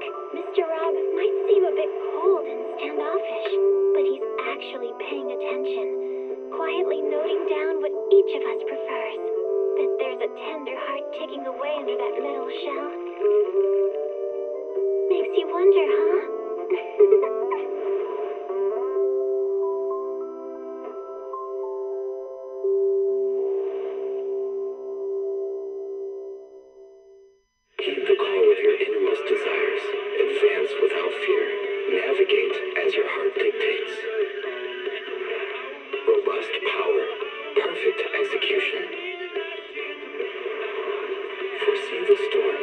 look, Mr. Rob might seem a bit cold and standoffish, but he's actually paying attention, quietly noting down what each of us prefers. Bet there's a tender heart ticking away under that metal shell. Makes you wonder, huh? Keep the call of your innermost desires. Advance without fear. Navigate as your heart dictates. Robust power. Perfect execution. Foresee the storm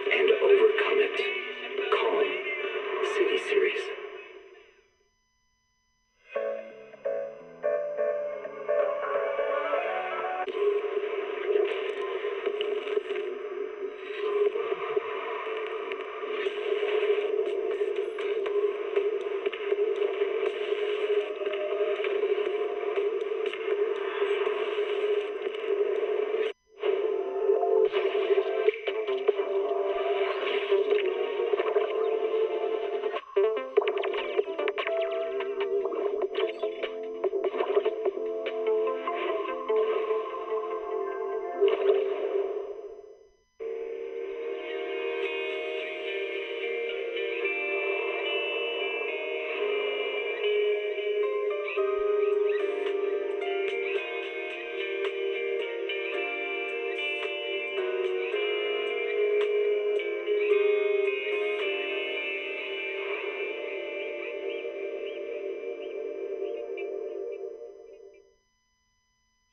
and overcome it. Calm. City Series.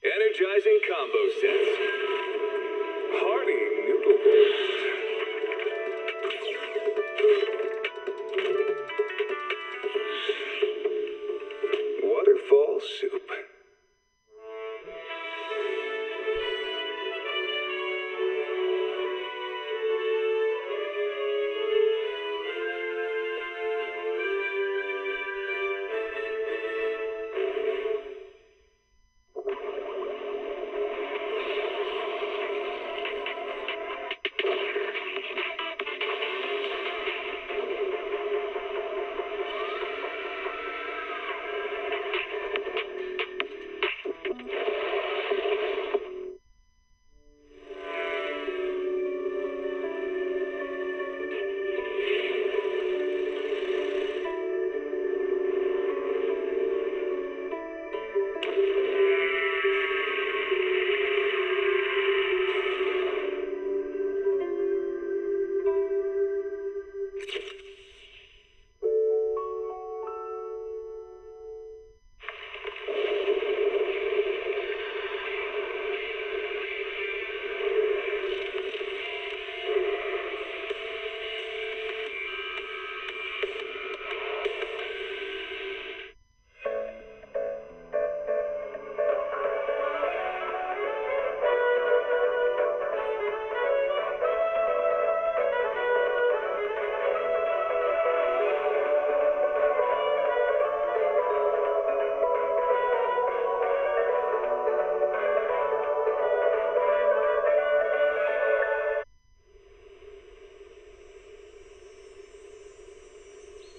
Energizing combo sets. Hearty noodle bowls. Waterfall soup.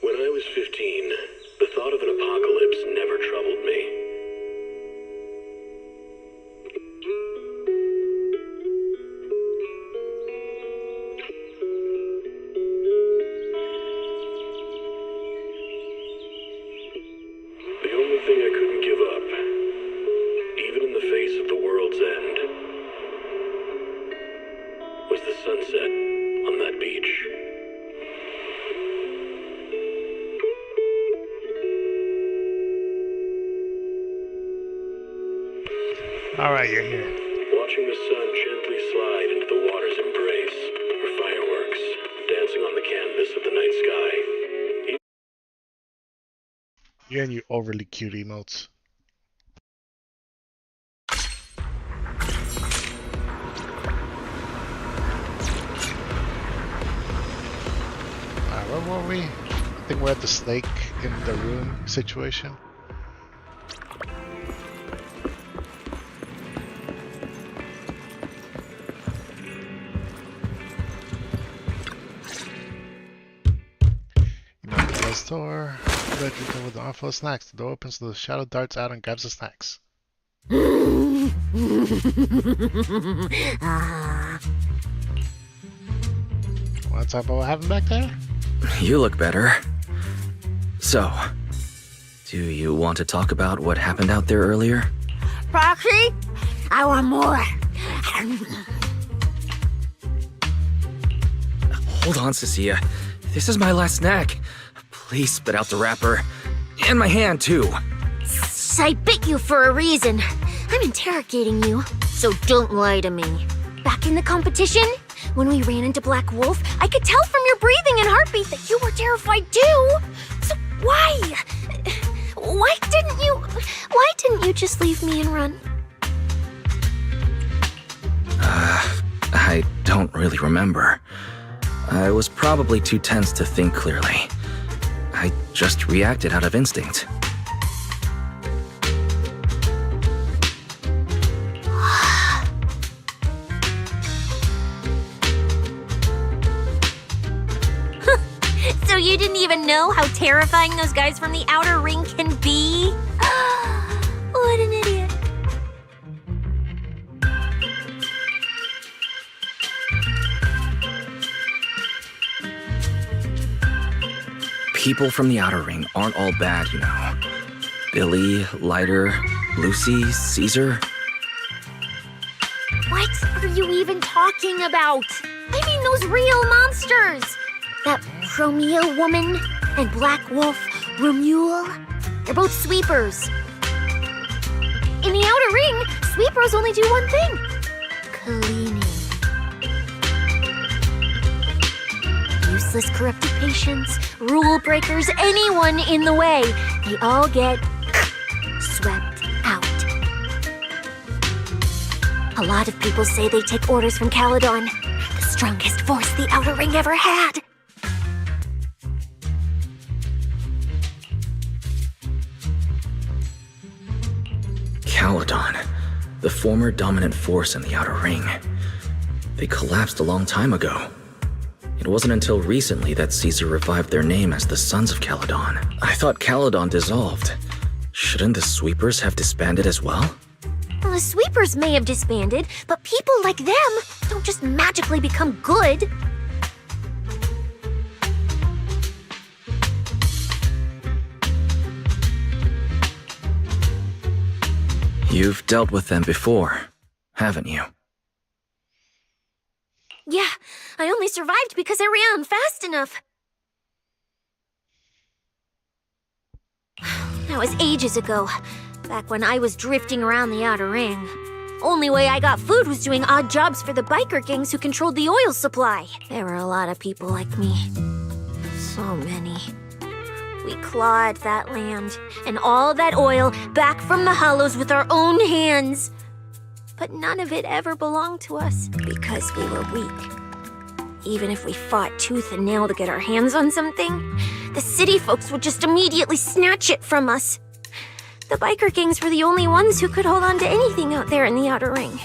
When I was 15, the thought of an apocalypse never troubled me. The only thing I couldn't give up, even in the face of the world's end, was the sunset on that beach. All right, you're here. Watching the sun gently slide into the water's embrace, or fireworks dancing on the canvas of the night sky. You and your overly cute emotes. Where were we? I think we're at the snake in the room situation. closed door. Bedroom with an armful of snacks. The door opens, the shadow darts out and grabs the snacks. Want to talk about what happened back there? You look better. So, do you want to talk about what happened out there earlier? Proxy, I want more. Hold on, Cecilia. This is my last snack. Please spit out the wrapper. And my hand, too. I bit you for a reason. I'm interrogating you, so don't lie to me. Back in the competition, when we ran into Black Wolf, I could tell from your breathing and heartbeat that you were terrified too. So why? Why didn't you just leave me and run? I don't really remember. I was probably too tense to think clearly. I just reacted out of instinct. So you didn't even know how terrifying those guys from the outer ring can be? What an idiot. People from the outer ring aren't all bad, you know. Billy, Lighter, Lucy, Caesar. What are you even talking about? I mean those real monsters! That Romeo woman and Black Wolf Romuald, they're both sweepers. In the outer ring, sweepers only do one thing. Cleaning. Useless corrupted patients, rule breakers, anyone in the way, they all get swept out. A lot of people say they take orders from Caledon, the strongest force the outer ring ever had. Caledon, the former dominant force in the outer ring. They collapsed a long time ago. It wasn't until recently that Caesar revived their name as the Sons of Caledon. I thought Caledon dissolved. Shouldn't the Sweepers have disbanded as well? Well, the sweepers may have disbanded, but people like them don't just magically become good. You've dealt with them before, haven't you? Yeah, I only survived because I ran fast enough. That was ages ago, back when I was drifting around the outer ring. Only way I got food was doing odd jobs for the biker gangs who controlled the oil supply. There were a lot of people like me. So many. We clawed that land and all that oil back from the hollows with our own hands. But none of it ever belonged to us because we were weak. Even if we fought tooth and nail to get our hands on something, the city folks would just immediately snatch it from us. The biker gangs were the only ones who could hold on to anything out there in the outer ring.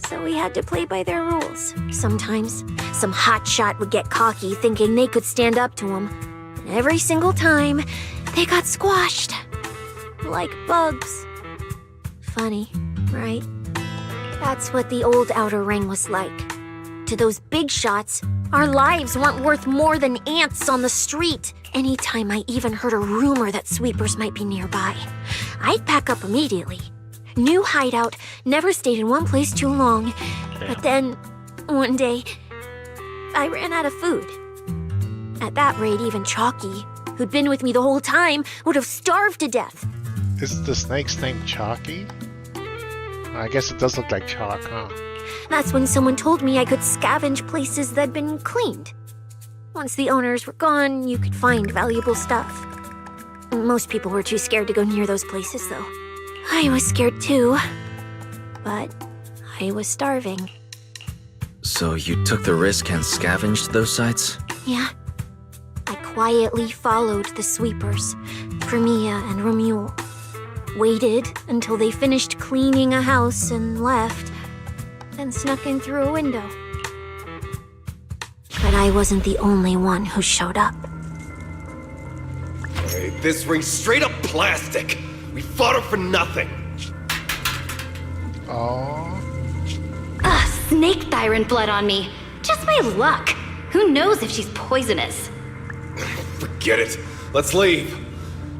So we had to play by their rules. Sometimes, some hotshot would get cocky thinking they could stand up to them. And every single time, they got squashed. Like bugs. Funny, right? That's what the old outer ring was like. To those big shots, our lives weren't worth more than ants on the street. Anytime I even heard a rumor that sweepers might be nearby, I'd pack up immediately. New hideout, never stayed in one place too long. But then, one day, I ran out of food. At that rate, even Chalky, who'd been with me the whole time, would have starved to death. Is the snake's name Chalky? I guess it does look like chalk, huh? That's when someone told me I could scavenge places that'd been cleaned. Once the owners were gone, you could find valuable stuff. Most people were too scared to go near those places, though. I was scared too, but I was starving. So you took the risk and scavenged those sites? Yeah. I quietly followed the sweepers, Premia and Romuald. Waited until they finished cleaning a house and left, then snuck in through a window. But I wasn't the only one who showed up. This ring's straight up plastic. We fought her for nothing. Oh. Ugh, snake thyron blood on me. Just my luck. Who knows if she's poisonous? Forget it. Let's leave.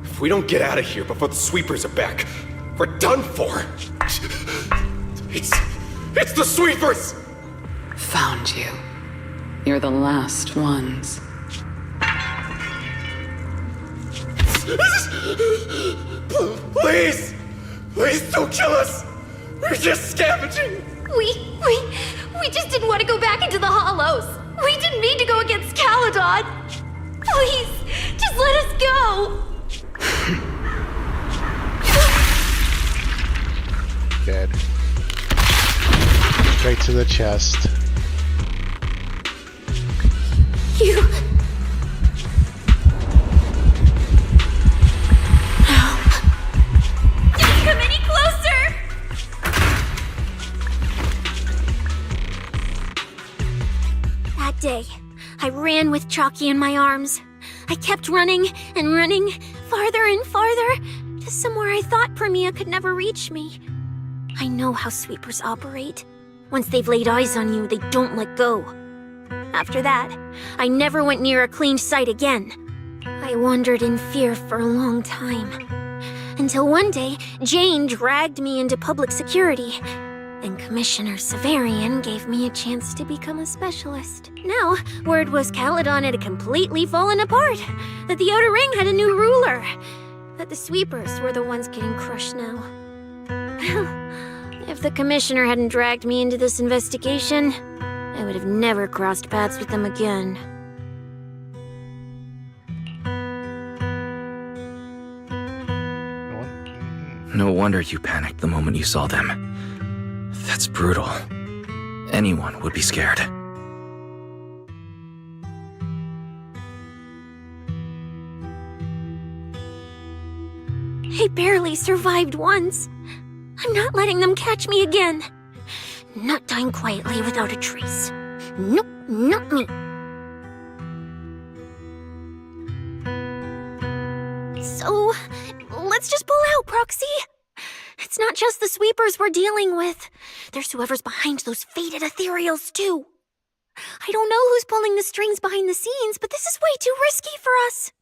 If we don't get out of here before the sweepers are back, we're done for. It's the sweepers! Found you. You're the last ones. Please! Please don't kill us! We're just scavenging! We just didn't want to go back into the hollows. We didn't mean to go against Caledon. Please, just let us go. Dead. Straight to the chest. You... Don't come any closer! That day, I ran with Chalky in my arms. I kept running and running, farther and farther, to somewhere I thought Premia could never reach me. I know how sweepers operate. Once they've laid eyes on you, they don't let go. After that, I never went near a cleaned site again. I wandered in fear for a long time. Until one day, Jane dragged me into public security, and Commissioner Severian gave me a chance to become a specialist. Now, word was Caledon had completely fallen apart, that the Outer Ring had a new ruler, that the sweepers were the ones getting crushed now. If the Commissioner hadn't dragged me into this investigation, I would have never crossed paths with them again. No wonder you panicked the moment you saw them. That's brutal. Anyone would be scared. I barely survived once. I'm not letting them catch me again. Not dying quietly without a trace. Nope, not me. So, let's just pull out, Proxy. It's not just the sweepers we're dealing with. There's whoever's behind those faded ethereals, too. I don't know who's pulling the strings behind the scenes, but this is way too risky for us.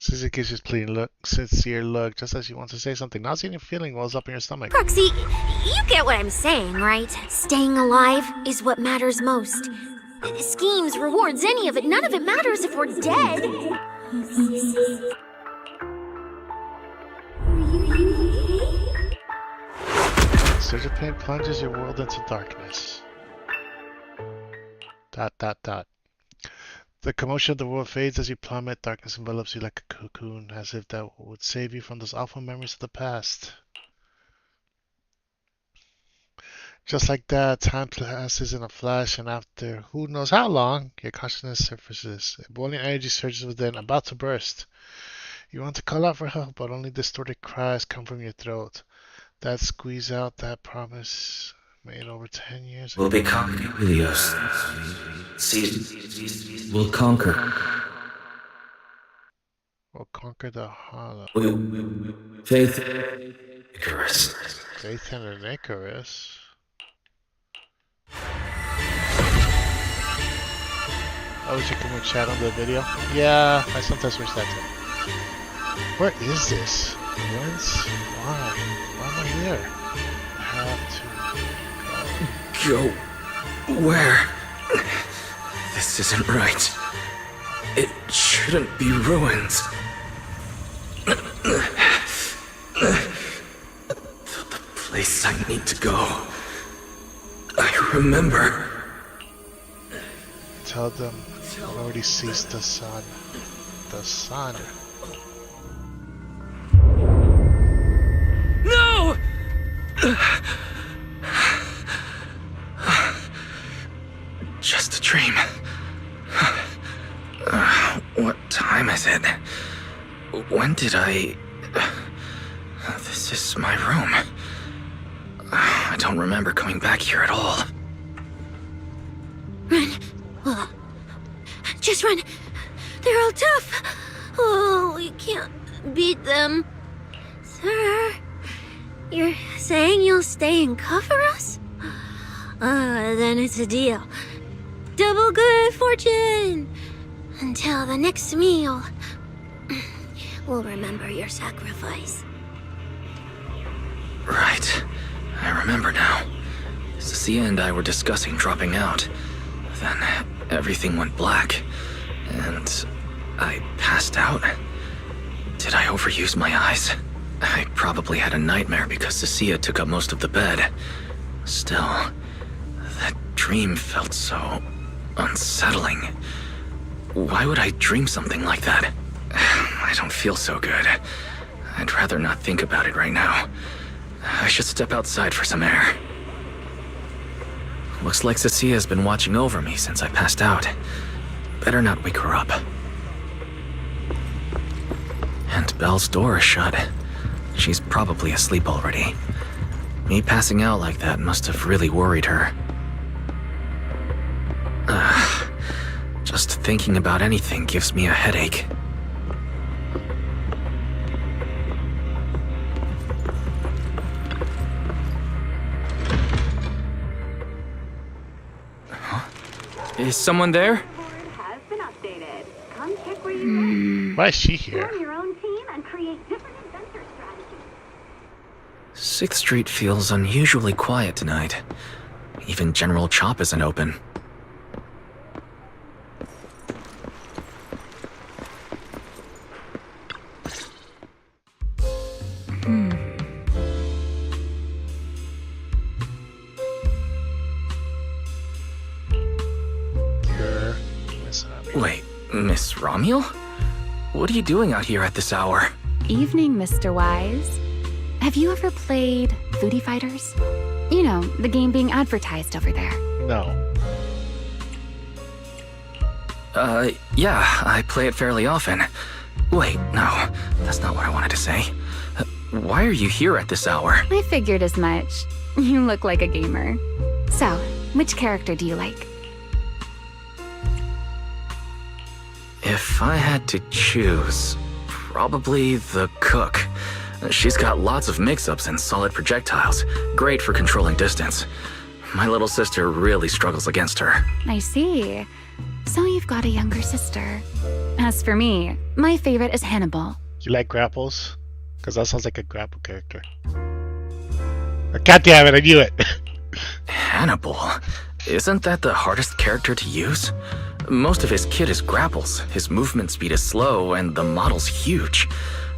Susie gives you a clean look, sincere look, just as she wants to say something. Not seeing your feeling wells up in your stomach. Proxy, you get what I'm saying, right? Staying alive is what matters most. Schemes, rewards, any of it, none of it matters if we're dead. Surge of pain plunges your world into darkness. ... The commotion of the world fades as you plummet. Darkness envelops you like a cocoon, as if that would save you from those awful memories of the past. Just like that, time passes in a flash, and after who knows how long, your consciousness surfaces. A boiling energy surges within, about to burst. You want to call out for help, but only distorted cries come from your throat. That squeeze out, that promise made over 10 years ago. We'll become Helios. We'll conquer. We'll conquer the hollow. Faith. Icarus. Faith and an Icarus. Oh, we should come and chat on the video? Yeah, I sometimes wish that too. Where is this? Whence? Why? Why am I here? I have to Go. Where? This isn't right. It shouldn't be ruins. The place I need to go. I remember. Tell them I've already ceased the sun. The sun. No! Just a dream. What time is it? When did I This is my room. I don't remember coming back here at all. Run. Just run. They're all tough. Oh, we can't beat them. Sir, you're saying you'll stay and cover us? Then it's a deal. Double good fortune. Until the next meal. We'll remember your sacrifice. Right. I remember now. Cecilia and I were discussing dropping out. Then everything went black, and I passed out. Did I overuse my eyes? I probably had a nightmare because Cecilia took up most of the bed. Still, that dream felt so unsettling. Why would I dream something like that? I don't feel so good. I'd rather not think about it right now. I should step outside for some air. Looks like Cecilia's been watching over me since I passed out. Better not wake her up. And Belle's door is shut. She's probably asleep already. Me passing out like that must have really worried her. Just thinking about anything gives me a headache. Is someone there? Has been updated. Come check where you Why is she here? Form your own team and create different adventure strategies. 6th Street feels unusually quiet tonight. Even General Chop isn't open. Wait, Miss Romuel? What are you doing out here at this hour? Evening, Mr. Wise. Have you ever played Foodie Fighters? You know, the game being advertised over there. No. Yeah, I play it fairly often. Wait, no, that's not what I wanted to say. Why are you here at this hour? I figured as much. You look like a gamer. So, which character do you like? If I had to choose, probably the cook. She's got lots of mix-ups and solid projectiles, great for controlling distance. My little sister really struggles against her. I see. So you've got a younger sister. As for me, my favorite is Hannibal. You like grapples? Because that sounds like a grapple character. God damn it, I knew it! Hannibal? Isn't that the hardest character to use? Most of his kit is grapples, his movement speed is slow, and the model's huge.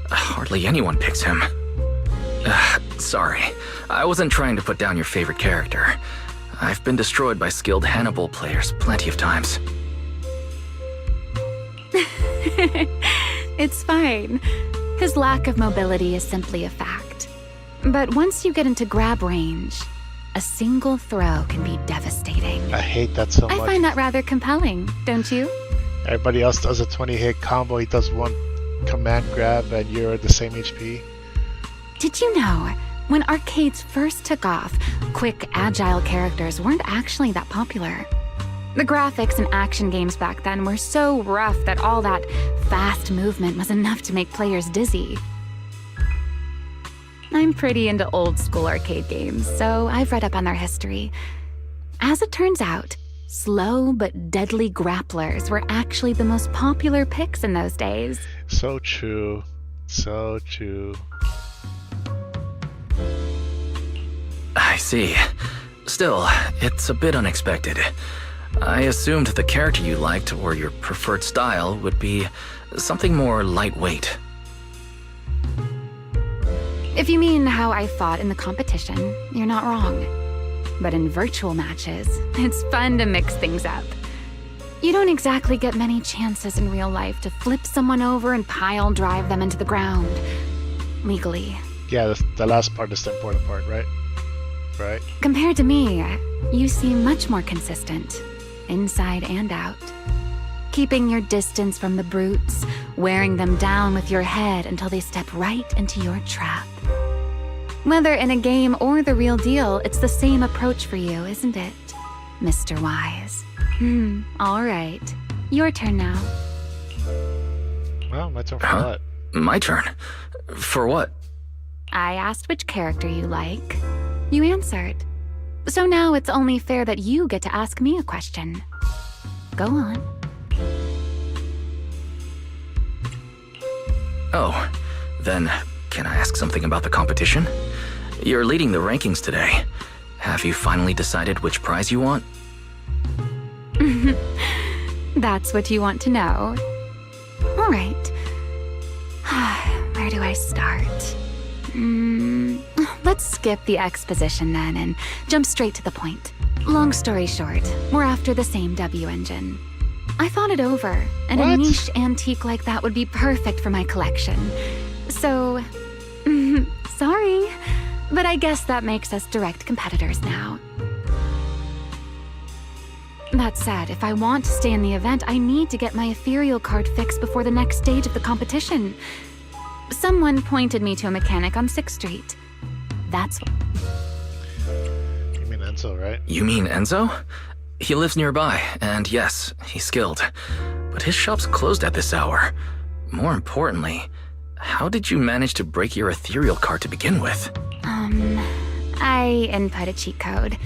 Hardly anyone picks him. Sorry, I wasn't trying to put down your favorite character. I've been destroyed by skilled Hannibal players plenty of times. It's fine. His lack of mobility is simply a fact. But once you get into grab range, a single throw can be devastating. I hate that so much. I find that rather compelling, don't you? Everybody else does a 20-hit combo, he does one command grab, and you're the same HP. Did you know, when arcades first took off, quick, agile characters weren't actually that popular? The graphics in action games back then were so rough that all that fast movement was enough to make players dizzy. I'm pretty into old school arcade games, so I've read up on their history. As it turns out, slow but deadly grapplers were actually the most popular picks in those days. So true. So true. I see. Still, it's a bit unexpected. I assumed the character you liked or your preferred style would be something more lightweight. If you mean how I fought in the competition, you're not wrong. But in virtual matches, it's fun to mix things up. You don't exactly get many chances in real life to flip someone over and pile drive them into the ground. Legally. Yeah, the last part is the important part, right? Right? Compared to me, you seem much more consistent, inside and out. Keeping your distance from the brutes, wearing them down with your head until they step right into your trap. Whether in a game or the real deal, it's the same approach for you, isn't it, Mr. Wise? All right. Your turn now. Well, my turn for what? My turn? For what? I asked which character you like. You answered. So now it's only fair that you get to ask me a question. Go on. Oh, then can I ask something about the competition? You're leading the rankings today. Have you finally decided which prize you want? That's what you want to know. All right. Where do I start? Let's skip the exposition then and jump straight to the point. Long story short, we're after the same W engine. I thought it over, and a niche antique like that would be perfect for my collection. So, sorry, but I guess that makes us direct competitors now. That said, if I want to stay in the event, I need to get my ethereal card fixed before the next stage of the competition. Someone pointed me to a mechanic on 6th Street. That's what... You mean Enzo, right? You mean Enzo? He lives nearby, and yes, he's skilled. But his shop's closed at this hour. More importantly, how did you manage to break your ethereal card to begin with? I input a cheat code.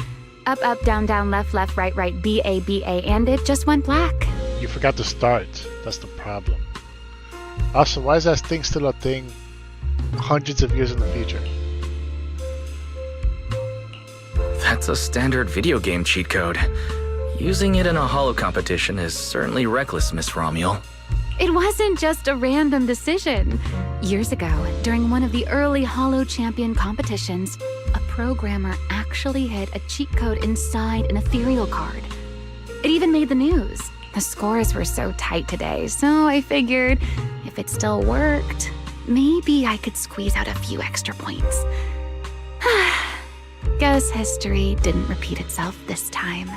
Up, up, down, down, left, left, right, right, B, A, and it just went black. You forgot to start. That's the problem. Also, why is that thing still a thing hundreds of years in the future? That's a standard video game cheat code. Using it in a holo competition is certainly reckless, Miss Romuel. It wasn't just a random decision. Years ago, during one of the early holo champion competitions, a programmer actually hid a cheat code inside an ethereal card. It even made the news. The scores were so tight today, so I figured if it still worked, maybe I could squeeze out a few extra points. Guess history didn't repeat itself this time.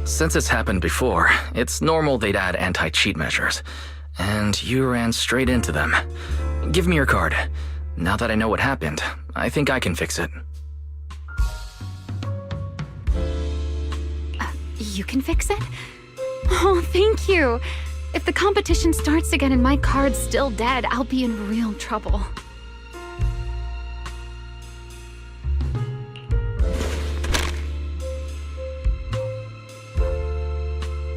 Since it's happened before, it's normal they'd add anti-cheat measures. And you ran straight into them. Give me your card. Now that I know what happened, I think I can fix it. You can fix it? Oh, thank you. If the competition starts again and my card's still dead, I'll be in real trouble.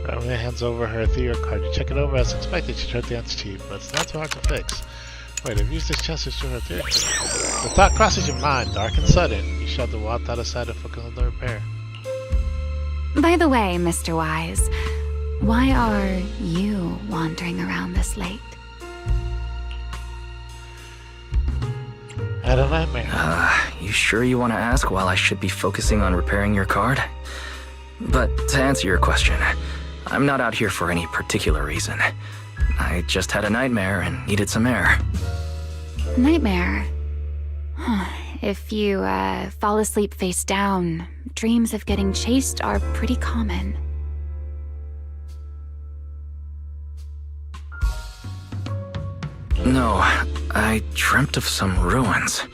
Ramona hands over her ethereal card. You check it over as expected. She tried the anti-cheat, but it's not too hard to fix. Wait, I've used this chance to destroy her ethereal card. The thought crosses your mind, dark and sudden. You shove the wall out aside and focus on the repair. By the way, Mr. Wise, why are you wandering around this late? I had a nightmare. You sure you want to ask while I should be focusing on repairing your card? But to answer your question, I'm not out here for any particular reason. I just had a nightmare and needed some air. Nightmare? If you fall asleep face down, dreams of getting chased are pretty common. No, I dreamt of some ruins.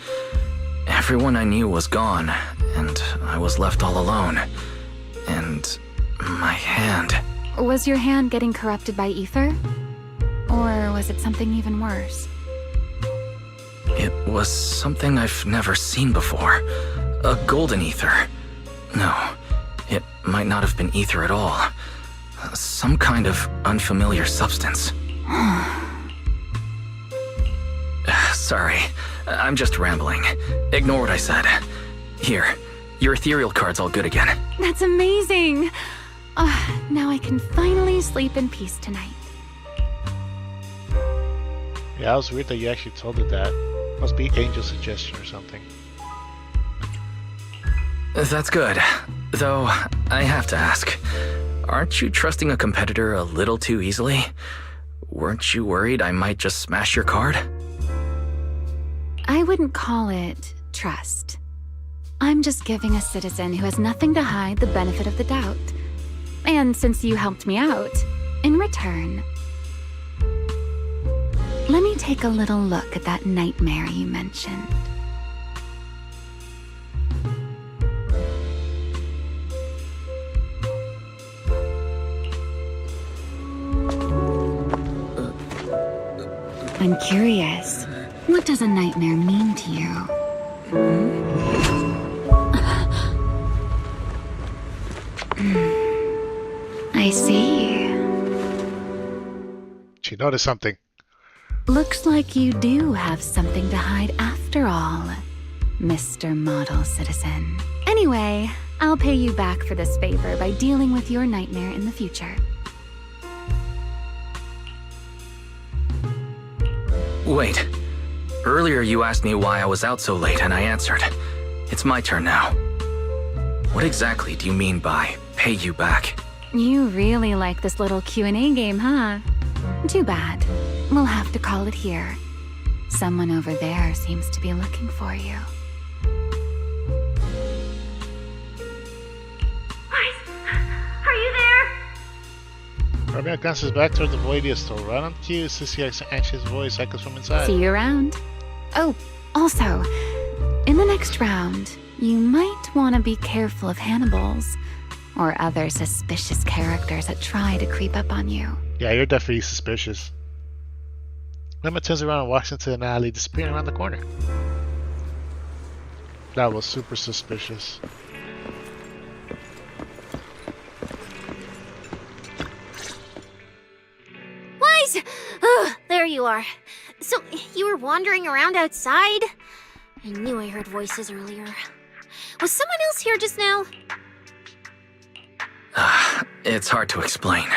Everyone I knew was gone, and I was left all alone. And my hand... Was your hand getting corrupted by ether? Or was it something even worse? It was something I've never seen before. A golden ether. No, it might not have been ether at all. Some kind of unfamiliar substance. Sorry, I'm just rambling. Ignore what I said. Here, your ethereal card's all good again. That's amazing! Now I can finally sleep in peace tonight. Yeah, it was weird that you actually told her that. Must be angel suggestion or something. That's good. Though, I have to ask, aren't you trusting a competitor a little too easily? Weren't you worried I might just smash your card? I wouldn't call it trust. I'm just giving a citizen who has nothing to hide the benefit of the doubt. And since you helped me out, in return, let me take a little look at that nightmare you mentioned. I'm curious, what does a nightmare mean to you? I see. She noticed something. Looks like you do have something to hide after all, Mr. Model Citizen. Anyway, I'll pay you back for this favor by dealing with your nightmare in the future. Wait. Earlier you asked me why I was out so late, and I answered. It's my turn now. What exactly do you mean by pay you back? You really like this little Q&A game, huh? Too bad. We'll have to call it here. Someone over there seems to be looking for you. Are you there? Romeo glances back toward the Voidia store. Right on cue, Sissy's anxious voice echoes from inside. See you around. Oh, also, in the next round, you might want to be careful of Hannibals or other suspicious characters that try to creep up on you. Yeah, you're definitely suspicious. Lemma turns around and walks into an alley, disappearing around the corner. That was super suspicious. Wise! There you are. So, you were wandering around outside? I knew I heard voices earlier. Was someone else here just now? It's hard to explain.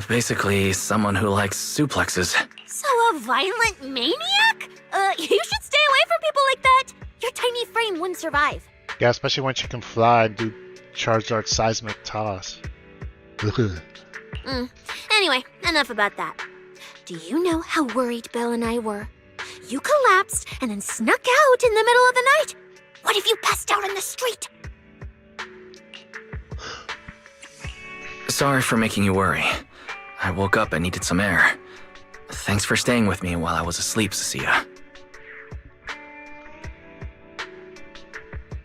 Basically, someone who likes suplexes. So a violent maniac? You should stay away from people like that. Your tiny frame wouldn't survive. Yeah, especially when she can fly and do charged arc seismic toss. Anyway, enough about that. Do you know how worried Belle and I were? You collapsed and then snuck out in the middle of the night. What if you passed out in the street? Sorry for making you worry. I woke up and needed some air. Thanks for staying with me while I was asleep, Cecilia.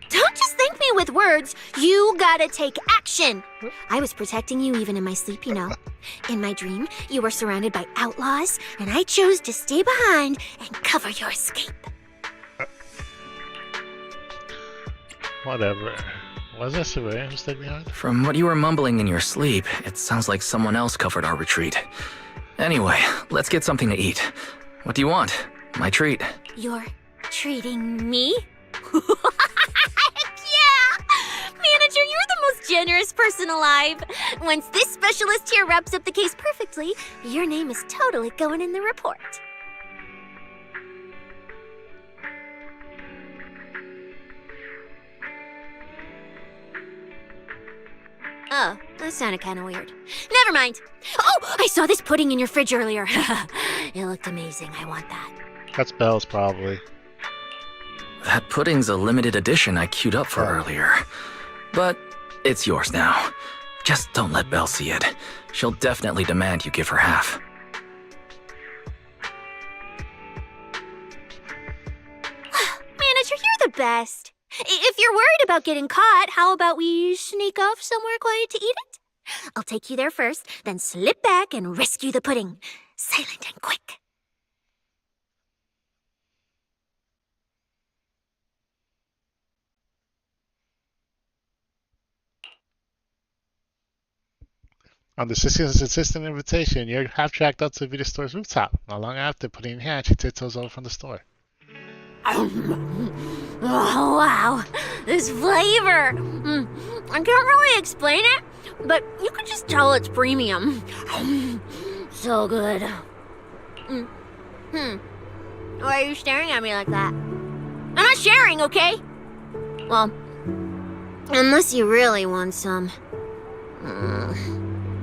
Don't just thank me with words. You gotta take action. I was protecting you even in my sleep, you know. In my dream, you were surrounded by outlaws, and I chose to stay behind and cover your escape. Whatever. Was that Surveyor who stayed behind? From what you were mumbling in your sleep, it sounds like someone else covered our retreat. Anyway, let's get something to eat. What do you want? My treat. You're treating me? Yeah! Manager, you're the most generous person alive. Once this specialist here wraps up the case perfectly, your name is totally going in the report. Oh, that sounded kind of weird. Never mind. Oh, I saw this pudding in your fridge earlier. It looked amazing. I want that. That's Belle's probably. That pudding's a limited edition I queued up for earlier. But it's yours now. Just don't let Belle see it. She'll definitely demand you give her half. Manager, you're the best. If you're worried about getting caught, how about we sneak off somewhere quiet to eat it? I'll take you there first, then slip back and rescue the pudding. Silent and quick. On the sister's insistent invitation, you're half tracked up to the video store's rooftop. Not long after, pudding in hand, she tiptoes over from the store. Oh, wow. This flavor. I can't really explain it, but you can just tell it's premium. So good. Why are you staring at me like that? I'm not sharing, okay? Well, unless you really want some.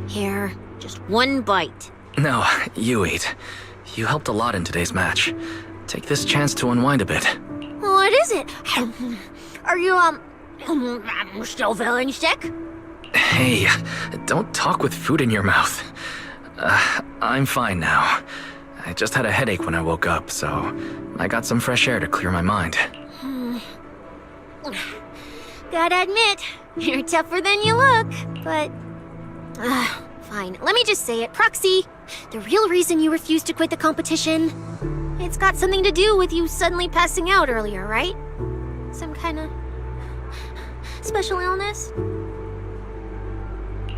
Here, just one bite. No, you eat. You helped a lot in today's match. Take this chance to unwind a bit. What is it? Are you, still feeling sick? Hey, don't talk with food in your mouth. I'm fine now. I just had a headache when I woke up, so I got some fresh air to clear my mind. Gotta admit, you're tougher than you look, but... fine, let me just say it. Proxy, the real reason you refused to quit the competition, it's got something to do with you suddenly passing out earlier, right? Some kind of special illness?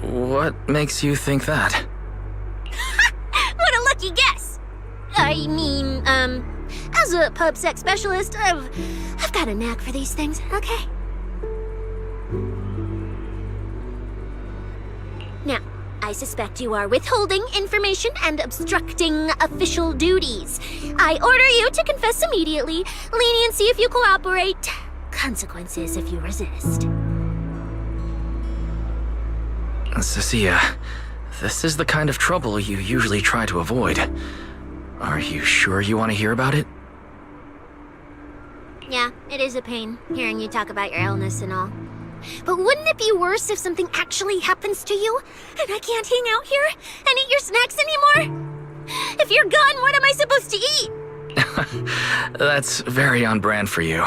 What makes you think that? What a lucky guess! I mean, as a pub sex specialist, I've got a knack for these things, okay? Now, I suspect you are withholding information and obstructing official duties. I order you to confess immediately, leniency if you cooperate, consequences if you resist. Cecilia, this is the kind of trouble you usually try to avoid. Are you sure you want to hear about it? Yeah, it is a pain, hearing you talk about your illness and all. But wouldn't it be worse if something actually happens to you, and I can't hang out here and eat your snacks anymore? If you're gone, what am I supposed to eat? That's very on brand for you.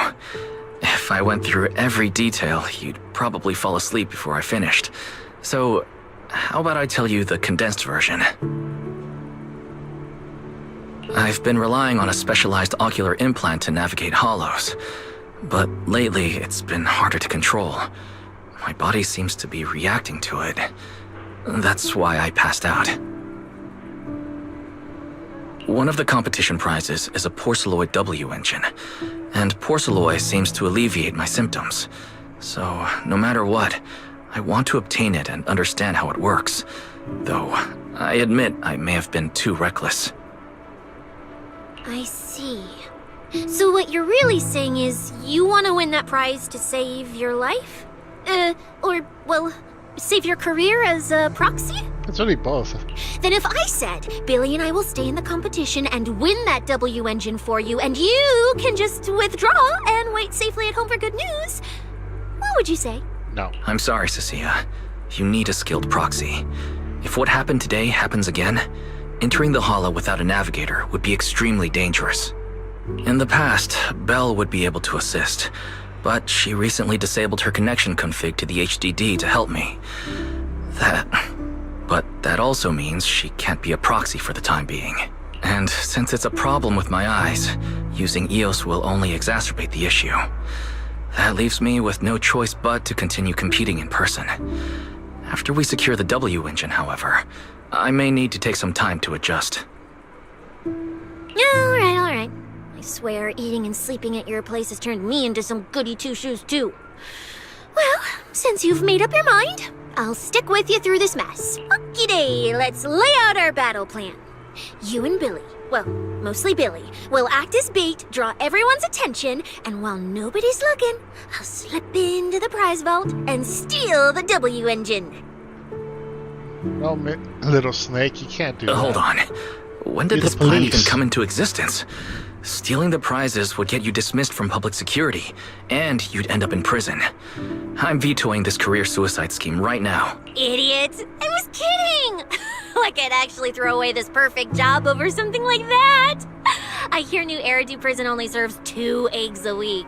If I went through every detail, you'd probably fall asleep before I finished. So, how about I tell you the condensed version? I've been relying on a specialized ocular implant to navigate hollows. But lately, it's been harder to control. My body seems to be reacting to it. That's why I passed out. One of the competition prizes is a Porceloid W engine, and Porceloid seems to alleviate my symptoms. So, no matter what, I want to obtain it and understand how it works. Though, I admit I may have been too reckless. I see. So what you're really saying is you want to win that prize to save your life? Save your career as a proxy? It's really both. Then if I said, Billy and I will stay in the competition and win that W engine for you, and you can just withdraw and wait safely at home for good news, what would you say? No. I'm sorry, Cecilia. You need a skilled proxy. If what happened today happens again, entering the hollow without a navigator would be extremely dangerous. In the past, Belle would be able to assist, but she recently disabled her connection config to the HDD to help me. But that also means she can't be a proxy for the time being. And since it's a problem with my eyes, using EOS will only exacerbate the issue. That leaves me with no choice but to continue competing in person. After we secure the W engine, however, I may need to take some time to adjust. Alright. I swear eating and sleeping at your place has turned me into some goody two-shoes too. Well, since you've made up your mind, I'll stick with you through this mess. Okie-day, let's lay out our battle plan. You and Billy, well, mostly Billy, will act as bait, draw everyone's attention, and while nobody's looking, I'll slip into the prize vault and steal the W engine. No, little snake, you can't do that. Hold on. When did You're this the plan police. even come into existence? Stealing the prizes would get you dismissed from public security, and you'd end up in prison. I'm vetoing this career suicide scheme right now. Idiot! I was kidding! Like I'd actually throw away this perfect job over something like that! I hear New Eridu Prison only serves 2 eggs a week.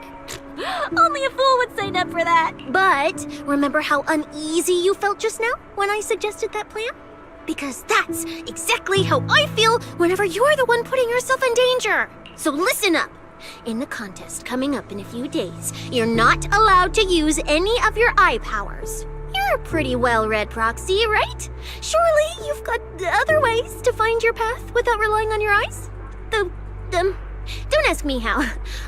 Only a fool would sign up for that. But remember how uneasy you felt just now when I suggested that plan? Because that's exactly how I feel whenever you're the one putting yourself in danger. So listen up. In the contest coming up in a few days, you're not allowed to use any of your eye powers. You're a pretty well-read proxy, right? Surely you've got other ways to find your path without relying on your eyes? Don't ask me how.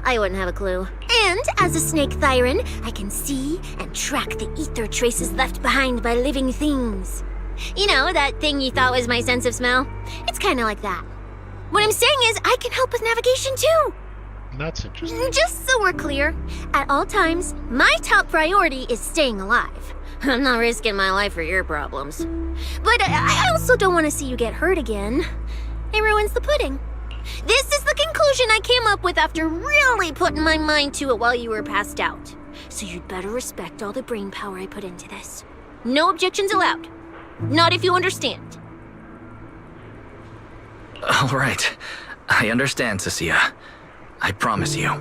I wouldn't have a clue. And as a snake Thyran, I can see and track the ether traces left behind by living things. You know, that thing you thought was my sense of smell? It's kind of like that. What I'm saying is, I can help with navigation too. That's interesting. Just so we're clear, at all times, my top priority is staying alive. I'm not risking my life for your problems. But I also don't want to see you get hurt again. It ruins the pudding. This is the conclusion I came up with after really putting my mind to it while you were passed out. So you'd better respect all the brain power I put into this. No objections allowed. Not if you understand. All right. I understand, Cecilia. I promise you. How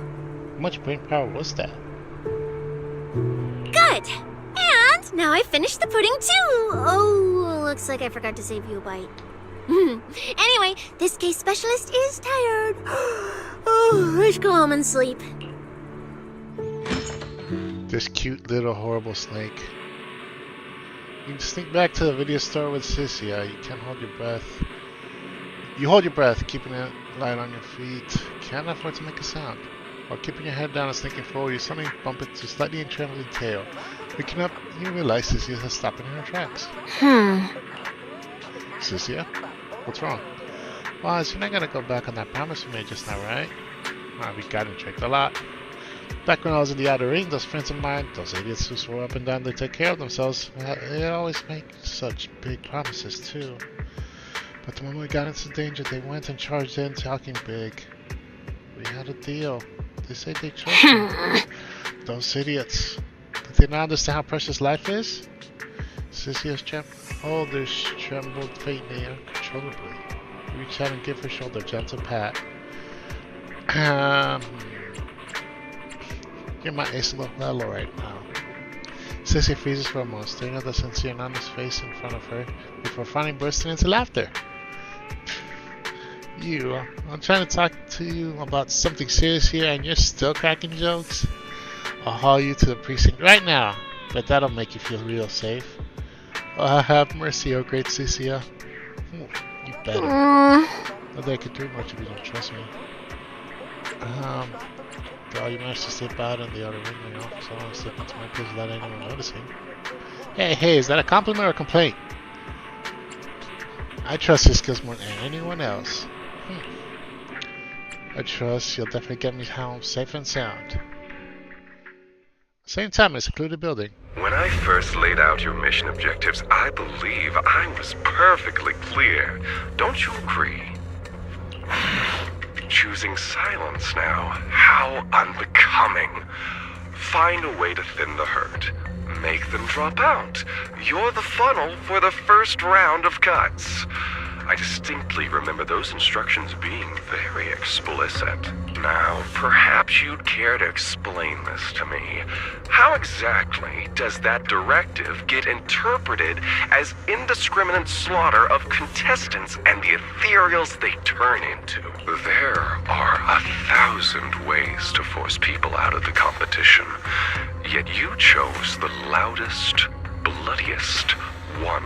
much brain power was that? Good. And now I finished the pudding too. Oh, looks like I forgot to save you a bite. Anyway, this case specialist is tired. Oh, let's go home and sleep. This cute little horrible snake. You can sneak back to the video store with Cecilia. You can't hold your breath. You hold your breath, keeping it light on your feet. Can't afford to make a sound. While keeping your head down and sneaking forward, you suddenly bump into slightly trembling tail. Waking up, you realize Cecilia has stopped in her tracks. Cecilia? What's wrong? Well, you're not gonna go back on that promise you made just now, right? We got and tricked a lot. Back when I was in the outer ring, those friends of mine, those idiots who swore up and down they take care of themselves, they always make such big promises too. But the moment we got into danger, they went and charged in talking big. We had a deal. They say they trust me. Those idiots. Did they not understand how precious life is? Cecilia's shoulders trembled faintly and uncontrollably. He reached out and gave her shoulder a gentle pat. You're my ace of fellow right now. Cecilia freezes for a moment, staring at the sincere and honest face in front of her, before finally bursting into laughter. I'm trying to talk to you about something serious here and you're still cracking jokes? I'll haul you to the precinct right now, but that'll make you feel real safe. Oh, have mercy, oh great Cecilia. You better. Not that I could do much if you don't trust me. Girl, you managed to slip out in the other room, you know, so I want to slip into my place without anyone noticing. Hey, is that a compliment or a complaint? I trust your skills more than anyone else. I trust you'll definitely get me home safe and sound. Same time in a secluded building. When I first laid out your mission objectives, I believe I was perfectly clear. Don't you agree? Choosing silence now. How unbecoming. Find a way to thin the herd. Make them drop out. You're the funnel for the first round of cuts. I distinctly remember those instructions being very explicit. Now, perhaps you'd care to explain this to me. How exactly does that directive get interpreted as indiscriminate slaughter of contestants and the ethereals they turn into? There are 1,000 ways to force people out of the competition, yet you chose the loudest, bloodiest one.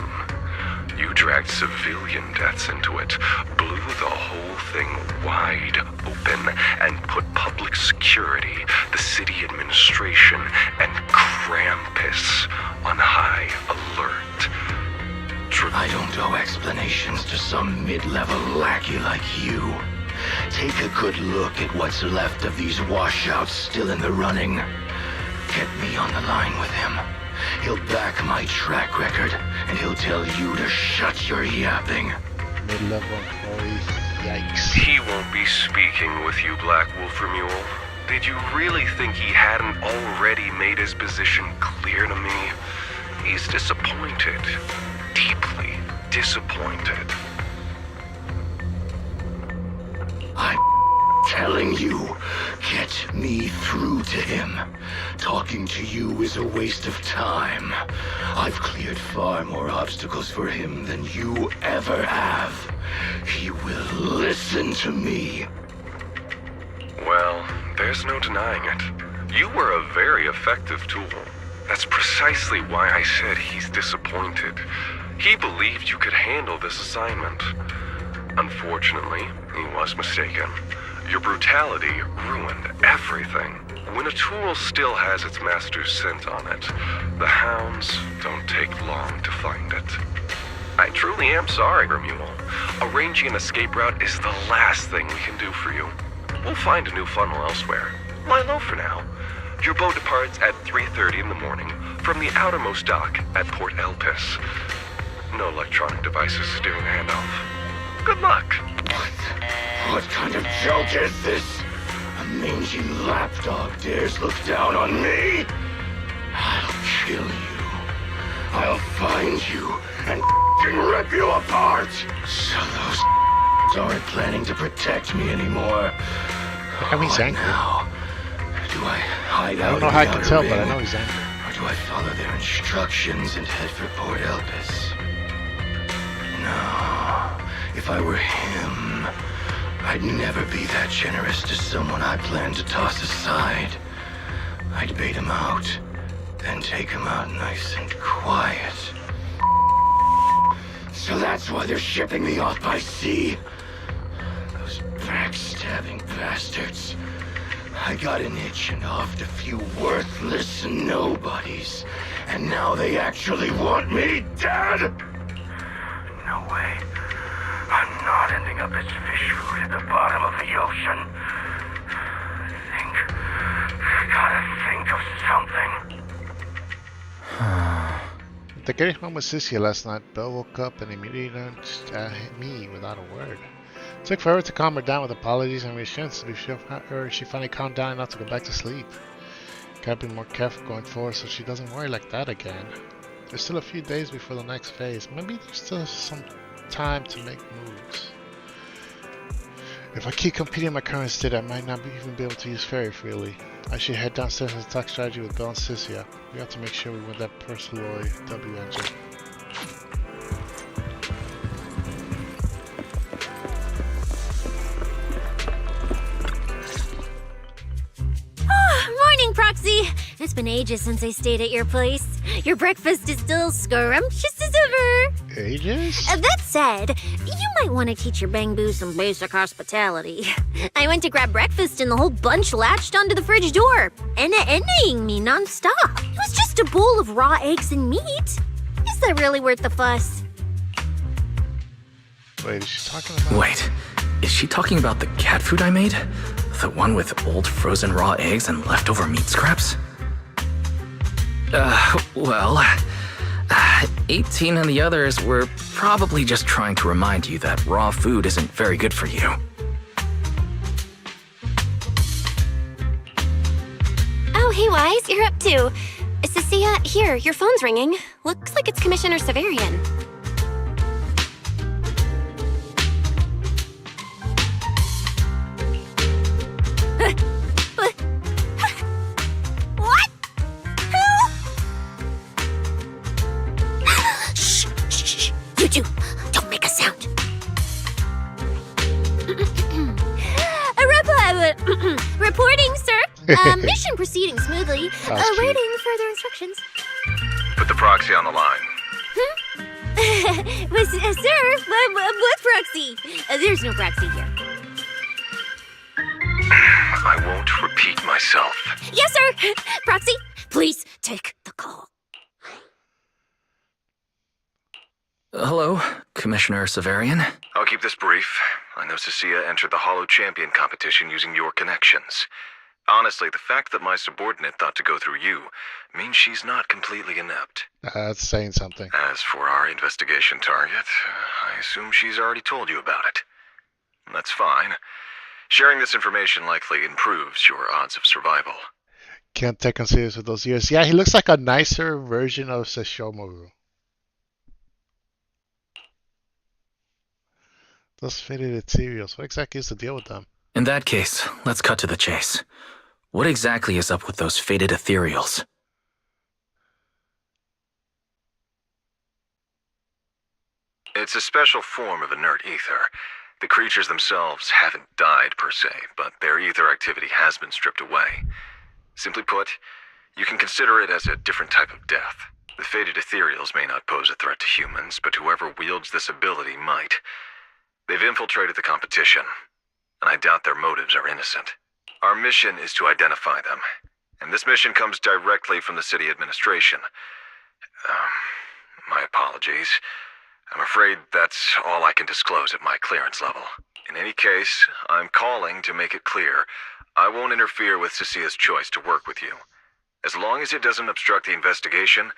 You dragged civilian deaths into it, blew the whole thing wide open, and put public security, the city administration, and Krampus on high alert. I don't owe explanations to some mid-level lackey like you. Take a good look at what's left of these washouts still in the running. Get me on the line with him. He'll back my track record, and he'll tell you to shut your yapping. Mid-level employee, yikes. He won't be speaking with you, Black Wolfer Mule. Did you really think he hadn't already made his position clear to me? He's disappointed. Deeply disappointed. I'm telling you, get me through to him. Talking to you is a waste of time. I've cleared far more obstacles for him than you ever have. He will listen to me. Well, there's no denying it. You were a very effective tool. That's precisely why I said he's disappointed. He believed you could handle this assignment. Unfortunately, he was mistaken. Your brutality ruined everything. When a tool still has its master's scent on it, the hounds don't take long to find it. I truly am sorry, Mule. Arranging an escape route is the last thing we can do for you. We'll find a new funnel elsewhere. Lie low for now. Your boat departs at 3:30 in the morning from the outermost dock at Port Elpis. No electronic devices steering the handoff. Good luck. What kind of joke is this? A mangy lapdog dares look down on me? I'll kill you. I'll find you and rip you apart. So those aren't planning to protect me anymore. Look how he's angry. Now, do I hide out I don't know how I can tell, but I know he's angry. Or do I follow their instructions and head for Port Elpis? No. If I were him, I'd never be that generous to someone I plan to toss aside. I'd bait him out, then take him out nice and quiet. So that's why they're shipping me off by sea. Those backstabbing bastards. I got an itch and offed a few worthless nobodies, and now they actually want me dead? No way. I'm not ending up as fish food at the bottom of the ocean. Gotta think of something. After getting home with Cynthia last night, Belle woke up and immediately lunged at me without a word. It took forever to calm her down with apologies and reassurances before she finally calmed down enough to go back to sleep. Gotta be more careful going forward so she doesn't worry like that again. There's still a few days before the next phase. Maybe there's still some time to make moves. If I keep competing in my current state, I might not even be able to use Fairy freely. I should head downstairs and talk strategy with Belle and Cynthia. We have to make sure we win that Persiloy W engine. Morning, Proxy! It's been ages since I stayed at your place. Your breakfast is still scrumptious as ever. Ages? That said, you might want to teach your Bangbu some basic hospitality. I went to grab breakfast and the whole bunch latched onto the fridge door, ennaing me nonstop. It was just a bowl of raw eggs and meat. Is that really worth the fuss? Wait, is she talking about... Wait, is she talking about the cat food I made? The one with old frozen raw eggs and leftover meat scraps? Well, 18 and the others were probably just trying to remind you that raw food isn't very good for you. Oh, hey, Wise, you're up too. Cecilia, here, your phone's ringing. Looks like it's Commissioner Severian. What? Who? Shh, shh, shh. You two, don't make a sound. Reporting, sir. Mission proceeding smoothly. Awaiting further instructions. Put the proxy on the line. Sir, what proxy? There's no proxy here. I won't repeat myself. Yes, sir. Proxy, please take the call. Hello, Commissioner Severian. I'll keep this brief. I know Cecilia entered the Hollow Champion competition using your connections. Honestly, the fact that my subordinate thought to go through you means she's not completely inept. That's saying something. As for our investigation target, I assume she's already told you about it. That's fine. Sharing this information likely improves your odds of survival. Can't take him serious with those ears. Yeah, he looks like a nicer version of Sesshomaru. Those faded ethereals. What exactly is the deal with them? In that case, let's cut to the chase. What exactly is up with those faded ethereals? It's a special form of inert ether. The creatures themselves haven't died per se, but their ether activity has been stripped away. Simply put, you can consider it as a different type of death. The faded ethereals may not pose a threat to humans, but whoever wields this ability might. They've infiltrated the competition, and I doubt their motives are innocent. Our mission is to identify them, and this mission comes directly from the city administration. My apologies. I'm afraid that's all I can disclose at my clearance level. In any case, I'm calling to make it clear I won't interfere with Cecilia's choice to work with you. As long as it doesn't obstruct the investigation,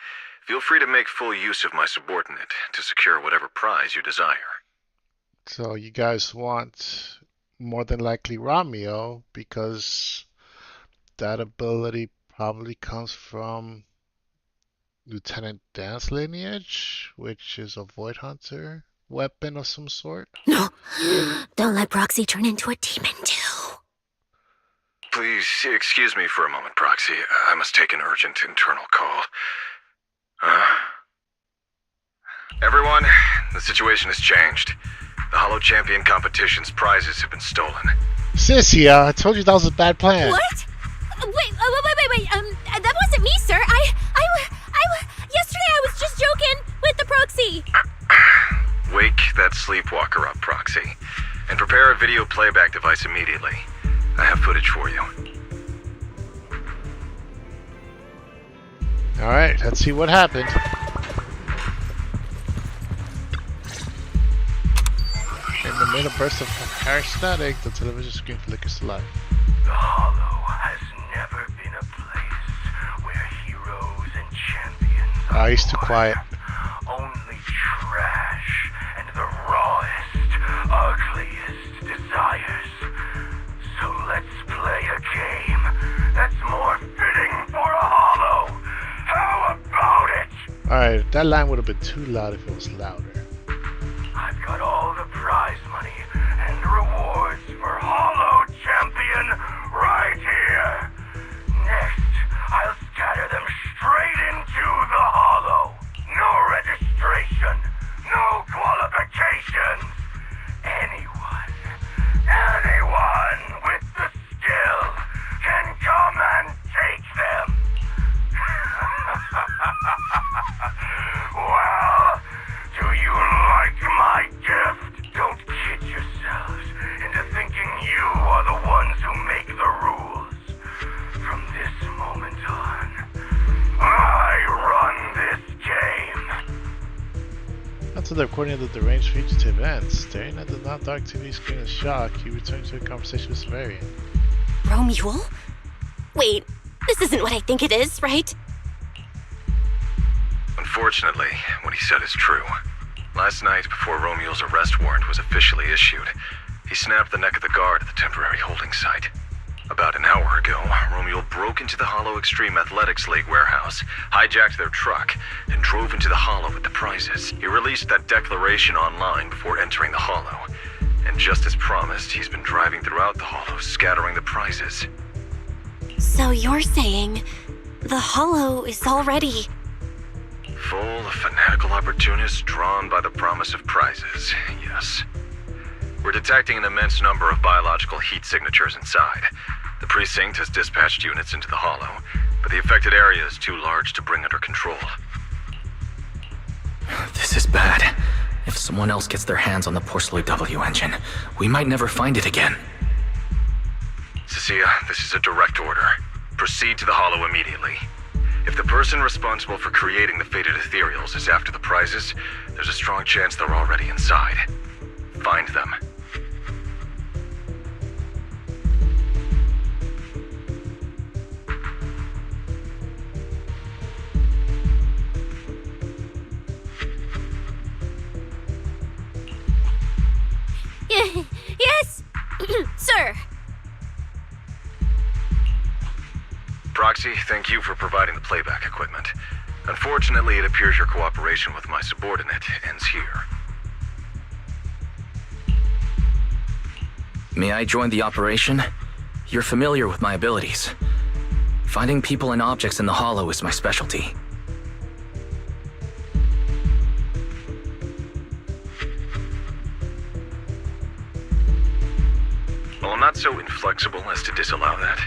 feel free to make full use of my subordinate to secure whatever prize you desire. So you guys want more than likely Ramio because that ability probably comes from Lieutenant Dan's lineage, which is a Void Hunter. weapon of some sort? No. Don't let Proxy turn into a demon, too. Please excuse me for a moment, Proxy. I must take an urgent internal call. Everyone, the situation has changed. The Hollow Champion competition's prizes have been stolen. Sissy, I told you that was a bad plan. What? Wait. That wasn't me, sir. Yesterday I was just joking with the Proxy. Wake that sleepwalker up, Proxy, and prepare a video playback device immediately. I have footage for you. Alright, let's see what happened. In the middle burst of parastatic, the television screen flickers to life. The Hollow has never been a place where heroes and champions are He's too quiet. only trash and the rawest, ugliest desires. So let's play a game that's more fitting for a Hollow. How about it? Alright, that line would have been too loud if it was louder. I've got all the prize money and rewards for Hollow Champion right here. Next, I'll scatter them straight into the Hollow. No registration, no qualifications. Anyone with the skill can come and take them. Well, do you like my gift? Don't kid yourselves into thinking you are the ones who make the rules. From this moment on, I run this game. After the recording of the deranged fugitive ends, staring at the not-dark TV screen in shock, he returned to a conversation with Severian. Romule? Wait, this isn't what I think it is, right? Unfortunately, what he said is true. Last night, before Romule's arrest warrant was officially issued, he snapped the neck of the guard at the temporary holding site. About an hour ago, Romule broke into the Hollow Extreme Athletics League warehouse, hijacked their truck, and drove into the Hollow with the prizes. He released that declaration online before entering the Hollow. And just as promised, he's been driving throughout the Hollow, scattering the prizes. So you're saying the Hollow is already... Full of fanatical opportunists drawn by the promise of prizes, yes. We're detecting an immense number of biological heat signatures inside. The precinct has dispatched units into the Hollow, but the affected area is too large to bring under control. This is bad. If someone else gets their hands on the Porceloid W engine, we might never find it again. Cecilia, this is a direct order. Proceed to the Hollow immediately. If the person responsible for creating the fated ethereals is after the prizes, there's a strong chance they're already inside. Find them. Yes! Sir! Proxy, thank you for providing the playback equipment. Unfortunately, it appears your cooperation with my subordinate ends here. May I join the operation? You're familiar with my abilities. Finding people and objects in the Hollow is my specialty. While I'm not so inflexible as to disallow that,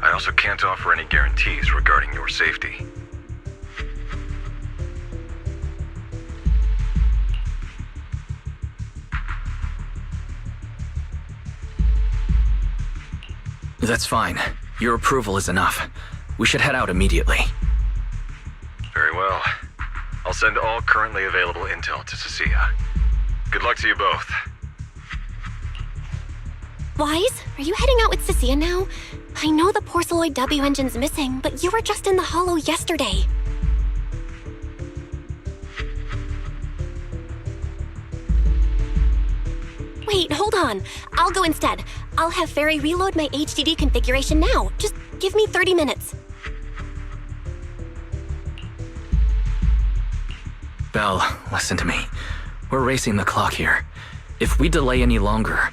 I also can't offer any guarantees regarding your safety. That's fine. Your approval is enough. We should head out immediately. Very well. I'll send all currently available intel to Cecilia. Good luck to you both. Wise, are you heading out with Cecilia now? I know the Porceloid W engine's missing, but you were just in the Hollow yesterday. Wait, hold on. I'll go instead. I'll have Ferry reload my HDD configuration now. Just give me 30 minutes. Belle, listen to me. We're racing the clock here. If we delay any longer,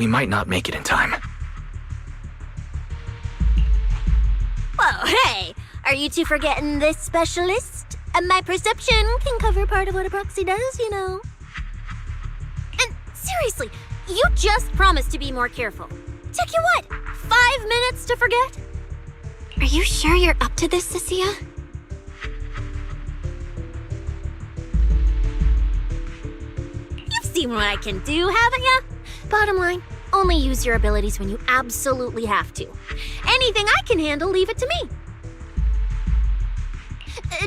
we might not make it in time. Whoa, hey! Are you two forgetting this specialist? My perception can cover part of what a proxy does, you know. And seriously, you just promised to be more careful. Took you what, 5 minutes to forget? Are you sure you're up to this, Cecilia? You've seen what I can do, haven't ya? Bottom line, only use your abilities when you absolutely have to. Anything I can handle, leave it to me.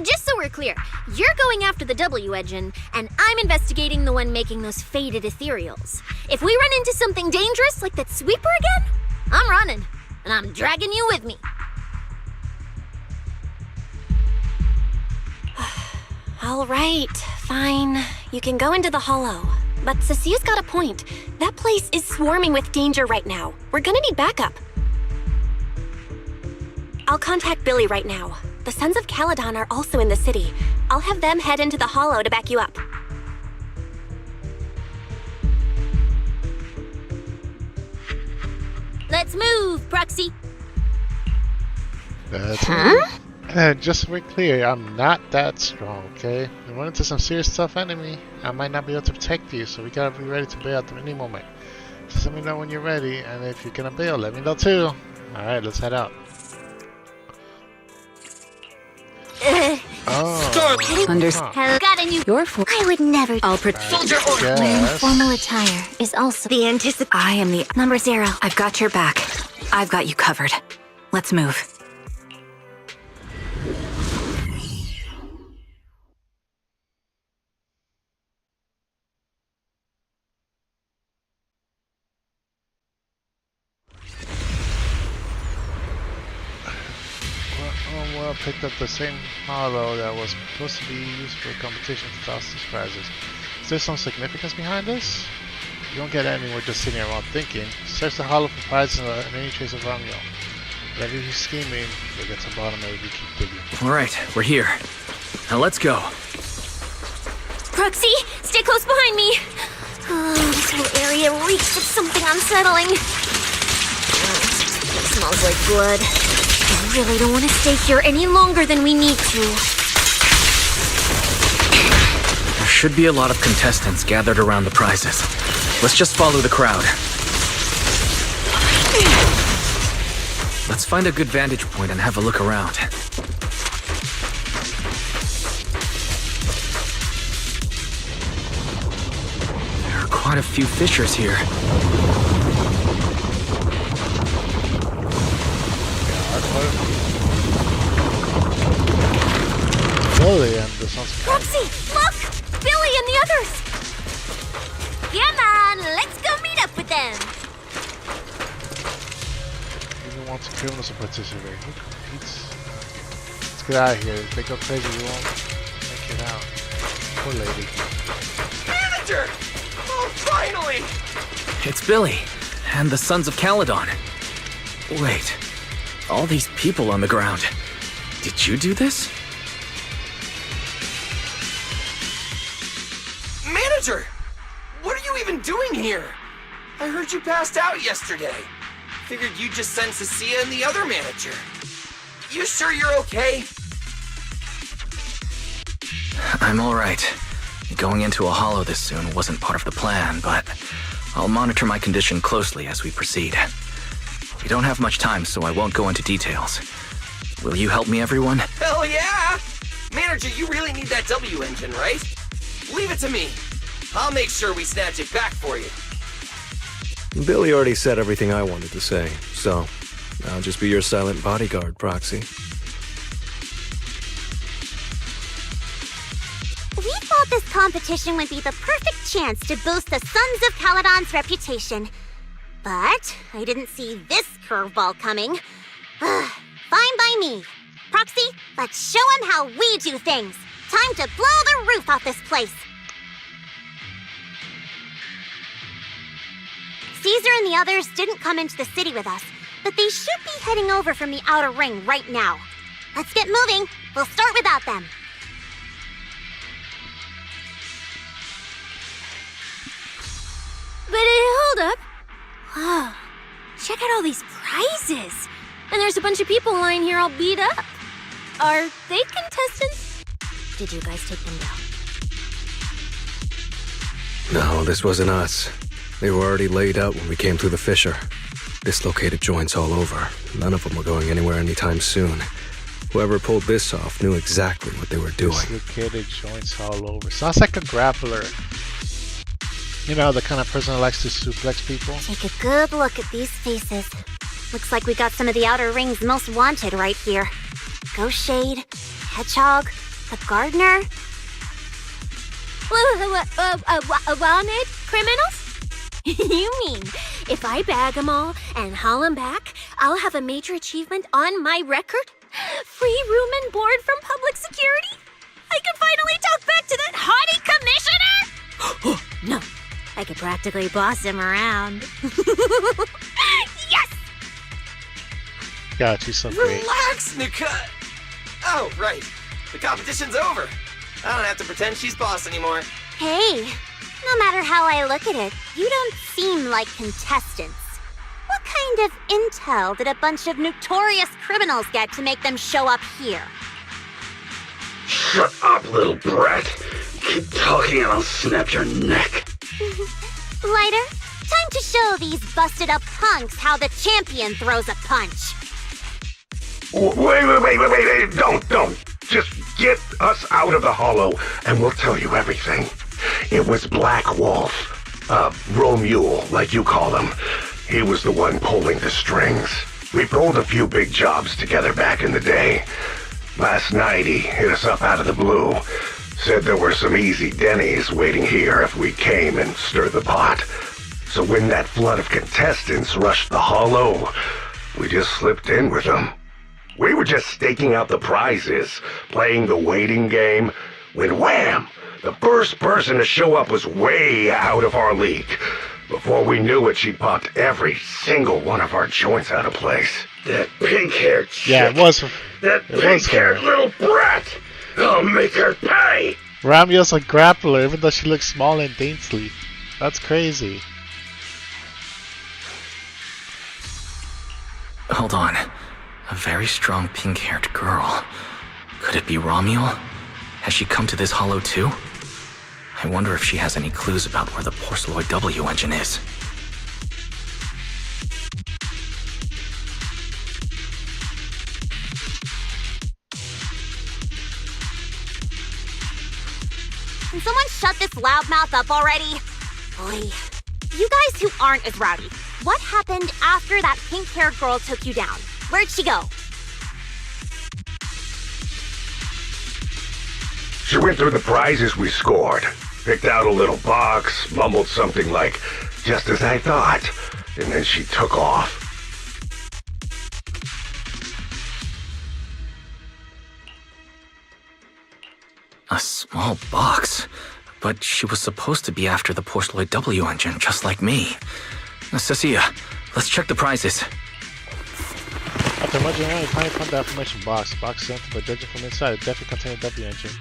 Just so we're clear, you're going after the W engine, and I'm investigating the one making those faded ethereals. If we run into something dangerous like that sweeper again, I'm running, and I'm dragging you with me. All right, fine. You can go into the hollow. But Cecia's got a point. That place is swarming with danger right now. We're gonna need backup. I'll contact Billy right now. The Sons of Caledon are also in the city. I'll have them head into the hollow to back you up. Let's move, Proxy. Just so we're clear, I'm not that strong, okay? We run into some serious tough enemy, I might not be able to protect you, so we gotta be ready to bail at any moment. Just let me know when you're ready, and if you're gonna bail, let me know too. Alright, let's head out. Have got a new. You're for. I would never. I'll protect. Wearing formal attire is also the I am the number 0. I've got your back. I've got you covered. Let's move. Well, picked up the same hollow that was supposed to be used for a competition for thousands of prizes. Is there some significance behind this? You don't get anywhere just sitting around thinking. Search the hollow for prizes and any trace of Romeo. Whatever he's scheming, we'll get to the bottom of it if we keep digging. Alright, we're here. Now let's go. Proxy, stay close behind me. Oh, this whole area reeks of something unsettling. It smells like blood. I really don't want to stay here any longer than we need to. There should be a lot of contestants gathered around the prizes. Let's just follow the crowd. Let's find a good vantage point and have a look around. There are quite a few fishers here. Billy and the Sons of Proxy, look! Billy and the others! Come on, let's go meet up with them! Even wants criminals to participate. Who competes? Let's get out of here. If they go crazy, we won't make it out. Poor lady. Manager! Oh, finally! It's Billy, and the Sons of Caledon. Wait, all these people on the ground. Did you do this? Manager! What are you even doing here? I heard you passed out yesterday. Figured you'd just send Cecilia and the other manager. You sure you're okay? I'm alright. Going into a hollow this soon wasn't part of the plan, but I'll monitor my condition closely as we proceed. We don't have much time, so I won't go into details. Will you help me, everyone? Hell yeah! Manager, you really need that W engine, right? Leave it to me. I'll make sure we snatch it back for you. Billy already said everything I wanted to say, so I'll just be your silent bodyguard, Proxy. We thought this competition would be the perfect chance to boost the Sons of Caledon's reputation. But I didn't see this curveball coming. Fine by me. Proxy, let's show him how we do things. Time to blow the roof off this place. Caesar and the others didn't come into the city with us, but they should be heading over from the outer ring right now. Let's get moving. We'll start without them. up. Whoa. Check out all these prizes. And there's a bunch of people lying here all beat up. Are they contestants? Did you guys take them down? No, this wasn't us. They were already laid out when we came through the fissure. Dislocated joints all over. None of them were going anywhere anytime soon. Whoever pulled this off knew exactly what they were doing. Dislocated joints all over. Sounds like a grappler. You know, the kind of person that likes to suplex people. Take a good look at these faces. Looks like we got some of the Outer Ring's most wanted right here. Ghost Shade, Hedgehog, the Gardener. Wanted criminals? You mean, if I bag them all and haul them back, I'll have a major achievement on my record? Free room and board from public security? I can finally talk back to that haughty commissioner? No, I could practically boss him around. Yes! God, she's so great. Relax, Nika! Oh, right. The competition's over. I don't have to pretend she's boss anymore. Hey, no matter how I look at it, you don't seem like contestants. What kind of intel did a bunch of notorious criminals get to make them show up here? Shut up, little brat. Keep talking and I'll snap your neck. Lighter, time to show these busted up punks how the champion throws a punch. Wait. Don't. Just get us out of the hollow and we'll tell you everything. It was Black Wolf. Romule, like you call him. He was the one pulling the strings. We pulled a few big jobs together back in the day. Last night he hit us up out of the blue. Said there were some easy Denny's waiting here if we came and stirred the pot. So when that flood of contestants rushed the hollow, we just slipped in with them. We were just staking out the prizes, playing the waiting game, when wham! The first person to show up was way out of our league. Before we knew it, she popped every single one of our joints out of place. That pink-haired chick. Yeah, it was. That pink-haired little brat. I'll make her pay. Ramio's a grappler, even though she looks small and dainty. That's crazy. Hold on. A very strong pink-haired girl. Could it be Romuel? Has she come to this hollow too? I wonder if she has any clues about where the Porceloid W engine is. Can someone shut this loudmouth up already? Boy, you guys who aren't as rowdy, what happened after that pink-haired girl took you down? Where'd she go? She went through the prizes we scored, picked out a little box, mumbled something like, just as I thought, and then she took off. A small box? But she was supposed to be after the Porceloid W engine, just like me. Cecilia, let's check the prizes. After muddling around, you finally found the affirmation box. Box sent by judging from inside. It definitely contained a W engine.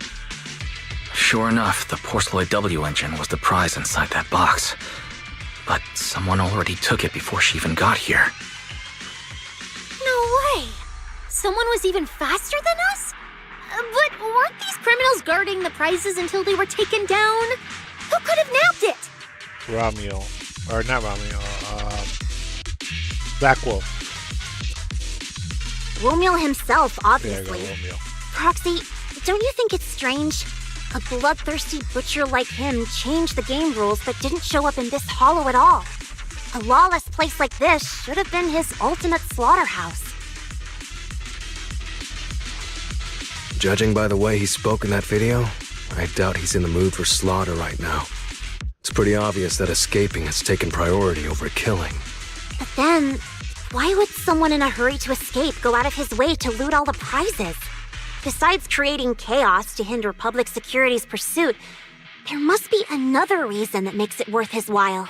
Sure enough, the Porceloid W engine was the prize inside that box. But someone already took it before she even got here. No way! Someone was even faster than us? But weren't these criminals guarding the prizes until they were taken down? Who could have nabbed it? Romeo. Or not Romeo. Black Wolf. Romeo himself, obviously. There you go, Romeo. Proxy, don't you think it's strange? A bloodthirsty butcher like him changed the game rules but didn't show up in this hollow at all. A lawless place like this should have been his ultimate slaughterhouse. Judging by the way he spoke in that video, I doubt he's in the mood for slaughter right now. It's pretty obvious that escaping has taken priority over killing. But then, why would someone in a hurry to escape go out of his way to loot all the prizes? Besides creating chaos to hinder public security's pursuit, there must be another reason that makes it worth his while.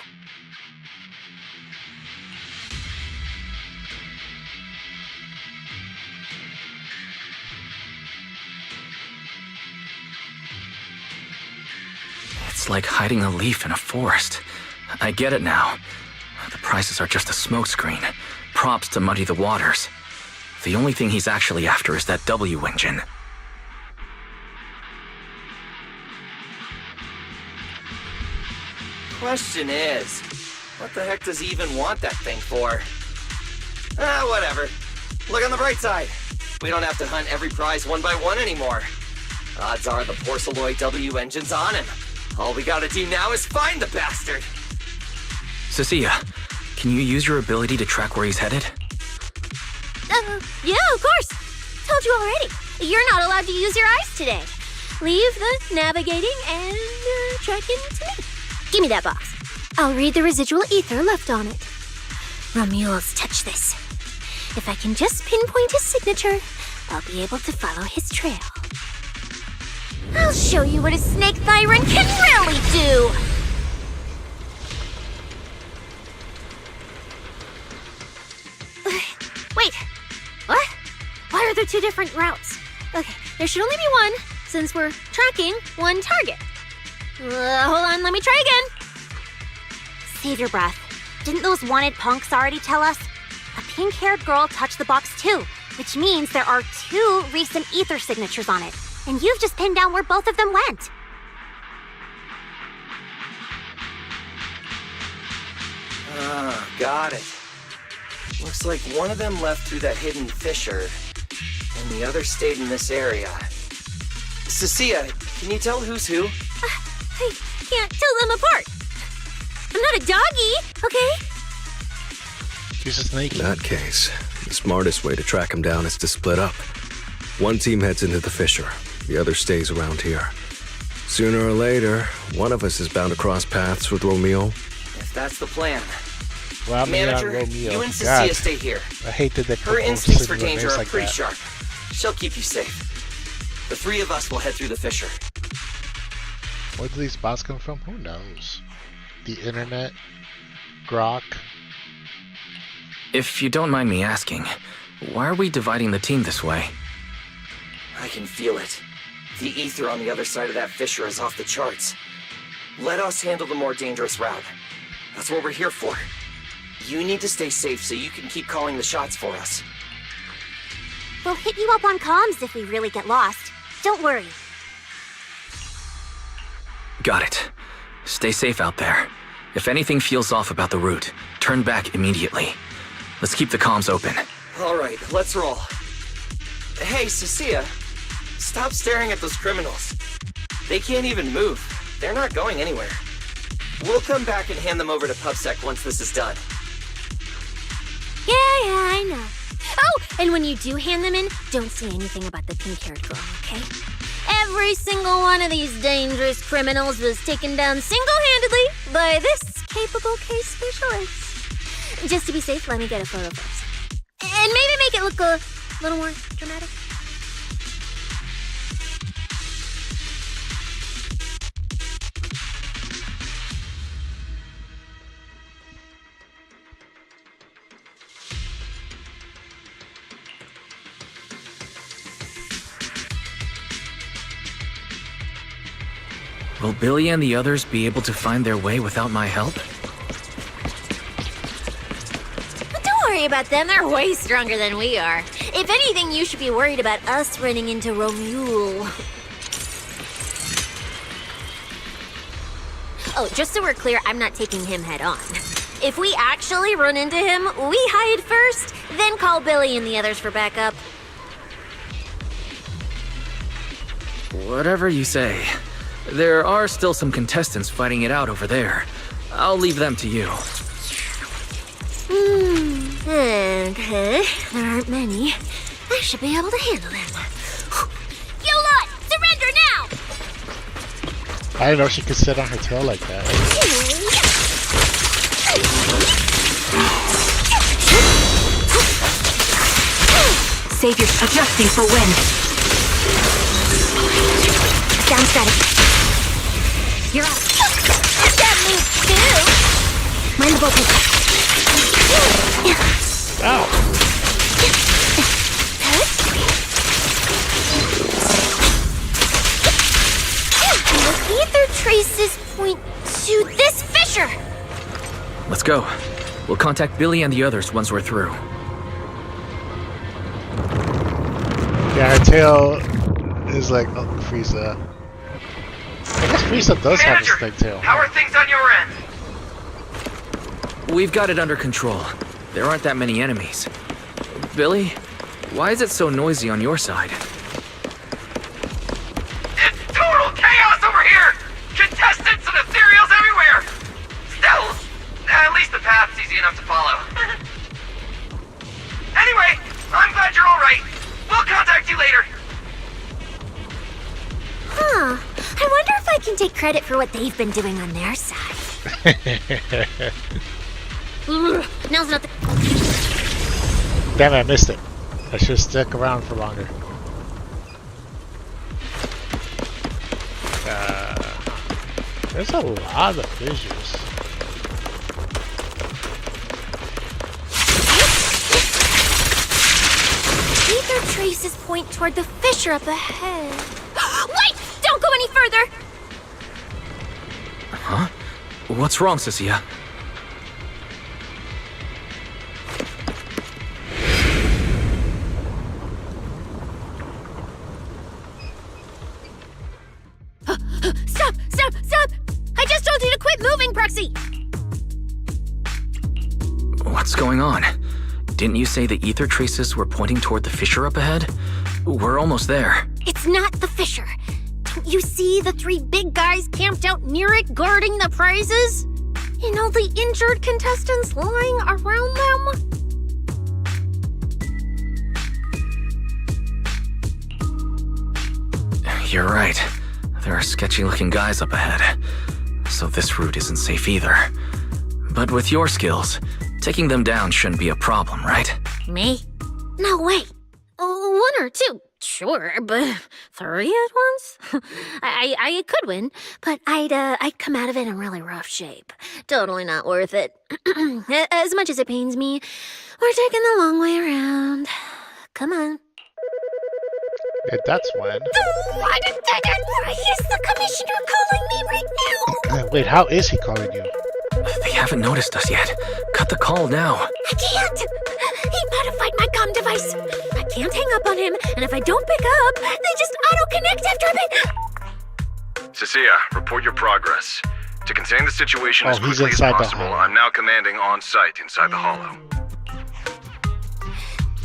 It's like hiding a leaf in a forest. I get it now. The prizes are just a smokescreen. Props to muddy the waters. The only thing he's actually after is that W engine. Question is, what the heck does he even want that thing for? Whatever. Look on the bright side. We don't have to hunt every prize one by one anymore. Odds are the Porceloid W engine's on him. All we gotta do now is find the bastard. Cecilia, can you use your ability to track where he's headed? Yeah, of course. Told you already. You're not allowed to use your eyes today. Leave the navigating and tracking to me. Give me that box. I'll read the residual ether left on it. Romuald's touch this. If I can just pinpoint his signature, I'll be able to follow his trail. I'll show you what a snake thyron can really do! Wait, what? Why are there two different routes? Okay, there should only be one, since we're tracking one target. Hold on, let me try again. Save your breath. Didn't those wanted punks already tell us? A pink-haired girl touched the box too, which means there are two recent ether signatures on it. And you've just pinned down where both of them went. Got it. Looks like one of them left through that hidden fissure, and the other stayed in this area. Cecilia, can you tell who's who? I can't tell them apart. I'm not a doggy, okay? She's a snake. In that case, the smartest way to track him down is to split up. One team heads into the fissure, the other stays around here. Sooner or later, one of us is bound to cross paths with Romeo. If that's the plan. Well, Manager, Romeo. you and Cecilia stay here. I hate that they Her instincts for danger are like pretty that. sharp. She'll keep you safe. The three of us will head through the fissure. Where do these bots come from? Who knows? The internet? Grok? If you don't mind me asking, why are we dividing the team this way? I can feel it. The ether on the other side of that fissure is off the charts. Let us handle the more dangerous route. That's what we're here for. You need to stay safe so you can keep calling the shots for us. We'll hit you up on comms if we really get lost. Don't worry. Got it. Stay safe out there. If anything feels off about the route, turn back immediately. Let's keep the comms open. All right, let's roll. Hey, Cecilia, stop staring at those criminals. They can't even move. They're not going anywhere. We'll come back and hand them over to PubSec once this is done. Yeah, I know. Oh, and when you do hand them in, don't say anything about the pink-haired girl, okay? Every single one of these dangerous criminals was taken down single-handedly by this capable case specialist. Just to be safe, let me get a photo first. And maybe make it look a little more dramatic. Will Billy and the others be able to find their way without my help? Don't worry about them, they're way stronger than we are. If anything, you should be worried about us running into Romuald. Oh, just so we're clear, I'm not taking him head on. If we actually run into him, we hide first, then call Billy and the others for backup. Whatever you say. There are still some contestants fighting it out over there. I'll leave them to you. Okay. There aren't many. I should be able to handle them. You lot! Surrender now! I didn't know she could sit on her tail like that. Save your adjusting for wind. Sound static. You're up. That moves too. Mind the voltage. Ow. The ether traces point to this fissure. Let's go. We'll contact Billy and the others once we're through. Yeah, her tail is like Frieza. I guess Frieza does have a snake tail. How are things on your end? We've got it under control. There aren't that many enemies. Billy, why is it so noisy on your side? It's total chaos over here! Contestants and ethereals everywhere! Still, at least the path's easy enough to follow. Anyway, I'm glad you're alright. We'll contact you later. Huh. I wonder if I can take credit for what they've been doing on their side. Now's not the... Damn it, I missed it. I should stick around for longer. There's a lot of fissures. Ether traces point toward the fissure up ahead. Wait! Don't go any further! Huh? What's wrong, Cecilia? Stop! Stop! Stop! I just told you to quit moving, Proxy! What's going on? Didn't you say the ether traces were pointing toward the fissure up ahead? We're almost there. It's not the fissure. Don't you see the three big guys camped out near it guarding the prizes? And all the injured contestants lying around them? You're right. There are sketchy-looking guys up ahead. So this route isn't safe either. But with your skills, taking them down shouldn't be a problem, right? Me? No way. One or two, sure, but three at once? I could win, but I'd come out of it in really rough shape. Totally not worth it. As much as it pains me, we're taking the long way around. Come on. Yeah, that's when. Is the commissioner calling me right now? Wait, how is he calling you? They haven't noticed us yet. Cut the call now. I can't! He modified my comm device. I can't hang up on him, and if I don't pick up, they just auto-connect after a bit. Cecilia, report your progress. To contain the situation as he's quickly as inside the possible, hollow. I'm now commanding on-site inside the hollow.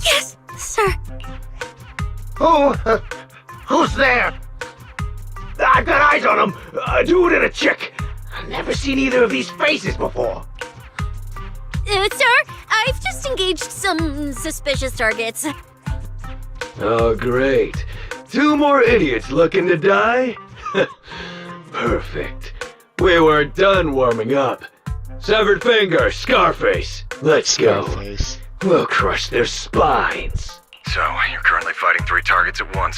Yes, sir. Who's there? I've got eyes on him. A dude and a chick. I've never seen either of these faces before. Sir, I've just engaged some suspicious targets. Oh, great. Two more idiots looking to die? Perfect. We weren't done warming up. Severed finger, Scarface. Let's go. We'll crush their spines. So, you're currently fighting 3 targets at once.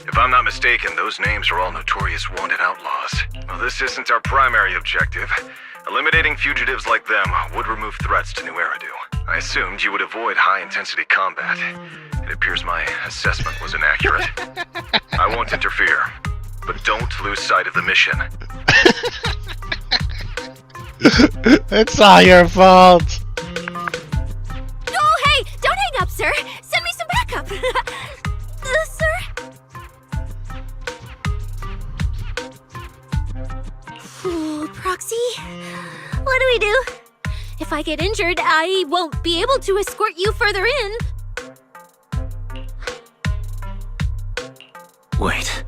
If I'm not mistaken, those names are all notorious wanted outlaws. Well, this isn't our primary objective. Eliminating fugitives like them would remove threats to New Eridu. I assumed you would avoid high-intensity combat. It appears my assessment was inaccurate. I won't interfere, but don't lose sight of the mission. It's all your fault. Oh, hey, don't hang up, sir. Send me some backup. Sir? Ooh, Proxy, what do we do? If I get injured, I won't be able to escort you further in. Wait.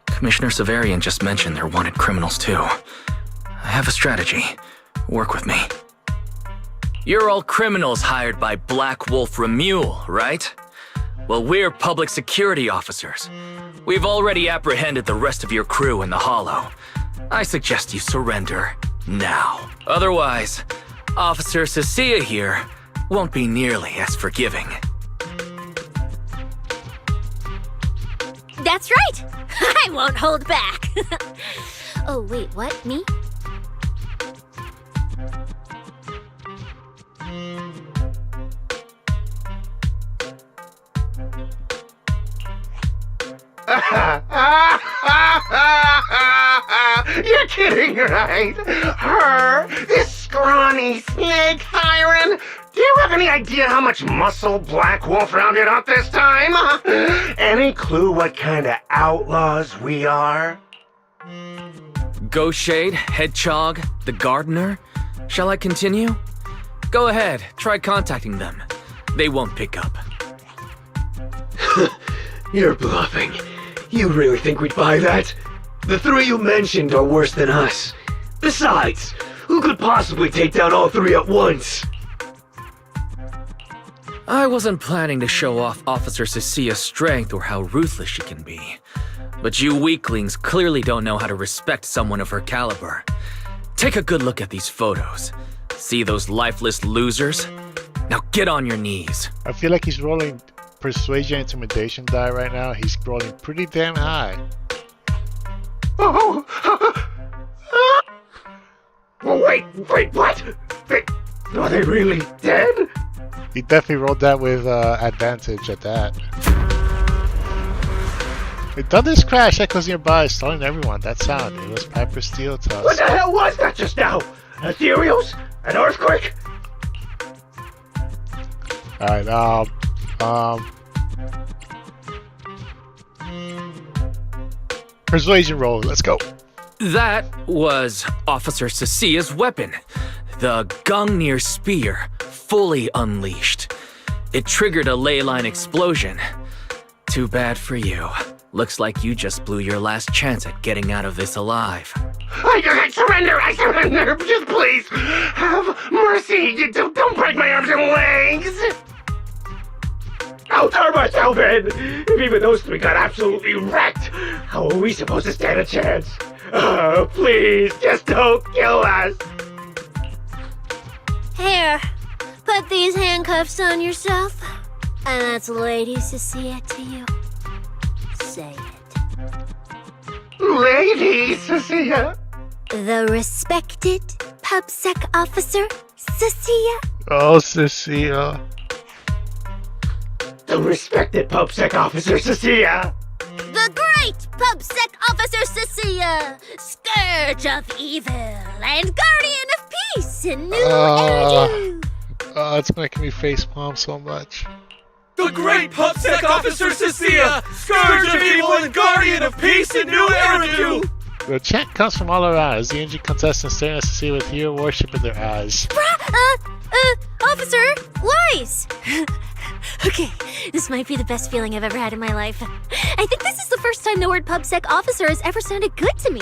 Commissioner Severian just mentioned they're wanted criminals too. I have a strategy. Work with me. You're all criminals hired by Black Wolf Remule, right? Well, we're public security officers. We've already apprehended the rest of your crew in the Hollow. I suggest you surrender now. Otherwise, Officer Cecilia here won't be nearly as forgiving. That's right. I won't hold back. Oh, wait, what? Me? You're kidding, right? Her, this scrawny funny snake, Siren. Do you have any idea how much muscle Black Wolf rounded up this time? Any clue what kind of outlaws we are? Ghost Shade, Hedgehog, the Gardener. Shall I continue? Go ahead, try contacting them. They won't pick up. You're bluffing. You really think we'd buy that? The three you mentioned are worse than us. Besides, who could possibly take down all three at once? I wasn't planning to show off Officer Cecilia's strength or how ruthless she can be. But you weaklings clearly don't know how to respect someone of her caliber. Take a good look at these photos. See those lifeless losers? Now get on your knees. I feel like he's rolling persuasion intimidation die right now. He's rolling pretty damn high. Oh, wait, what? Are they really dead? He definitely rolled that with advantage at that. The thunder's crash echoes nearby, stalling everyone. That sound, it was Piper Steel to us. What the hell was that just now? Ethereals? An earthquake? Alright, persuasion roll, let's go. That was Officer Cecilia's weapon. The Gungnir Spear, fully unleashed. It triggered a ley line explosion. Too bad for you. Looks like you just blew your last chance at getting out of this alive. I surrender, just please, have mercy, don't break my arms and legs! I'll turn myself in! If even those three got absolutely wrecked, how are we supposed to stand a chance? Please, just don't kill us! Here, put these handcuffs on yourself. And that's Lady Cecilia to you. Say it. Lady Cecilia? The respected PubSec officer, Cecilia. Oh, Cecilia. The respected PubSec officer, Cecilia. The great PubSec officer, Cecilia. Scourge of evil and guardian of peace in New Eridu. It's making me facepalm so much. The great PubSec officer Cecilia, scourge of evil and guardian of peace in New Eridu! The chant comes from all around as the NG contestants staring at Cecilia with hero worship in their eyes. Officer, lies! Okay, this might be the best feeling I've ever had in my life. I think this is the first time the word PubSec officer has ever sounded good to me.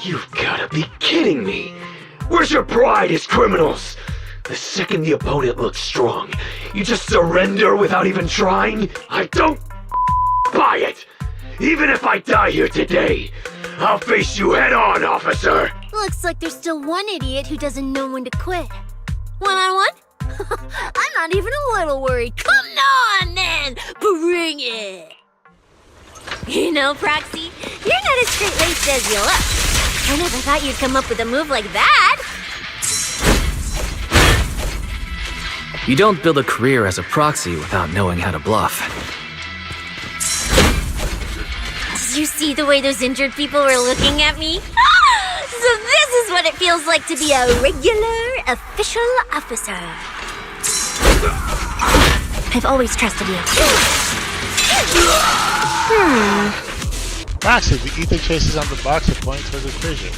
You've gotta be kidding me! Where's your pride as criminals? The second the opponent looks strong, you just surrender without even trying? I don't buy it! Even if I die here today, I'll face you head on, officer! Looks like there's still one idiot who doesn't know when to quit. One-on-one? I'm not even a little worried. Come on, then! Bring it! You know, Proxy, you're not as straight-laced as you look. I never thought you'd come up with a move like that. You don't build a career as a proxy without knowing how to bluff. Did you see the way those injured people were looking at me? So this is what it feels like to be a regular official officer. I've always trusted you. Actually, the ether traces on the box are pointing towards the fissure.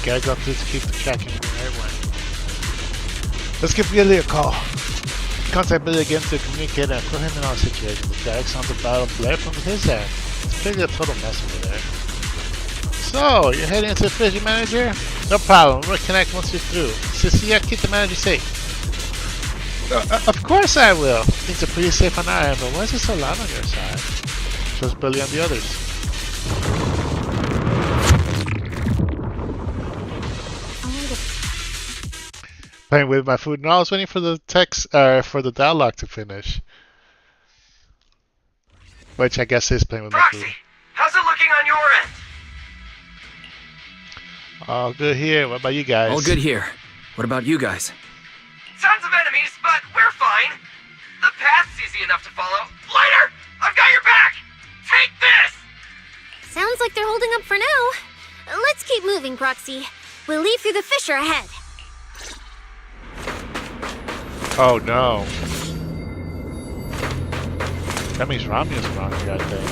Gotta go through to keep the tracking in the right way. Let's give Billy a call. Contact Billy again to communicate and fill him in on the situation. The direct sounds of battle blare from his end. It's clearly a total mess over there. So, you're heading into the fissure, manager? No problem, we'll reconnect once you're through. Cecilia, keep the manager safe. Of course I will. Things are pretty safe on our end, but why is it so loud on your side? Shows Billy on the others. Playing with my food. No, I was waiting for the text, for the dialogue to finish. Which I guess is playing with Proxy, my food. how's it looking on your end? All good here. What about you guys? All good here. What about you guys? Tons of enemies, but we're fine. The path's easy enough to follow. Lighter, I've got your back. Take this. Sounds like they're holding up for now. Let's keep moving, Proxy. We'll leave through the fissure ahead. Oh no. That means Ramia's around here, I think.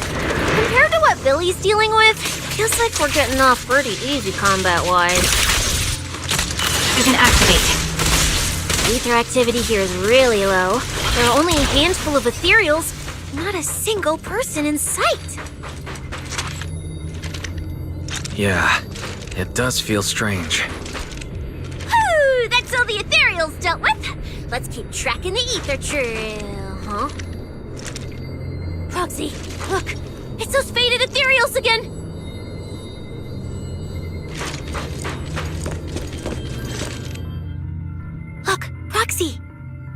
Compared to what Billy's dealing with, feels like we're getting off pretty easy combat-wise. You can activate. Ether activity here is really low. There are only a handful of ethereals, not a single person in sight. Yeah, it does feel strange. Whew, that's all the ethereals dealt with. Let's keep tracking the ether trail, huh? Proxy, look! It's those faded ethereals again! Look, Proxy!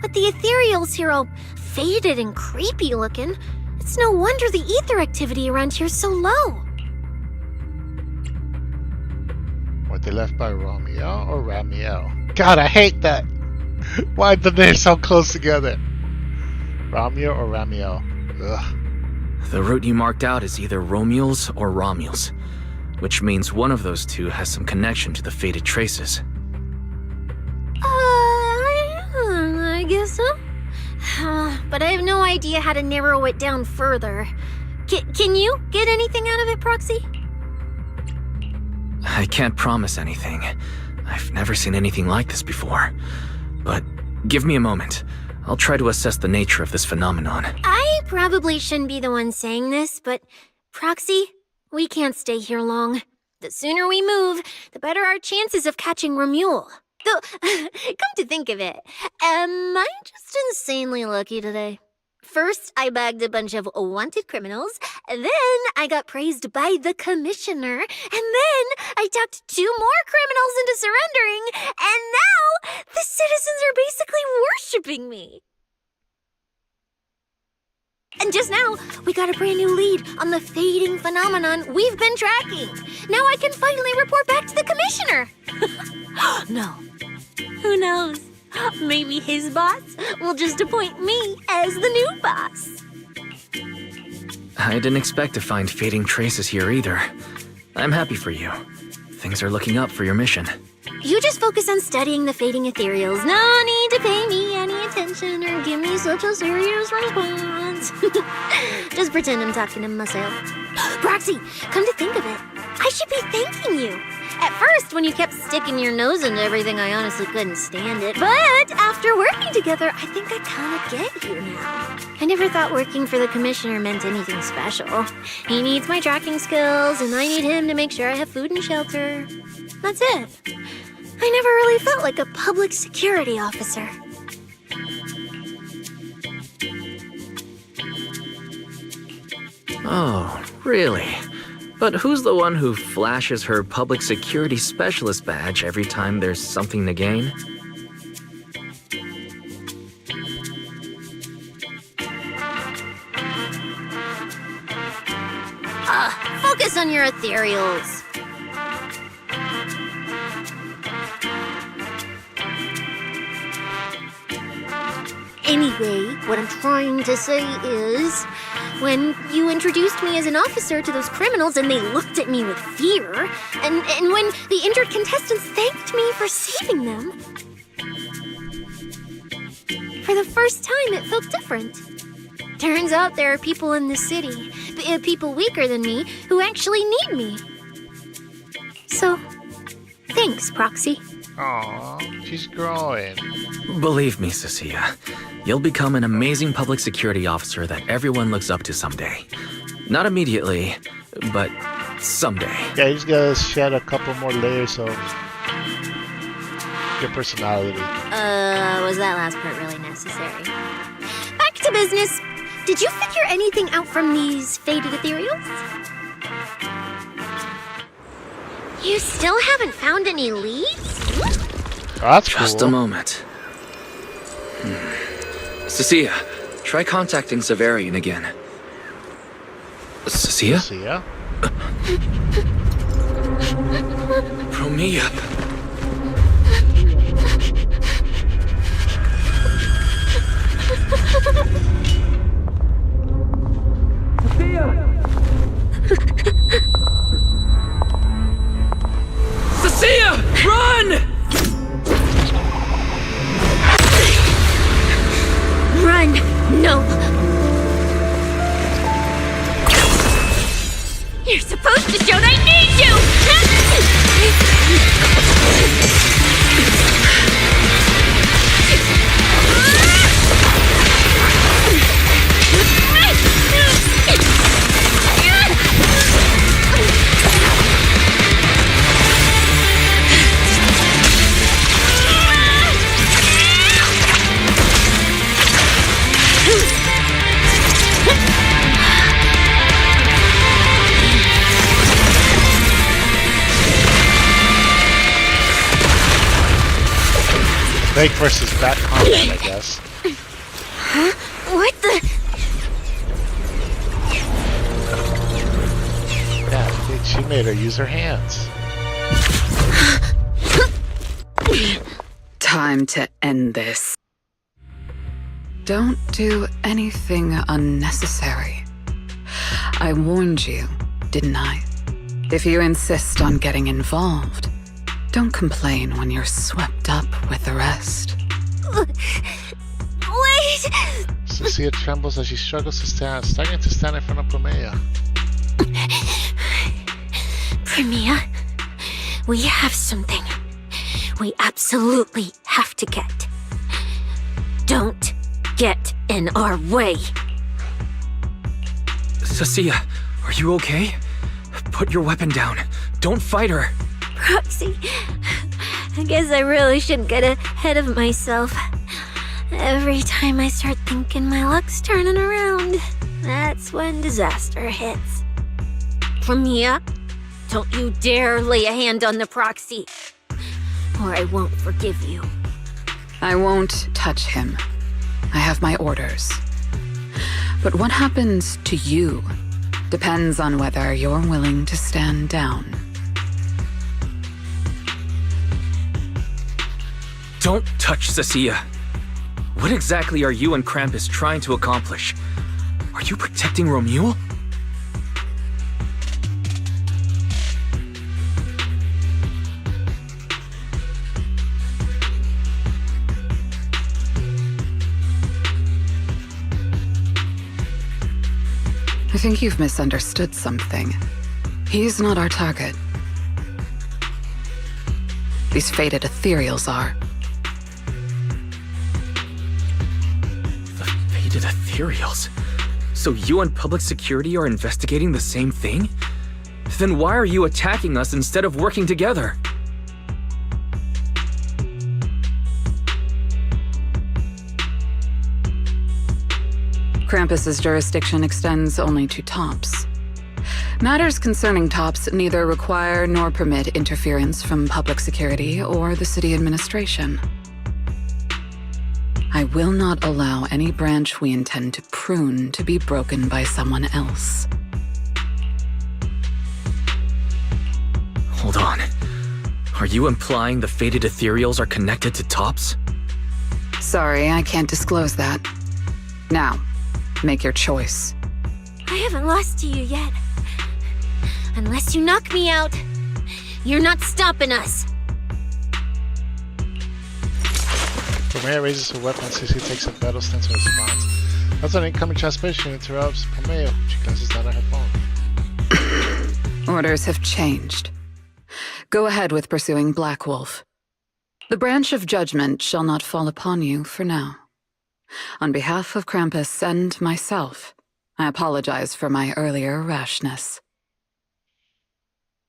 But the ethereals here all faded and creepy looking. It's no wonder the ether activity around here is so low. Were they left by Romeo or Ramiel? God, I hate that! Why are they so close together? Romeo or Ramiel? Ugh. The route you marked out is either Romule's or Romule's, which means one of those two has some connection to the faded traces. I guess so. But I have no idea how to narrow it down further. Can you get anything out of it, Proxy? I can't promise anything. I've never seen anything like this before. But give me a moment. I'll try to assess the nature of this phenomenon. I probably shouldn't be the one saying this, but Proxy, we can't stay here long. The sooner we move, the better our chances of catching Romule. Though, come to think of it, am I just insanely lucky today? First, I bagged a bunch of wanted criminals, then I got praised by the commissioner, and then I talked 2 more criminals into surrendering, and now the citizens are basically worshipping me. And just now, we got a brand new lead on the fading phenomenon we've been tracking. Now I can finally report back to the commissioner. No. Who knows? Maybe his boss will just appoint me as the new boss. I didn't expect to find fading traces here either. I'm happy for you. Things are looking up for your mission. You just focus on studying the fading ethereals. No need to pay me any attention or give me such a serious response. Just pretend I'm talking to myself. Proxy, come to think of it, I should be thanking you. At first, when you kept sticking your nose into everything, I honestly couldn't stand it. But after working together, I think I kind of get you now. I never thought working for the commissioner meant anything special. He needs my tracking skills, and I need him to make sure I have food and shelter. That's it. I never really felt like a public security officer. Oh, really? But who's the one who flashes her public security specialist badge every time there's something to gain? Focus on your ethereals. Anyway, what I'm trying to say is, when you introduced me as an officer to those criminals and they looked at me with fear, and when the injured contestants thanked me for saving them, for the first time it felt different. Turns out there are people in the city, people weaker than me, who actually need me. So, thanks, Proxy. Aw, she's growing. Believe me, Cecilia, you'll become an amazing public security officer that everyone looks up to someday. Not immediately, but someday. Yeah, you just gotta shed a couple more layers of your personality. Was that last part really necessary? Back to business. Did you figure anything out from these faded ethereals? You still haven't found any leads? Oh, that's Just cool. a moment. Cecilia, try contacting Severian again. Cecilia? Cecilia? Romeo. Cecilia, run! Snake versus bat combat, I guess. Huh? What the? Yeah, I think she made her use her hands. Time to end this. Don't do anything unnecessary. I warned you, didn't I? If you insist on getting involved, don't complain when you're swept up with the rest. Wait! Cecilia trembles as she struggles to stand, starting to stand in front of Pomea. Premia, we have something we absolutely have to get. Don't get in our way. Cecilia, are you okay? Put your weapon down. Don't fight her. Proxy, I guess I really shouldn't get ahead of myself. Every time I start thinking my luck's turning around, that's when disaster hits. Premia, don't you dare lay a hand on the Proxy, or I won't forgive you. I won't touch him. I have my orders. But what happens to you depends on whether you're willing to stand down. Don't touch Cecilia. What exactly are you and Krampus trying to accomplish? Are you protecting Romuald? I think you've misunderstood something. He's not our target. These fated ethereals are. The fated ethereals? So you and public security are investigating the same thing? Then why are you attacking us instead of working together? Krampus's jurisdiction extends only to tops. Matters concerning tops neither require nor permit interference from public security or the city administration. I will not allow any branch we intend to prune to be broken by someone else. Hold on. Are you implying the fated ethereals are connected to tops? Sorry, I can't disclose that. Now, make your choice. I haven't lost to you yet. Unless you knock me out, you're not stopping us. Pomea raises her weapon. Cecilia takes a battle stance in response. As an incoming transmission interrupts Pomea, she glances down at her phone. Orders have changed. Go ahead with pursuing Black Wolf. The branch of judgment shall not fall upon you for now. On behalf of Krampus and myself, I apologize for my earlier rashness.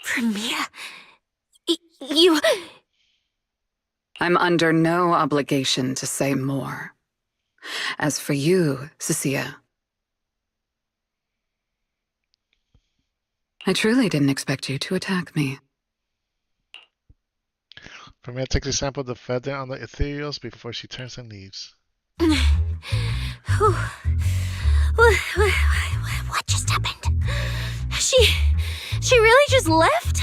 Premia, you... I'm under no obligation to say more. As for you, Cecilia, I truly didn't expect you to attack me. Pomea takes a sample of the feather on the ethereals before she turns and leaves. What just happened? She really just left?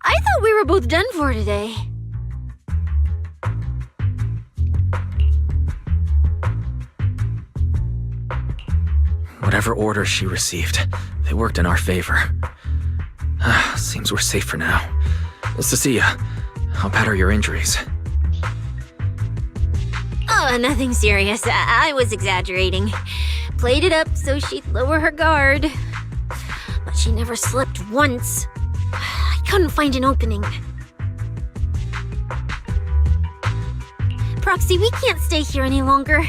I thought we were both done for today. Whatever orders she received, they worked in our favor. Seems we're safe for now. Cecilia, how bad are your injuries? Oh, nothing serious. I was exaggerating. Played it up so she'd lower her guard. But she never slipped once. I couldn't find an opening. Proxy, we can't stay here any longer.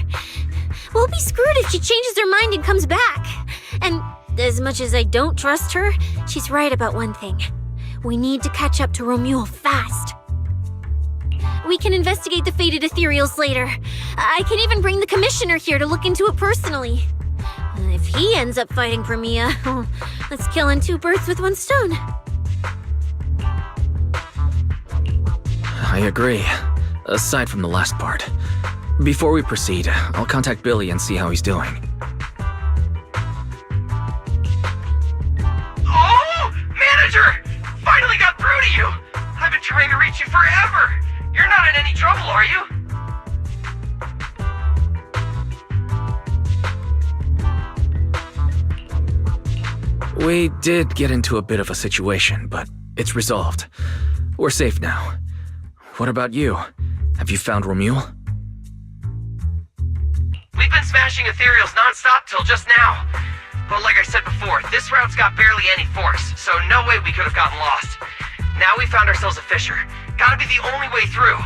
We'll be screwed if she changes her mind and comes back. And as much as I don't trust her, she's right about one thing. We need to catch up to Romuald fast. We can investigate the fated ethereals later. I can even bring the commissioner here to look into it personally. If he ends up fighting Premia, let's killing two birds with one stone. I agree. aside from the last part. Before we proceed, I'll contact Billy and see how he's doing. Oh! Manager! Finally got through to you! I've been trying to reach you forever! You're not in any trouble, are you? We did get into a bit of a situation, but it's resolved. We're safe now. What about you? Have you found Romule? We've been smashing ethereals non-stop till just now. But like I said before, this route's got barely any force, so no way we could have gotten lost. Now we found ourselves a fissure. Gotta be the only way through.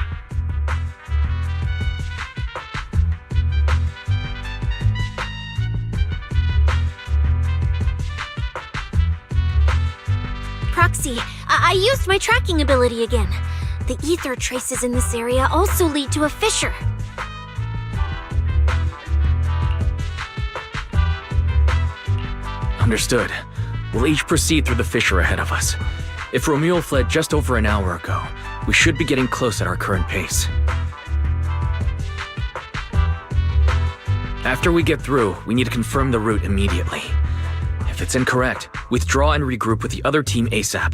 Proxy, I used my tracking ability again. The ether traces in this area also lead to a fissure. Understood. We'll each proceed through the fissure ahead of us. If Romule fled just over an hour ago, we should be getting close at our current pace. After we get through, we need to confirm the route immediately. If it's incorrect, withdraw and regroup with the other team ASAP.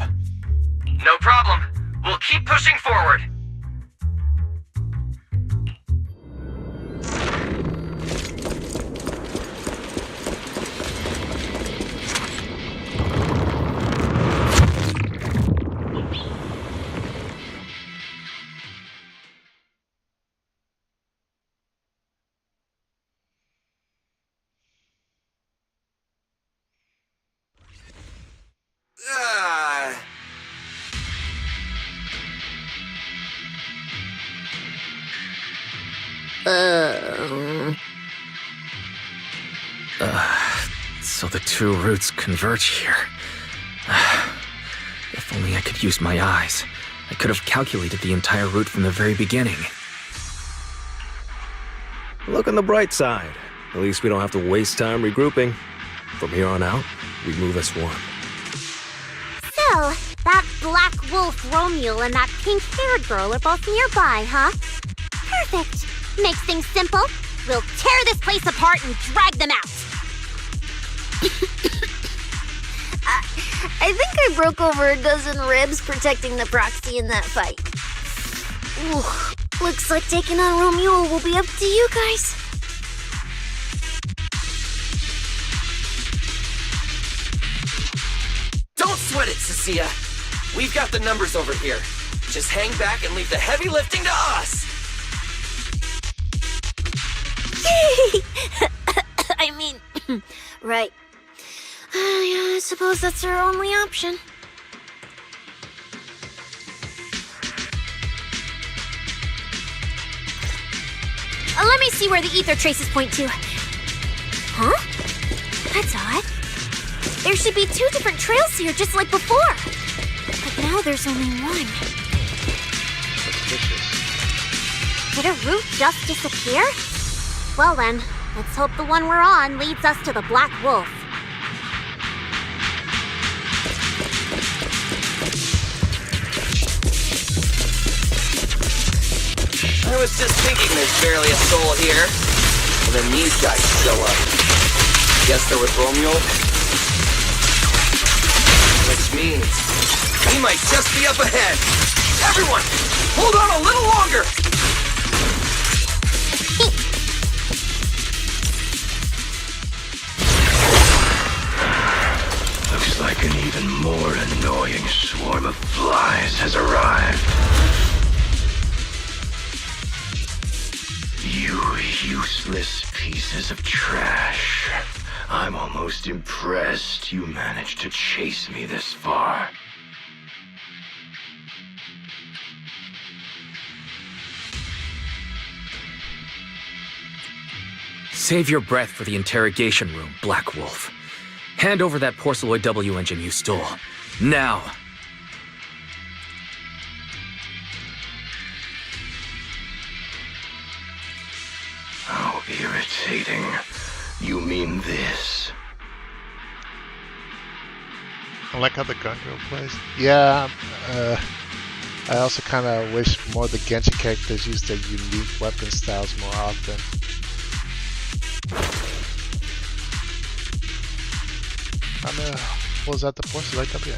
No problem. We'll keep pushing forward. So the two routes converge here. If only I could use my eyes. I could have calculated the entire route from the very beginning. Look on the bright side. At least we don't have to waste time regrouping. From here on out, we move as one. So, that black wolf Romule and that pink-haired girl are both nearby, huh? Perfect. Makes things simple. We'll tear this place apart and drag them out. I think I broke over a dozen ribs protecting the proxy in that fight. Ooh, looks like taking on Romule will be up to you guys. Don't sweat it, Cecilia. We've got the numbers over here. Just hang back and leave the heavy lifting to us. I mean, right. Yeah, I suppose that's our only option. Let me see where the ether traces point to. Huh? That's odd. There should be two different trails here, just like before. But now there's only one. Did a route just disappear? Well then, let's hope the one we're on leads us to the Black Wolf. I was just thinking there's barely a soul here. And then these guys show up. Guess they're with Romule? Which means we might just be up ahead. Everyone, hold on a little longer! Looks like an even more annoying swarm of flies has arrived. You useless pieces of trash. I'm almost impressed you managed to chase me this far. Save your breath for the interrogation room, Black Wolf. Hand over that Porceloid W engine you stole. Now! How irritating. You mean this? I like how the gun girl plays. Yeah, I also kind of wish more of the Genshin characters used their unique weapon styles more often. Was that the force light up here?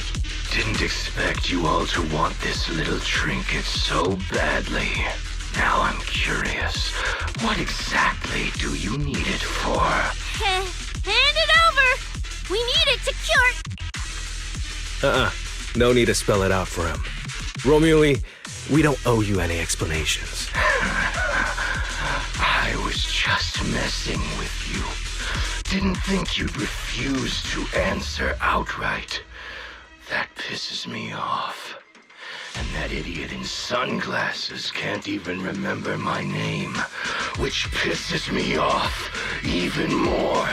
Didn't expect you all to want this little trinket so badly. Now I'm curious. What exactly do you need it for? Hand it over! We need it to cure... No need to spell it out for him. Romuli, we don't owe you any explanations. I was just messing with you. Didn't think you'd refuse to answer outright. That pisses me off. And that idiot in sunglasses can't even remember my name, which pisses me off even more.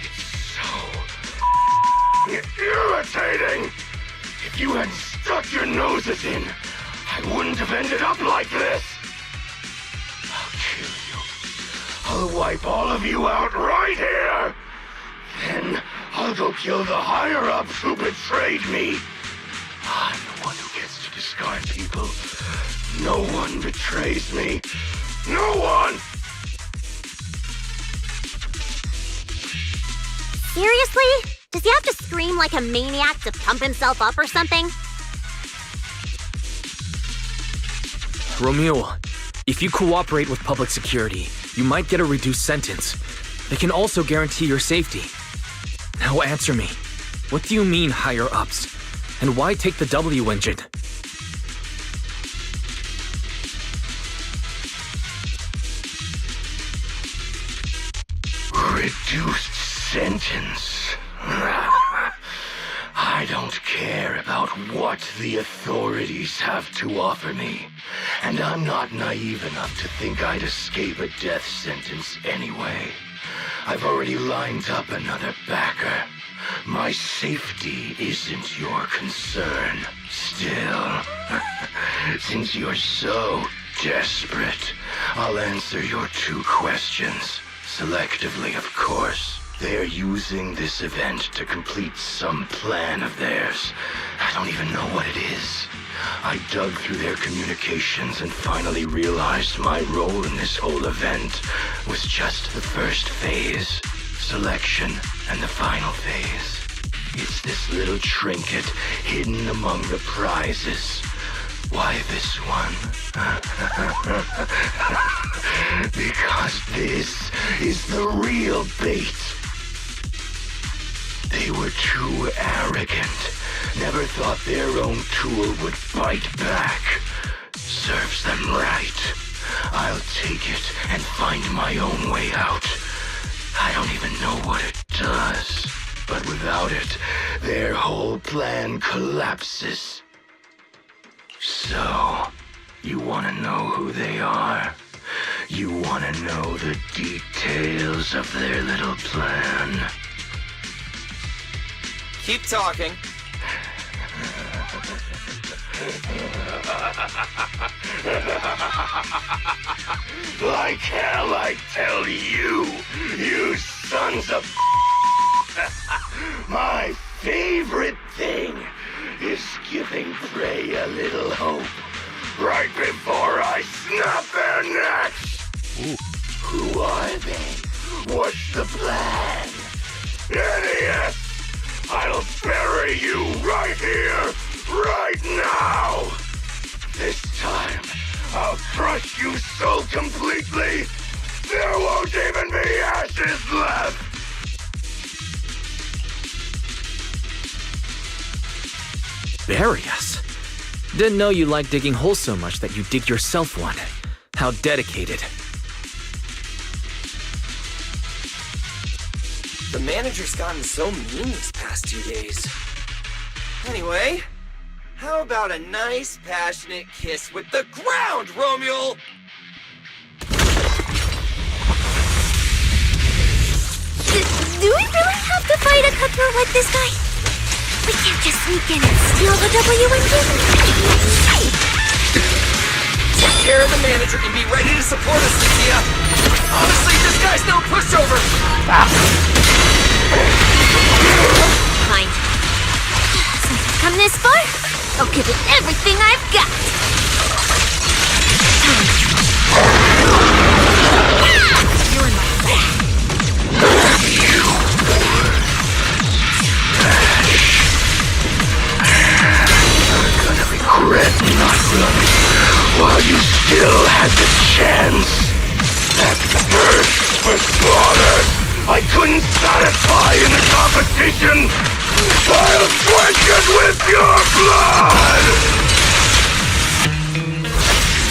It's so irritating. If you hadn't stuck your noses in, I wouldn't have ended up like this. I'll kill you. I'll wipe all of you out right here. Then I'll go kill the higher-ups who betrayed me. I'm the one who gets to discard people. No one betrays me. No one! Seriously? Does he have to scream like a maniac to pump himself up or something? Romeo, if you cooperate with public security, you might get a reduced sentence. They can also guarantee your safety. Now answer me. What do you mean higher-ups? And why take the W engine? Reduced sentence? I don't care about what the authorities have to offer me. And I'm not naive enough to think I'd escape a death sentence anyway. I've already lined up another backer. My safety isn't your concern. Still, since you're so desperate, I'll answer your 2 questions. Selectively, of course. They're using this event to complete some plan of theirs. I don't even know what it is. I dug through their communications and finally realized my role in this whole event was just the first phase, selection, and the final phase. It's this little trinket hidden among the prizes. Why this one? Because this is the real bait. They were too arrogant. Never thought their own tool would bite back. Serves them right. I'll take it and find my own way out. I don't even know what it does. But without it, their whole plan collapses. So, you want to know who they are? You want to know the details of their little plan? Keep talking. Like hell I tell you, you sons of My favorite thing is giving prey a little hope right before I snap their necks. Ooh. Who are they? What's the plan? Idiot! I'll bury you right here, right now! This time, I'll crush you so completely, there won't even be ashes left! Bury us? Didn't know you liked digging holes so much that you dig yourself one. How dedicated. The manager's gotten so mean these past 2 days. Anyway, how about a nice, passionate kiss with the ground, Romeo? Do we really have to fight a cutthroat like this guy? We can't just sneak in and steal the W engine. Take care of the manager and be ready to support us, Cynthia. Honestly, this guy's no pushover. Fine. come this far, I'll give it everything I've got. You're in my way. You're gonna regret not running while you still had the chance. That thirst for slaughter I couldn't satisfy in the competition. I'll quench it with your blood!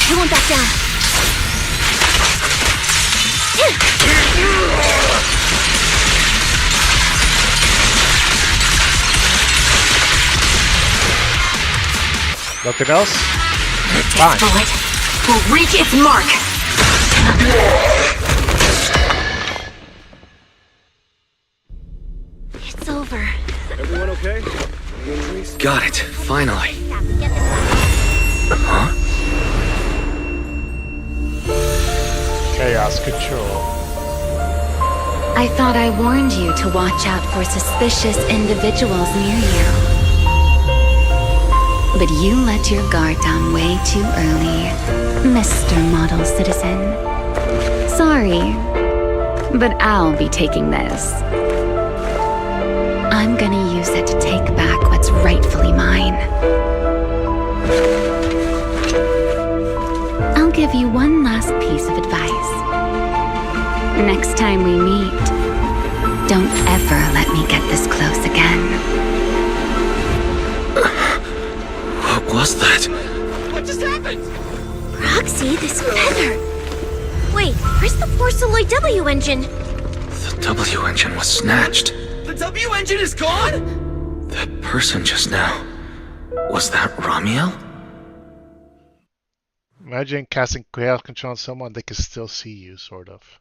I won't back down. Nothing else? Fine. Bullet will reach its mark. It's over. Everyone okay? Any injuries? Got it, finally. Huh? Chaos control. I thought I warned you to watch out for suspicious individuals near you. But you let your guard down way too early, Mr. Model Citizen. Sorry, but I'll be taking this. I'm gonna use it to take back what's rightfully mine. I'll give you one last piece of advice. Next time we meet, don't ever let me get this close again. What was that? What just happened? Roxy, this feather. Wait, where's the Porceloid W engine? The W engine was snatched. The W engine is gone? That person just now. Was that Ramiel? Imagine casting chaos control on someone, they can still see you, sort of.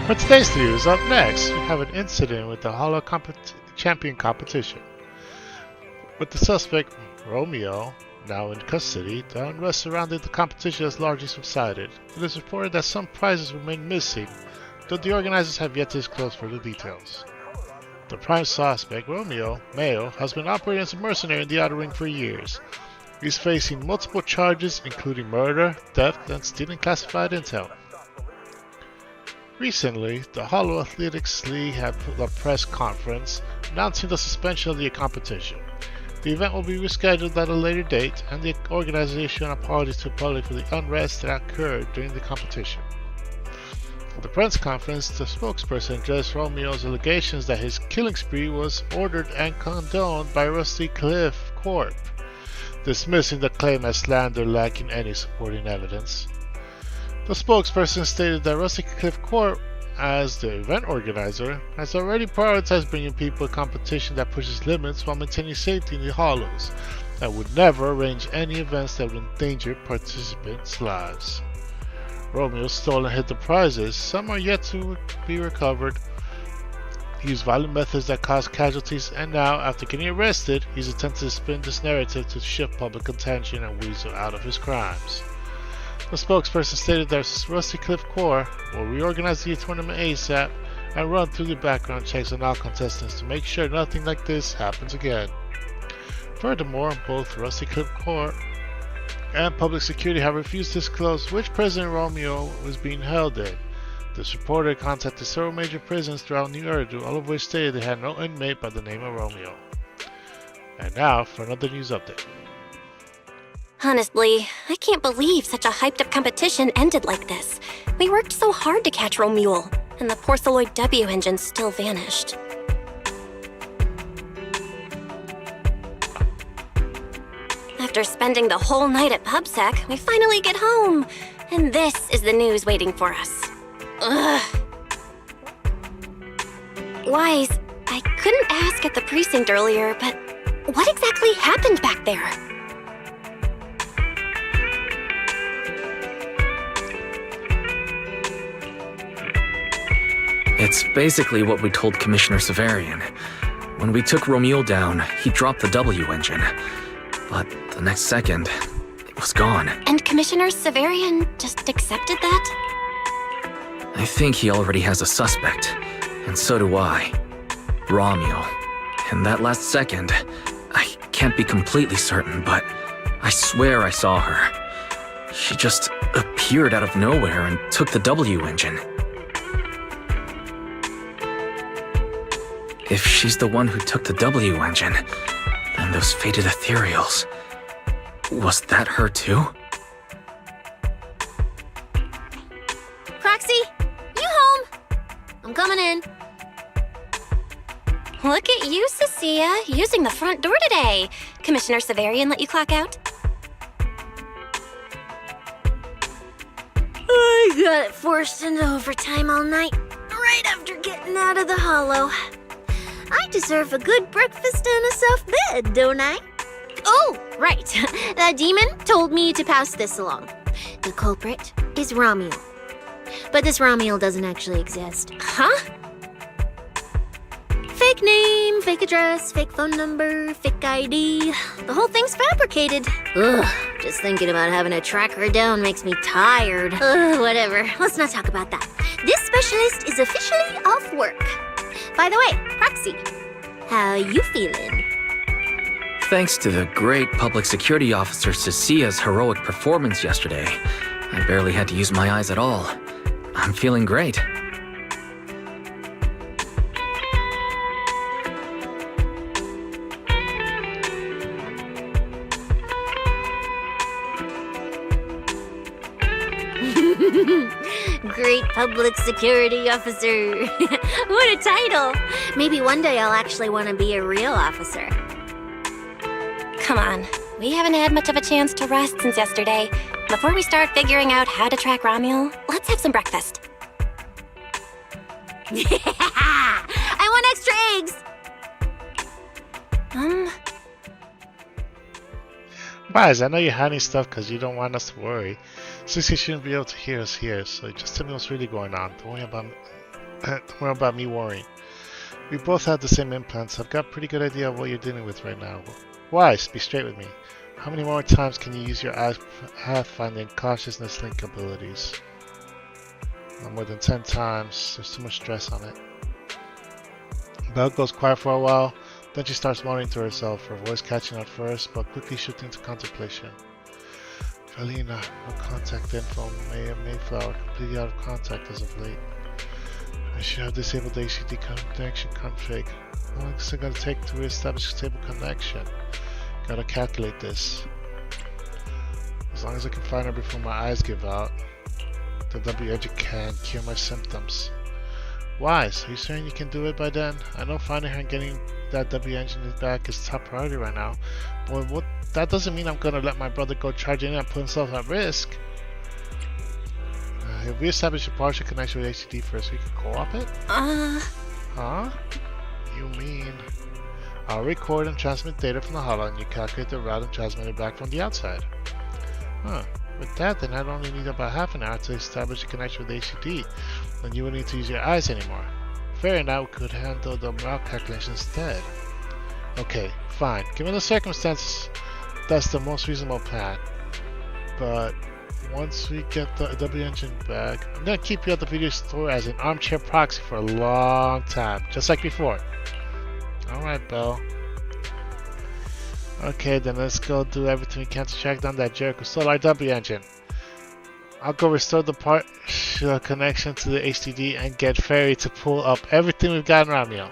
For today's news, up next, we have an incident with the Hollow Champion competition. With the suspect, Romeo, now in custody, the unrest surrounding the competition has largely subsided. It is reported that some prizes remain missing, though the organizers have yet to disclose further details. The prime suspect, Romeo, male, has been operating as a mercenary in the Outer Ring for years. He's facing multiple charges, including murder, theft, and stealing classified intel. Recently, the Hollow Athletics League had a press conference announcing the suspension of the competition. The event will be rescheduled at a later date, and the organization apologized to the public for the unrest that occurred during the competition. At the press conference, the spokesperson addressed Romeo's allegations that his killing spree was ordered and condoned by Rusty Cliff Corp, dismissing the claim as slander lacking any supporting evidence. The spokesperson stated that Rusty Cliff Corp, as the event organizer, has already prioritized bringing people a competition that pushes limits while maintaining safety in the Hollows, and would never arrange any events that would endanger participants' lives. Romeo's stolen hidden prizes, some are yet to be recovered. He used violent methods that caused casualties, and now, after getting arrested, he's attempted to spin this narrative to shift public attention and weasel out of his crimes. The spokesperson stated that Rusty Cliff Corps will reorganize the tournament ASAP and run through the background checks on all contestants to make sure nothing like this happens again. Furthermore, both Rusty Cliff Corps and public security have refused to disclose which prison Romeo was being held in. This reporter contacted several major prisons throughout New Urdu, all of which stated they had no inmate by the name of Romeo. And now for another news update. Honestly, I can't believe such a hyped-up competition ended like this. We worked so hard to catch Romule, and the Porceloid W engine still vanished. After spending the whole night at PubSec, we finally get home, and this is the news waiting for us. Ugh. Wise, I couldn't ask at the precinct earlier, but what exactly happened back there? It's basically what we told Commissioner Severian. When we took Romule down, he dropped the W engine. But the next second, it was gone. And Commissioner Severian just accepted that? I think he already has a suspect, and so do I. Romeo. In that last second, I can't be completely certain, but I swear I saw her. She just appeared out of nowhere and took the W engine. If she's the one who took the W engine, then those fated ethereals, was that her too? Proxy, you home? I'm coming in. Look at you, Cecilia, using the front door today. Commissioner Severian let you clock out? I got it forced into overtime all night, right after getting out of the hollow. I deserve a good breakfast and a soft bed, don't I? Oh, right. The demon told me to pass this along. The culprit is Romeo. But this Romeo doesn't actually exist. Huh? Fake name, fake address, fake phone number, fake ID. The whole thing's fabricated. Ugh, just thinking about having to track her down makes me tired. Whatever, let's not talk about that. This specialist is officially off work. By the way, Proxy, how you feeling? Thanks to the great public security officer Cecilia's heroic performance yesterday, I barely had to use my eyes at all. I'm feeling great. Great public security officer. What a title. Maybe one day I'll actually want to be a real officer. Come on, we haven't had much of a chance to rest since yesterday. Before we start figuring out how to track Romeo, let's have some breakfast. I want extra eggs. Guys, I know you're hiding stuff because you don't want us to worry. Since you shouldn't be able to hear us here, so just tell me what's really going on. Don't worry about me worrying. We both have the same implants. I've got a pretty good idea of what you're dealing with right now. Wise, be straight with me. How many more times can you use your pathfinding consciousness link abilities? Not more than 10 times. There's too much stress on it. Belle goes quiet for a while. Then she starts moaning to herself, her voice catching at first, but quickly shifting to contemplation. Kalina, no contact info. Mayflower, completely out of contact as of late. I should have disabled the HCD connection config. How long is it going to take to reestablish a stable connection? Gotta calculate this. As long as I can find her before my eyes give out, the W engine can cure my symptoms. Wise, are you saying you can do it by then? I know finding her and getting that W engine back is top priority right now, but that doesn't mean I'm gonna let my brother go charging in and put himself at risk. If we establish a partial connection with HCD first, we can co-op it? Huh? You mean... I'll record and transmit data from the hollow and you calculate the route and transmit it back from the outside. Huh. With that, then I'd only need about half an hour to establish a connection with HCD. Then you wouldn't need to use your eyes anymore. Fair enough, we could handle the route calculation instead. Okay, fine. Given the circumstances, that's the most reasonable plan. But once we get the W engine back, I'm gonna keep you at the video store as an armchair proxy for a long time, just like before. Alright, Belle. Okay, then let's go do everything we can to track down that jerk who stole our W engine. I'll go restore the partial connection to the HDD and get Fairy to pull up everything we've got in Romeo.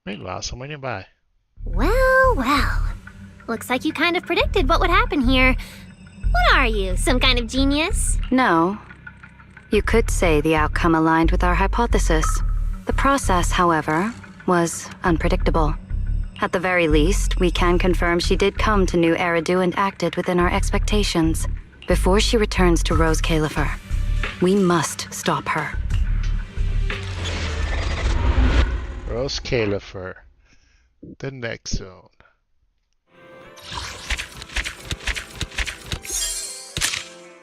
Meanwhile, somewhere nearby. Well, well. Looks like you kind of predicted what would happen here. What are you, some kind of genius? No. You could say the outcome aligned with our hypothesis. The process, however, was unpredictable. At the very least, we can confirm she did come to New Eridu and acted within our expectations. Before she returns to Rose Califer, we must stop her. Rose Califer. The next zone.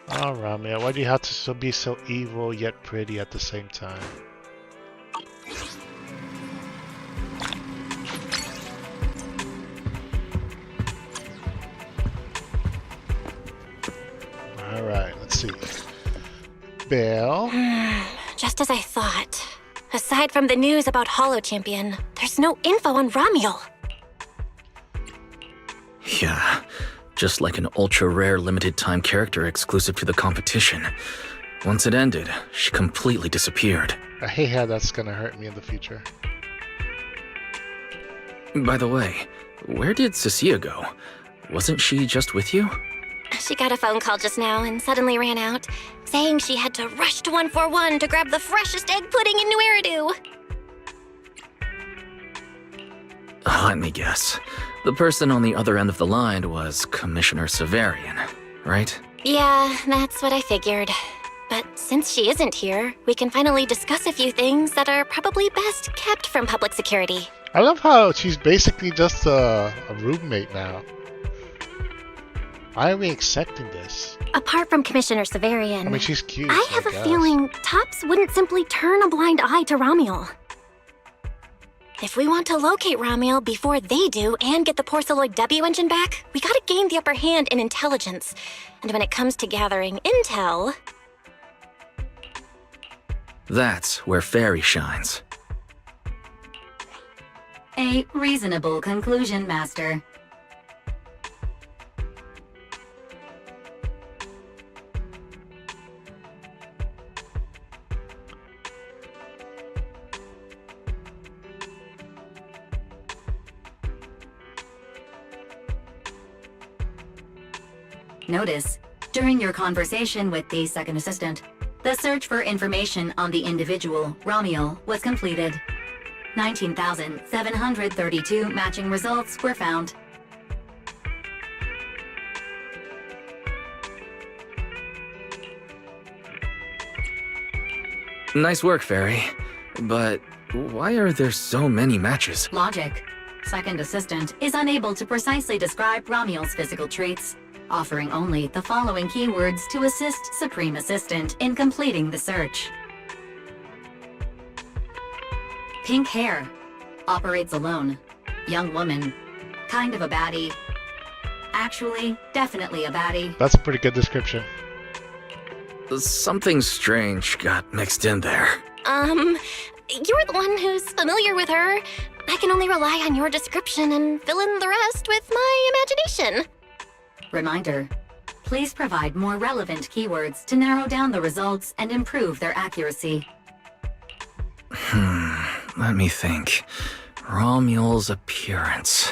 Oh, Romeo, why do you have to be so evil yet pretty at the same time? Let's see. Belle. Just as I thought. Aside from the news about Hollow Champion, there's no info on Ramiel. Yeah, just like an ultra-rare limited-time character exclusive to the competition. Once it ended, she completely disappeared. I hate how that's gonna hurt me in the future. By the way, where did Cecilia go? Wasn't she just with you? She got a phone call just now and suddenly ran out, saying she had to rush to 141 to grab the freshest egg pudding in New Eridu. Let me guess. The person on the other end of the line was Commissioner Severian, right? Yeah, that's what I figured. But since she isn't here, we can finally discuss a few things that are probably best kept from public security. I love how she's basically just a roommate now. Why are we accepting this? Apart from Commissioner Severian, I mean, she's cute. I have a feeling Tops wouldn't simply turn a blind eye to Ramiel. If we want to locate Ramiel before they do and get the Porceloid W engine back, we gotta gain the upper hand in intelligence. And when it comes to gathering intel... That's where Fairy shines. A reasonable conclusion, Master. Notice, during your conversation with the second assistant, the search for information on the individual, Ramiel, was completed. 19,732 matching results were found. Nice work, Fairy. But why are there so many matches? Logic. Second assistant is unable to precisely describe Ramiel's physical traits, offering only the following keywords to assist Supreme Assistant in completing the search. Pink hair. Operates alone. Young woman. Kind of a baddie. Actually, definitely a baddie. That's a pretty good description. Something strange got mixed in there. You're the one who's familiar with her. I can only rely on your description and fill in the rest with my imagination. Reminder. Please provide more relevant keywords to narrow down the results and improve their accuracy. Let me think. Ramiel's appearance.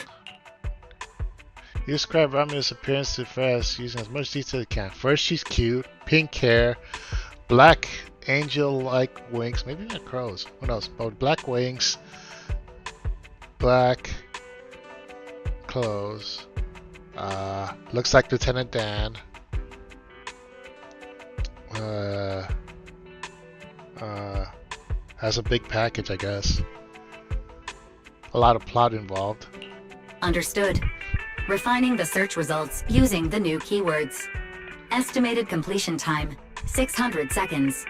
You describe Ramiel's appearance to Fairy using as much detail as you can. First, she's cute, pink hair, black angel-like wings, maybe not crows, who knows, but black wings, black clothes, looks like Lieutenant Dan, has a big package, I guess. A lot of plot involved. Understood. Refining the search results using the new keywords. Estimated completion time, 600 seconds.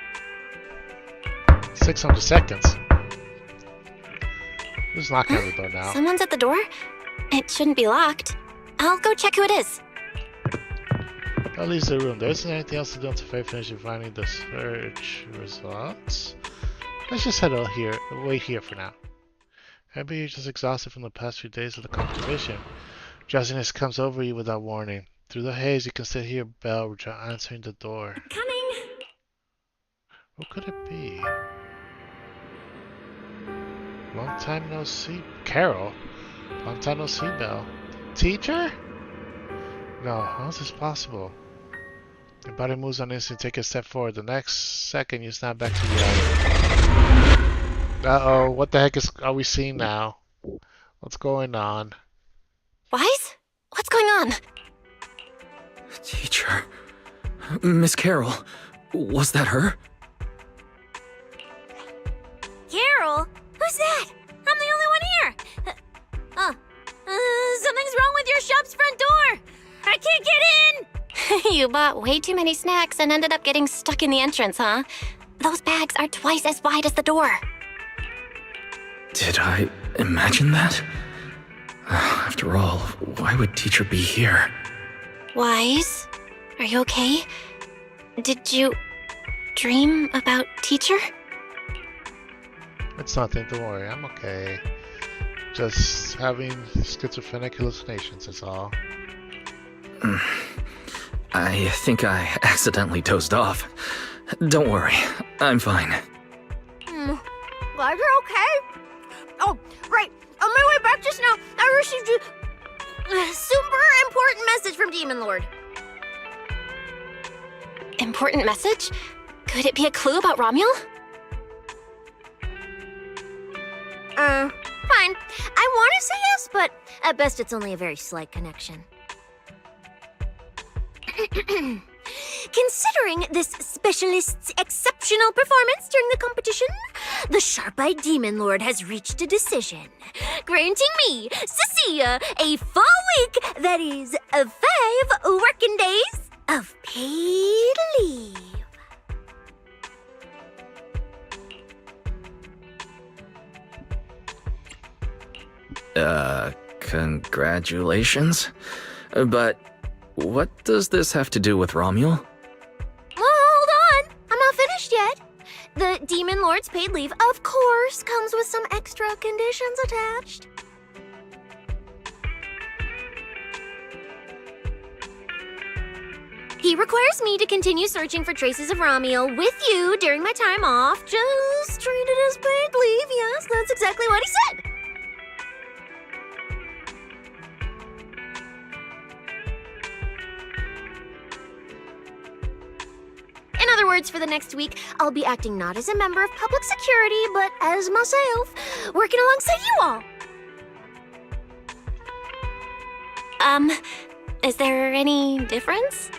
600 seconds? Who's knocking on the door now? Someone's at the door? It shouldn't be locked. I'll go check who it is. That leaves the room. There isn't anything else to do until Faye finishes finding the search results. Let's just head out here. Wait here for now. Maybe you're just exhausted from the past few days of the competition. Drowsiness comes over you without warning. Through the haze, you can still hear Belle answering the door. Coming! Who could it be? Long time no see. Carol? Long time no see, Belle. Teacher? No, how is this possible? Your body moves on instant, take a step forward. The next second, you snap back to reality. Uh-oh, what the heck are we seeing now? What's going on? Wise? What's going on? Teacher. Miss Carol. Was that her? Carol? Who's that? I'm the only one here. Something's wrong with your shop's front door. I can't get in. You bought way too many snacks and ended up getting stuck in the entrance, huh? Those bags are twice as wide as the door. Did I imagine that? After all, why would Teacher be here? Wise? Are you okay? Did you dream about teacher? It's nothing, don't worry, I'm okay. Just having schizophrenic hallucinations, that's all. I think I accidentally dozed off. Don't worry, I'm fine. Glad you're okay. Oh, right. On my way back just now, I received a super important message from Demon Lord. Important message? Could it be a clue about Romuel? Fine. I want to say yes, but at best it's only a very slight connection. Considering this specialist's exceptional performance during the competition, the sharp-eyed Demon Lord has reached a decision, granting me, Cecilia, a full week, that is, 5 working days of paid leave. Congratulations? But what does this have to do with Romuel? Well, hold on. I'm not finished yet. The Demon Lord's paid leave, of course, comes with some extra conditions attached. He requires me to continue searching for traces of Romuel with you during my time off. Just treat it as paid leave. Yes, that's exactly what he said. In other words, for the next week, I'll be acting not as a member of public security, but as myself, working alongside you all. Is there any difference?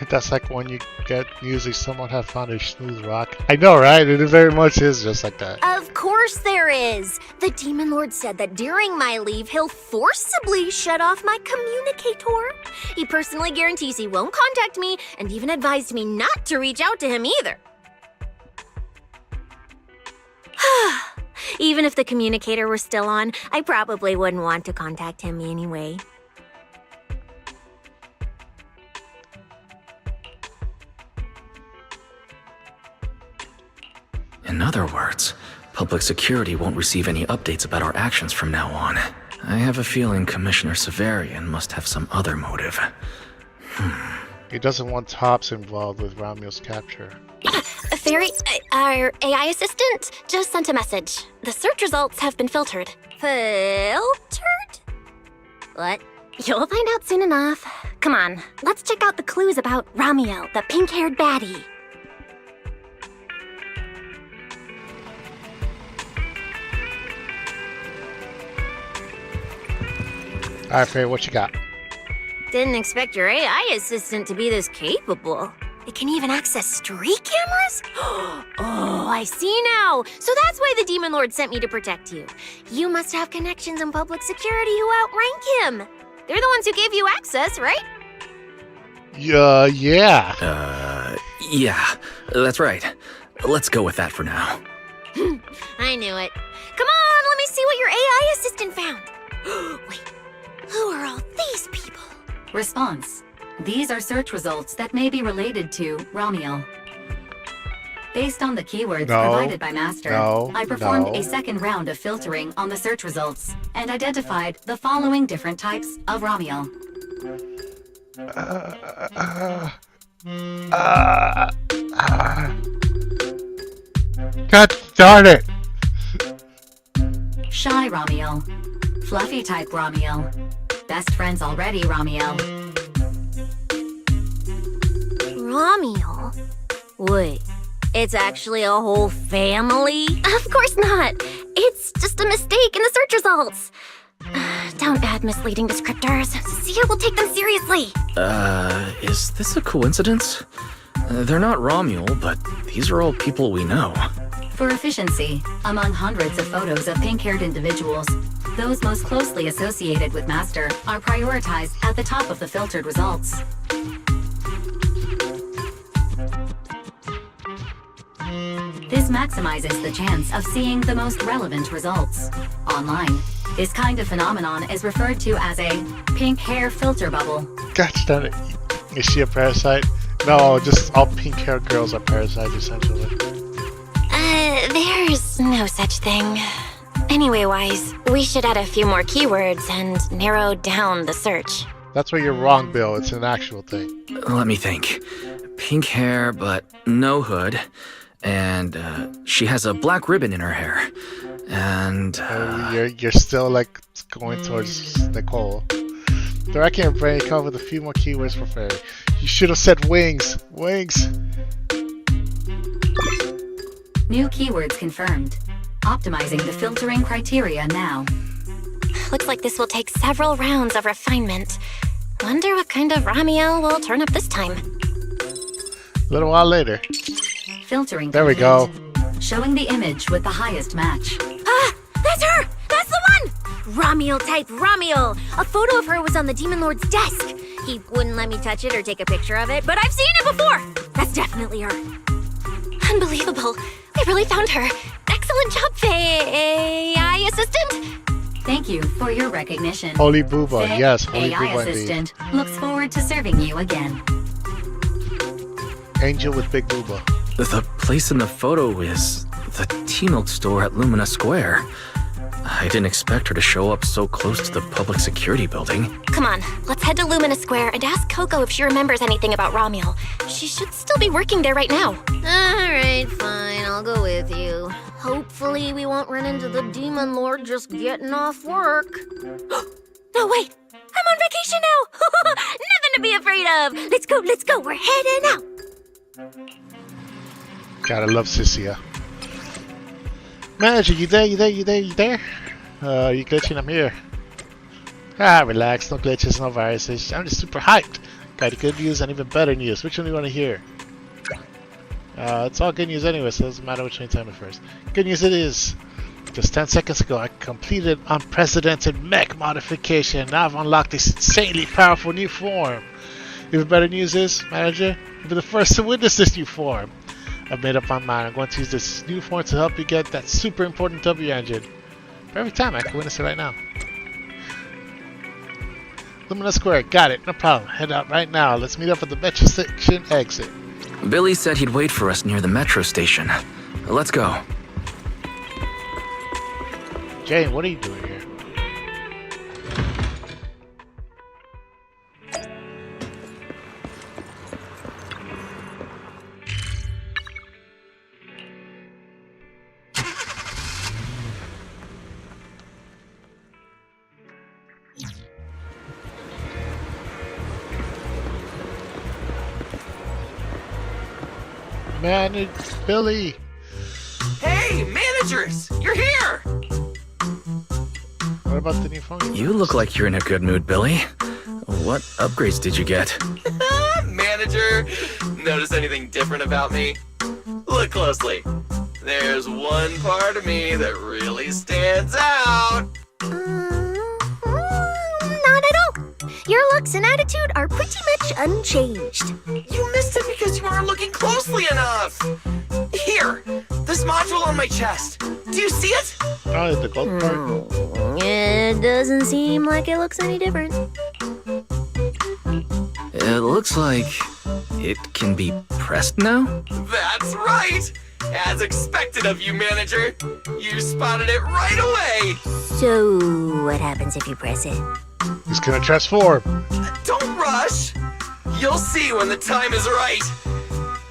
That's like when you get music someone has found a smooth rock. I know, right? It very much is just like that. Of course there is. The Demon Lord said that during my leave, he'll forcibly shut off my communicator. He personally guarantees he won't contact me, and even advised me not to reach out to him either. Even if the communicator were still on, I probably wouldn't want to contact him anyway. In other words, public security won't receive any updates about our actions from now on. I have a feeling Commissioner Severian must have some other motive. He doesn't want Tops involved with Romuel's capture. Fairy, our AI assistant just sent a message. The search results have been filtered. Filtered? What? You'll find out soon enough. Come on, let's check out the clues about Romuel, the pink-haired baddie. Alright, Faye, what you got? Didn't expect your AI assistant to be this capable. It can even access street cameras? Oh, I see now. So that's why the Demon Lord sent me to protect you. You must have connections in public security who outrank him. They're the ones who gave you access, right? Yeah. Yeah, that's right. Let's go with that for now. I knew it. Come on, let me see what your AI assistant found. Wait, who are all these people? Response. These are search results that may be related to Romuel. Based on the keywords provided by Master, I performed a second round of filtering on the search results and identified the following different types of Romuel. God darn it! Shy Romuel. Fluffy type Romuel. Best friends already Romuel. Romuel? Wait, it's actually a whole family? Of course not. It's just a mistake in the search results. Don't add misleading descriptors. Cecilia will take them seriously. Is this a coincidence? They're not Romuel, but these are all people we know. For efficiency, among hundreds of photos of pink-haired individuals, those most closely associated with Master are prioritized at the top of the filtered results. This maximizes the chance of seeing the most relevant results. Online, this kind of phenomenon is referred to as a pink hair filter bubble. Gosh darn it. Is she a parasite? No, just all pink-haired girls are parasites, essentially. There's no such thing. Anyway, Wise, we should add a few more keywords and narrow down the search. That's where you're wrong, Bill. It's an actual thing. Let me think. Pink hair, but no hood. And she has a black ribbon in her hair. And you're still like going towards Nicole. Directing your brain, come up with a few more keywords for fairy. You should have said wings. Wings. New keywords confirmed. Optimizing the filtering criteria now. Looks like this will take several rounds of refinement. Wonder what kind of Ramiel will turn up this time. A little while later. Filtering. There we go. Showing the image with the highest match. Ah! That's her! That's the one! Ramiel type Ramiel! A photo of her was on the Demon Lord's desk. He wouldn't let me touch it or take a picture of it, but I've seen it before! That's definitely her. Unbelievable. We really found her. Excellent job, AI assistant. Thank you for your recognition. Holy Booba, yes, Holy AI Booba assistant indeed. looks forward to serving you again. Angel with big booba. The place in the photo is the tea milk store at Lumina Square. I didn't expect her to show up so close to the public security building. Come on, let's head to Lumina Square and ask Coco if she remembers anything about Ramiel. She should still be working there right now. Alright, fine, I'll go with you. Hopefully we won't run into the Demon Lord just getting off work. No, wait! I'm on vacation now! Nothing to be afraid of! Let's go, we're heading out! Gotta love Ciccia. Manager, you there? You glitching? I'm here. Relax, no glitches, no viruses. I'm just super hyped. Got good news and even better news. Which one do you want to hear? It's all good news anyway, so it doesn't matter which one you tell me first. Good news it is. Just 10 seconds ago, I completed unprecedented mech modification. Now I've unlocked this insanely powerful new form. Even better news is, Manager, you'll be the first to witness this new form. I've made up my mind. I'm going to use this new form to help you get that super important W engine. For every time, I can witness it right now. Lumina Square, got it, no problem. Head out right now. Let's meet up at the metro station exit. Billy said he'd wait for us near the metro station. Let's go. Jane, what are you doing here? Man, Billy! Hey, managers! You're here! What about the new phone? You look like you're in a good mood, Billy. What upgrades did you get? Manager, notice anything different about me? Look closely. There's one part of me that really stands out. Not at all. Your looks and attitude are pretty much unchanged. You missed it because you weren't looking closely enough. Here, this module on my chest. Do you see it? Oh, the gold part. It doesn't seem like it looks any different. It looks like it can be pressed now? That's right! As expected of you, manager. You spotted it right away. So, what happens if you press it? He's gonna transform. Don't rush. You'll see when the time is right.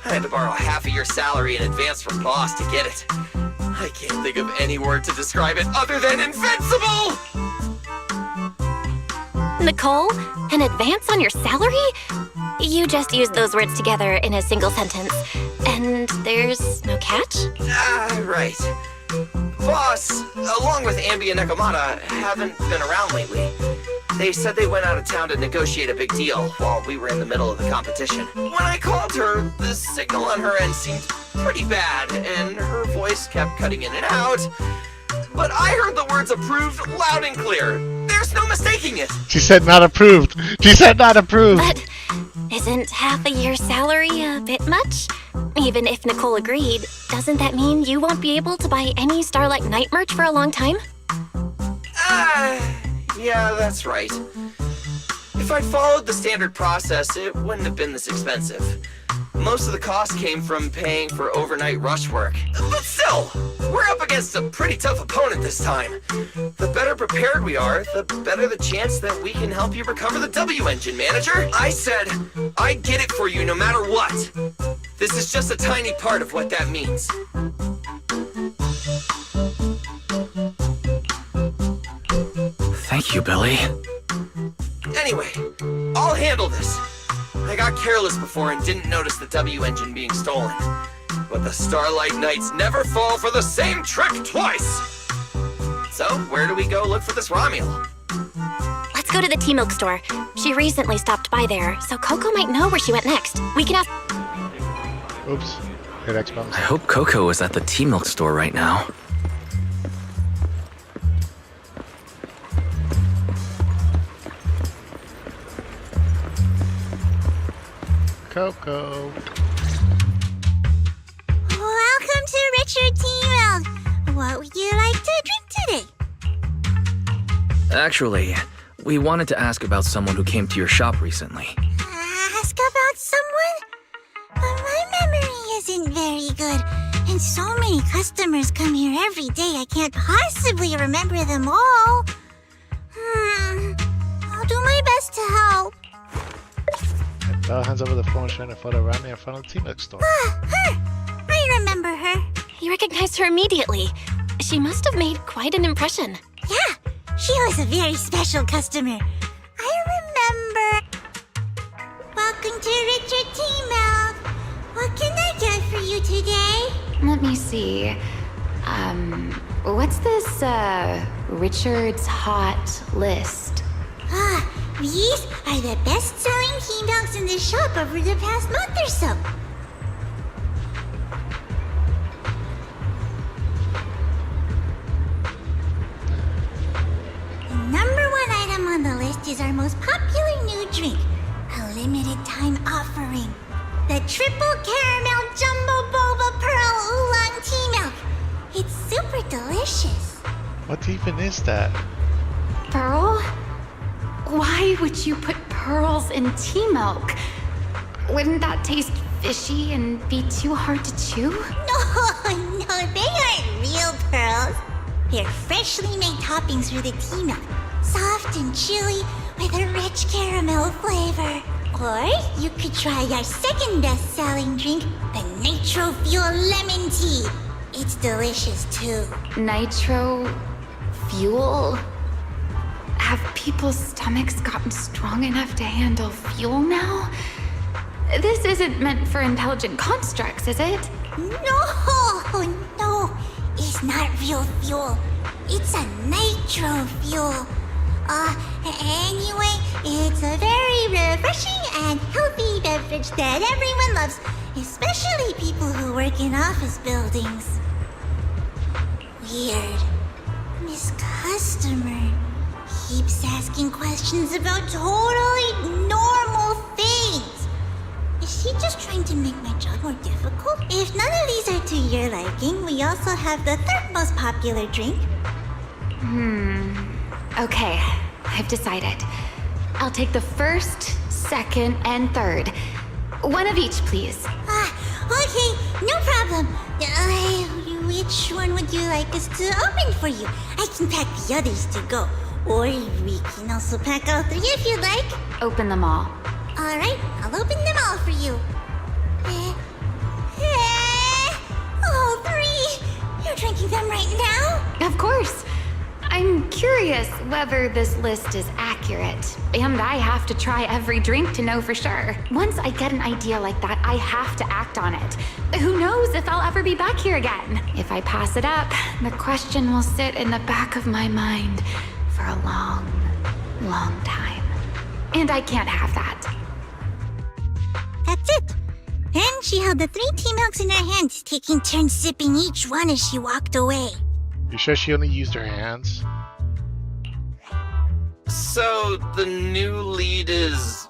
I had to borrow half of your salary in advance from boss to get it. I can't think of any word to describe it other than invincible! Nicole, an advance on your salary? You just used those words together in a single sentence. And there's no catch? Right. Boss, along with Ambi and Nekomata, haven't been around lately. They said they went out of town to negotiate a big deal while we were in the middle of the competition. When I called her, the signal on her end seemed pretty bad, and her voice kept cutting in and out. But I heard the words approved loud and clear. There's no mistaking it. She said not approved. She said not approved. But isn't half a year's salary a bit much? Even if Nicole agreed, doesn't that mean you won't be able to buy any Starlight Night merch for a long time? Yeah, that's right. If I'd followed the standard process, it wouldn't have been this expensive. Most of the cost came from paying for overnight rush work. But still, we're up against a pretty tough opponent this time. The better prepared we are, the better the chance that we can help you recover the W engine, manager. I said I'd get it for you no matter what. This is just a tiny part of what that means. Thank you, Billy. Anyway, I'll handle this. I got careless before and didn't notice the W engine being stolen. But the Starlight Knights never fall for the same trick twice! So, where do we go look for this Romulo? Let's go to the tea milk store. She recently stopped by there, so Coco might know where she went next. We can ask... Oops. Hit X buttons. I hope Coco is at the tea milk store right now. Coco. Welcome to Richard Tea Milk. What would you like to drink today? Actually, we wanted to ask about someone who came to your shop recently. Ask about someone? But my memory isn't very good. And so many customers come here every day, I can't possibly remember them all. I'll do my best to help. Bella hands over the phone showing a photo of Rami in front of the tea milk store. Her! I remember her. You recognized her immediately. She must have made quite an impression. Yeah, she was a very special customer. I remember. Welcome to Richard Tea Milk. What can I get for you today? Let me see. What's this, Richard's Hot List? These are the best-selling tea milks in the shop over the past month or so. The number one item on the list is our most popular new drink, a limited-time offering. The Triple Caramel Jumbo Boba Pearl Oolong Tea Milk. It's super delicious. What even is that? Pearl? Why would you put pearls in tea milk? Wouldn't that taste fishy and be too hard to chew? No, they aren't real pearls. They're freshly made toppings for the tea milk, soft and chewy with a rich caramel flavor. Or you could try our second best-selling drink, the Nitro Fuel Lemon Tea. It's delicious too. Nitro fuel? Have people's stomachs gotten strong enough to handle fuel now? This isn't meant for intelligent constructs, is it? No, it's not real fuel. It's a nitro fuel. Anyway, it's a very refreshing and healthy beverage that everyone loves, especially people who work in office buildings. Weird. This customer keeps asking questions about totally normal things. Is she just trying to make my job more difficult? If none of these are to your liking, we also have the third most popular drink. Okay, I've decided. I'll take the first, second, and third. One of each, please. Okay, no problem. Which one would you like us to open for you? I can pack the others to go. Or we can also pack all three if you'd like. Open them all. Alright, I'll open them all for you. All three? You're drinking them right now? Of course. I'm curious whether this list is accurate. And I have to try every drink to know for sure. Once I get an idea like that, I have to act on it. Who knows if I'll ever be back here again? If I pass it up, the question will sit in the back of my mind for a long, long time. And I can't have that. That's it. Then she held the 3 tea milks in her hands, taking turns sipping each one as she walked away. You sure she only used her hands? So, the new lead is...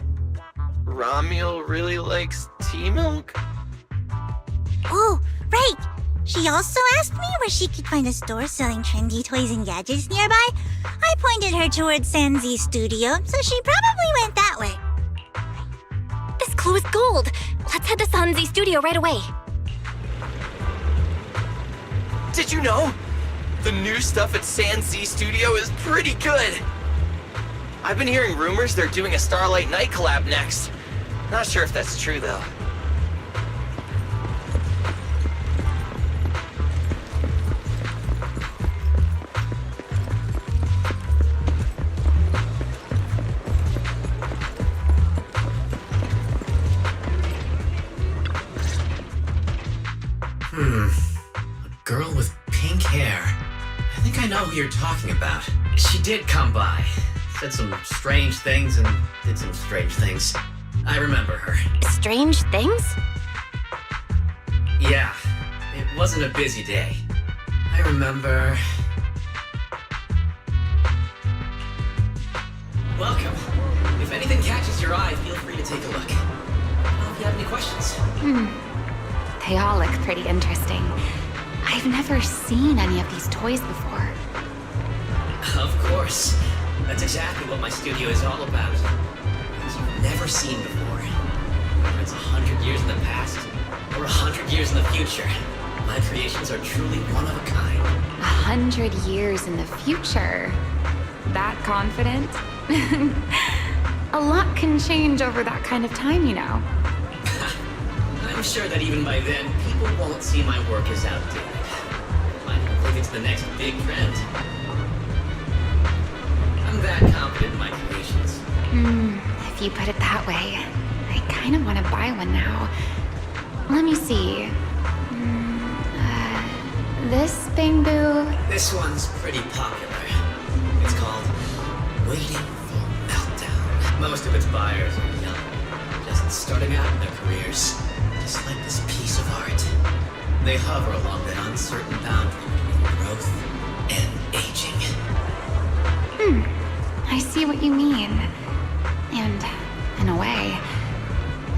Romulo really likes tea milk? Oh, right. She also asked me where she could find a store selling trendy toys and gadgets nearby. I pointed her towards Sanzi's studio, so she probably went that way. This clue is gold. Let's head to San Z Studio right away. Did you know? The new stuff at San Z Studio is pretty good. I've been hearing rumors they're doing a Starlight Night collab next. Not sure if that's true, though. A girl with pink hair. I think I know who you're talking about. She did come by. Said some strange things and did some strange things. I remember her. Strange things? Yeah, it wasn't a busy day. I remember... Welcome. If anything catches your eye, feel free to take a look. If you have any questions. They all look pretty interesting. I've never seen any of these toys before. Of course. That's exactly what my studio is all about. Things you've never seen before. Whether it's 100 years in the past or 100 years in the future, my creations are truly one of a kind. 100 years in the future? That confident? A lot can change over that kind of time, you know. I'm sure that even by then, people won't see my work as outdated. I think it's the next big trend. I'm that confident in my creations. If you put it that way, I kind of want to buy one now. Let me see. This bamboo... This one's pretty popular. It's called Waiting for Meltdown. Most of its buyers are young, just starting out in their careers. Just like this piece of art. They hover along that uncertain boundary between growth and aging. I see what you mean. And, in a way,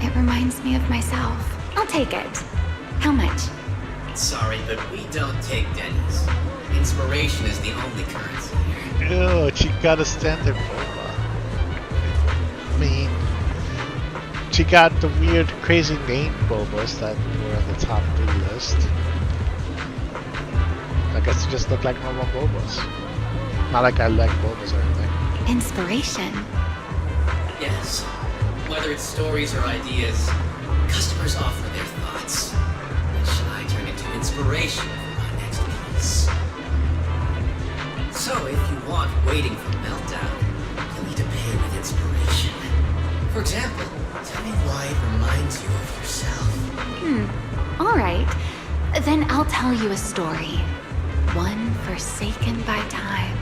it reminds me of myself. I'll take it. How much? Sorry, but we don't take Denny's. Inspiration is the only currency here. Ew, she got a standard boba. I mean, she got the weird, crazy name bobas that were on the top 3 list. I guess they just look like normal bobas. Not like I like bobas or anything. Inspiration? Yes. Whether it's stories or ideas, customers offer their thoughts, which I turn into inspiration for my next piece. So if you want Waiting for Meltdown, you'll need to pay with inspiration. For example, tell me why it reminds you of yourself. Alright. Then I'll tell you a story. One forsaken by time.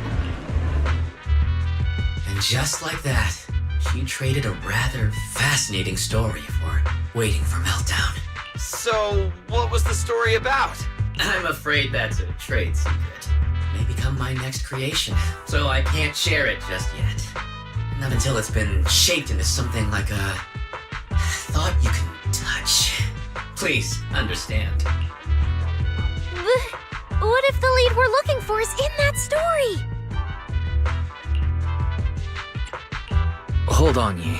And just like that, she traded a rather fascinating story for Waiting for Meltdown. So, what was the story about? I'm afraid that's a trade secret. It may become my next creation, so I can't share it just yet. Not until it's been shaped into something like a thought you can touch. Please, understand. What if the lead we're looking for is in that story? Hold on, Yi.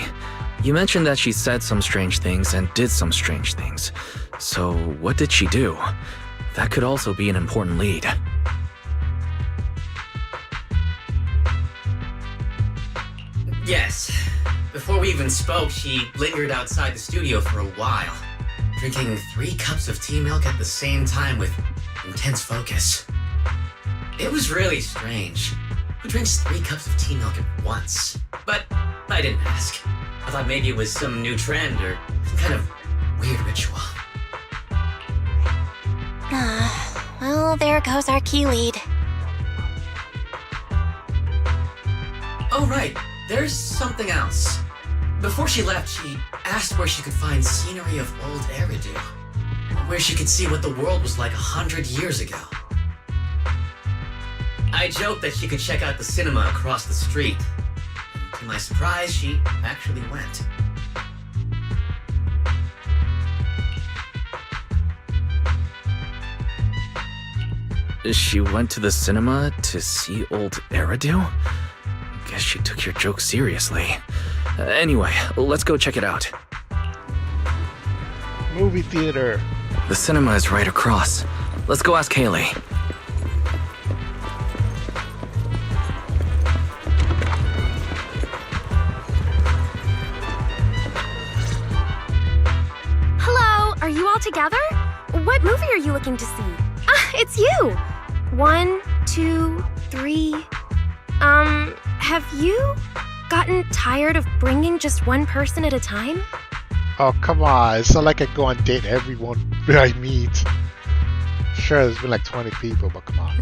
You mentioned that she said some strange things and did some strange things. So, what did she do? That could also be an important lead. Yes. Before we even spoke, she lingered outside the studio for a while, drinking 3 cups of tea milk at the same time with intense focus. It was really strange. Who drinks 3 cups of tea milk at once? But I didn't ask. I thought maybe it was some new trend or some kind of weird ritual. Well, there goes our key lead. Oh, right. There's something else. Before she left, she asked where she could find scenery of old Eridu. Where she could see what the world was like 100 years ago. I joked that she could check out the cinema across the street. And to my surprise, she actually went. She went to the cinema to see old Eridu? Guess she took your joke seriously. Anyway, let's go check it out. Movie theater. The cinema is right across. Let's go ask Haley. Hello, are you all together? What movie are you looking to see? Ah, it's you! 1, 2, 3. Have you gotten tired of bringing just one person at a time? Oh, come on. It's not like I go on date everyone I meet. Sure, there's been like 20 people, but come on.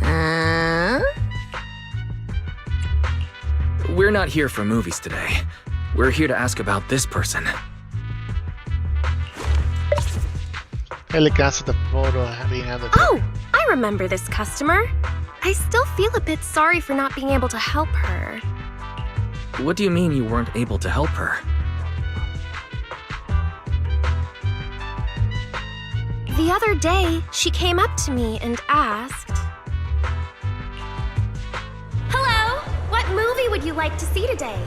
We're not here for movies today. We're here to ask about this person. Haley glanced at the photo being handed. Oh, I remember this customer. I still feel a bit sorry for not being able to help her. What do you mean you weren't able to help her? The other day, she came up to me and asked, "Hello, what movie would you like to see today?"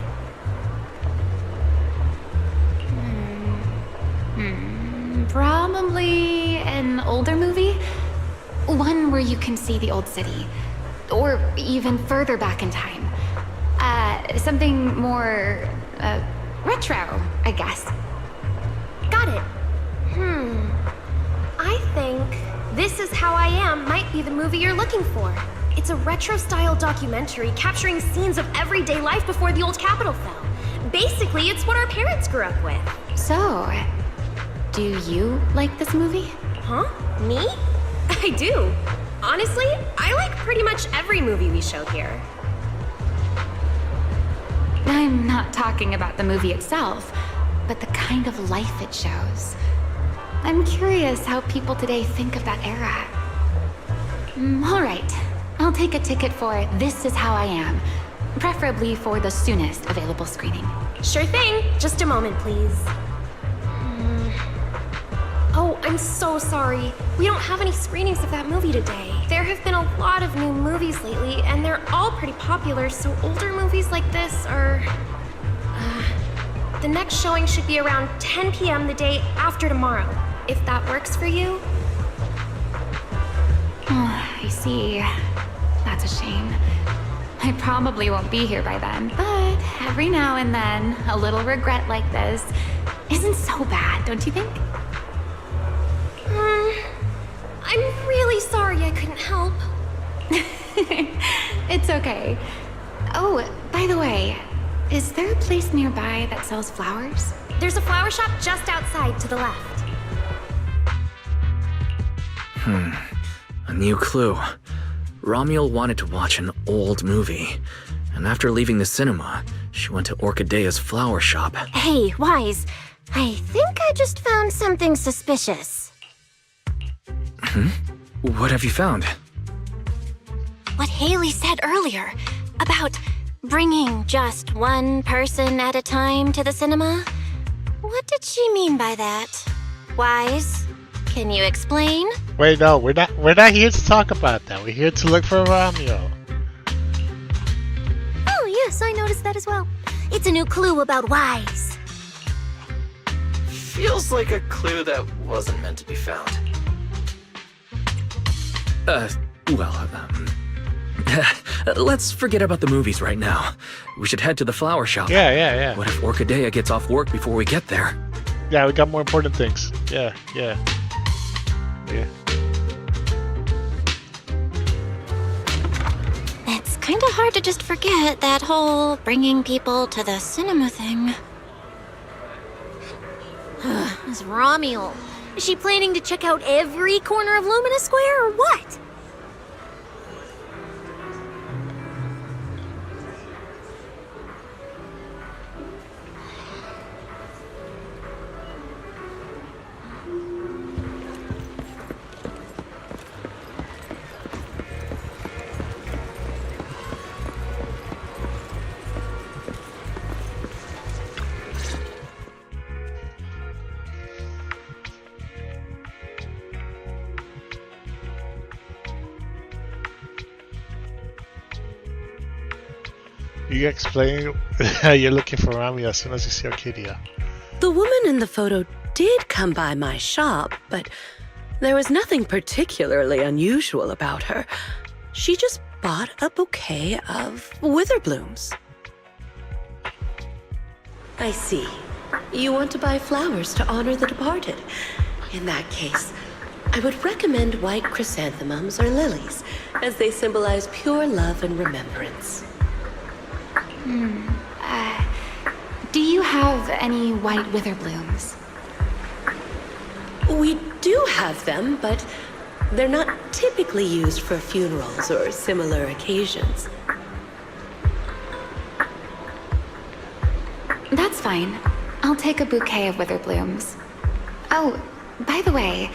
Probably an older movie. One where you can see the old city. Or even further back in time. Something more, retro, I guess. Got it. I think This Is How I Am might be the movie you're looking for. It's a retro-style documentary capturing scenes of everyday life before the old Capitol fell. Basically, it's what our parents grew up with. So, do you like this movie? Huh? Me? I do. Honestly, I like pretty much every movie we show here. I'm not talking about the movie itself, but the kind of life it shows. I'm curious how people today think of that era. All right, I'll take a ticket for This Is How I Am, preferably for the soonest available screening. Sure thing. Just a moment, please. Oh, I'm so sorry. We don't have any screenings of that movie today. There have been a lot of new movies lately, and they're all pretty popular, so older movies like this are... The next showing should be around 10 p.m. the day after tomorrow, if that works for you. Oh, I see. That's a shame. I probably won't be here by then, but every now and then, a little regret like this isn't so bad, don't you think? I'm really sorry I couldn't help. It's okay. Oh, by the way, is there a place nearby that sells flowers? There's a flower shop just outside to the left. A new clue. Romuald wanted to watch an old movie, and after leaving the cinema, she went to Orchidea's flower shop. Hey, Wise, I think I just found something suspicious. What have you found? What Haley said earlier about bringing just one person at a time to the cinema? What did she mean by that? Wise, can you explain? Wait, no, we're not here to talk about that. We're here to look for Romeo. Oh, yes, I noticed that as well. It's a new clue about Wise. Feels like a clue that wasn't meant to be found. Let's forget about the movies right now. We should head to the flower shop. Yeah. What if Orchidea gets off work before we get there? Yeah, we got more important things. Yeah. It's kind of hard to just forget that whole bringing people to the cinema thing. This Romuald. Is she planning to check out every corner of Lumina Square or what? You explain you're looking for Rami as soon as you see Orchidea. The woman in the photo did come by my shop, but there was nothing particularly unusual about her. She just bought a bouquet of witherblooms. I see. You want to buy flowers to honor the departed. In that case, I would recommend white chrysanthemums or lilies, as they symbolize pure love and remembrance. Do you have any white witherblooms? We do have them, but they're not typically used for funerals or similar occasions. That's fine. I'll take a bouquet of witherblooms. Oh, by the way,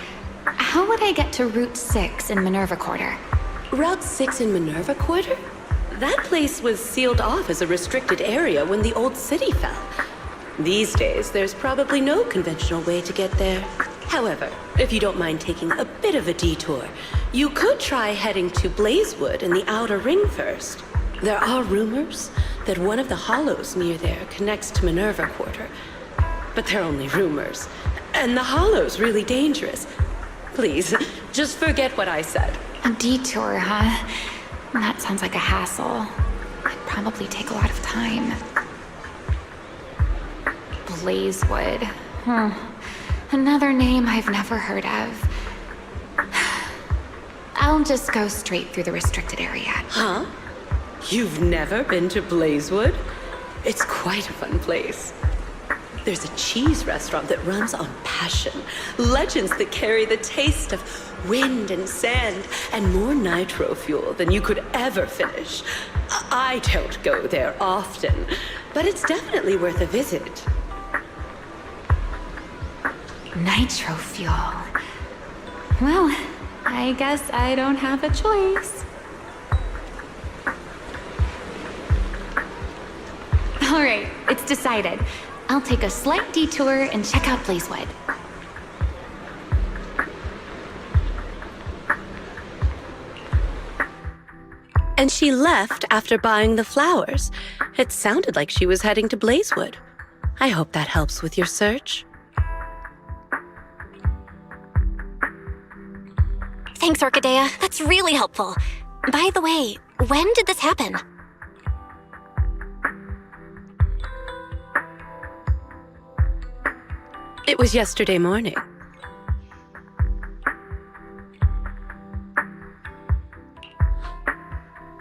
how would I get to Route 6 in Minerva Quarter? Route 6 in Minerva Quarter? That place was sealed off as a restricted area when the old city fell. These days, there's probably no conventional way to get there. However, if you don't mind taking a bit of a detour, you could try heading to Blazewood in the Outer Ring first. There are rumors that one of the hollows near there connects to Minerva Quarter. But they're only rumors, and the hollow's really dangerous. Please, just forget what I said. A detour, huh? That sounds like a hassle. It'd probably take a lot of time. Blazewood. Another name I've never heard of. I'll just go straight through the restricted area. Huh? You've never been to Blazewood? It's quite a fun place. There's a cheese restaurant that runs on passion. Legends that carry the taste of wind and sand and more nitro fuel than you could ever finish. I don't go there often, but it's definitely worth a visit. Nitro fuel. Well, I guess I don't have a choice. All right, it's decided. I'll take a slight detour and check out Blazewood. And she left after buying the flowers. It sounded like she was heading to Blazewood. I hope that helps with your search. Thanks, Orchidea. That's really helpful. By the way, when did this happen? It was yesterday morning.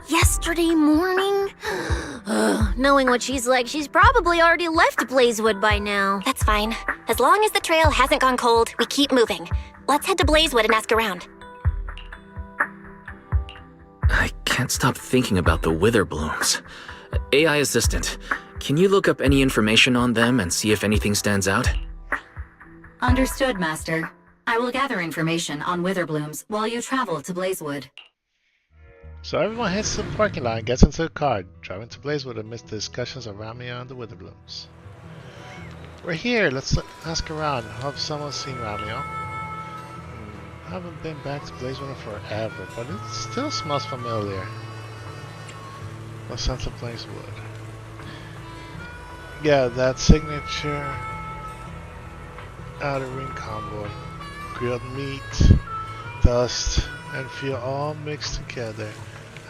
Yesterday morning? Knowing what she's like, she's probably already left Blazewood by now. That's fine. As long as the trail hasn't gone cold, we keep moving. Let's head to Blazewood and ask around. I can't stop thinking about the witherblooms. AI assistant, can you look up any information on them and see if anything stands out? Understood, Master. I will gather information on witherblooms while you travel to Blazewood. So everyone heads to the parking lot and gets into the car, driving to Blazewood amidst the discussions of Ramia and the witherblooms. We're here, let's ask around. Hope someone's seen Ramia. I haven't been back to Blazewood in forever, but it still smells familiar. The sense of Blazewood. Yeah, that signature Outer Ring convoy. Grilled meat, dust, and fuel all mixed together.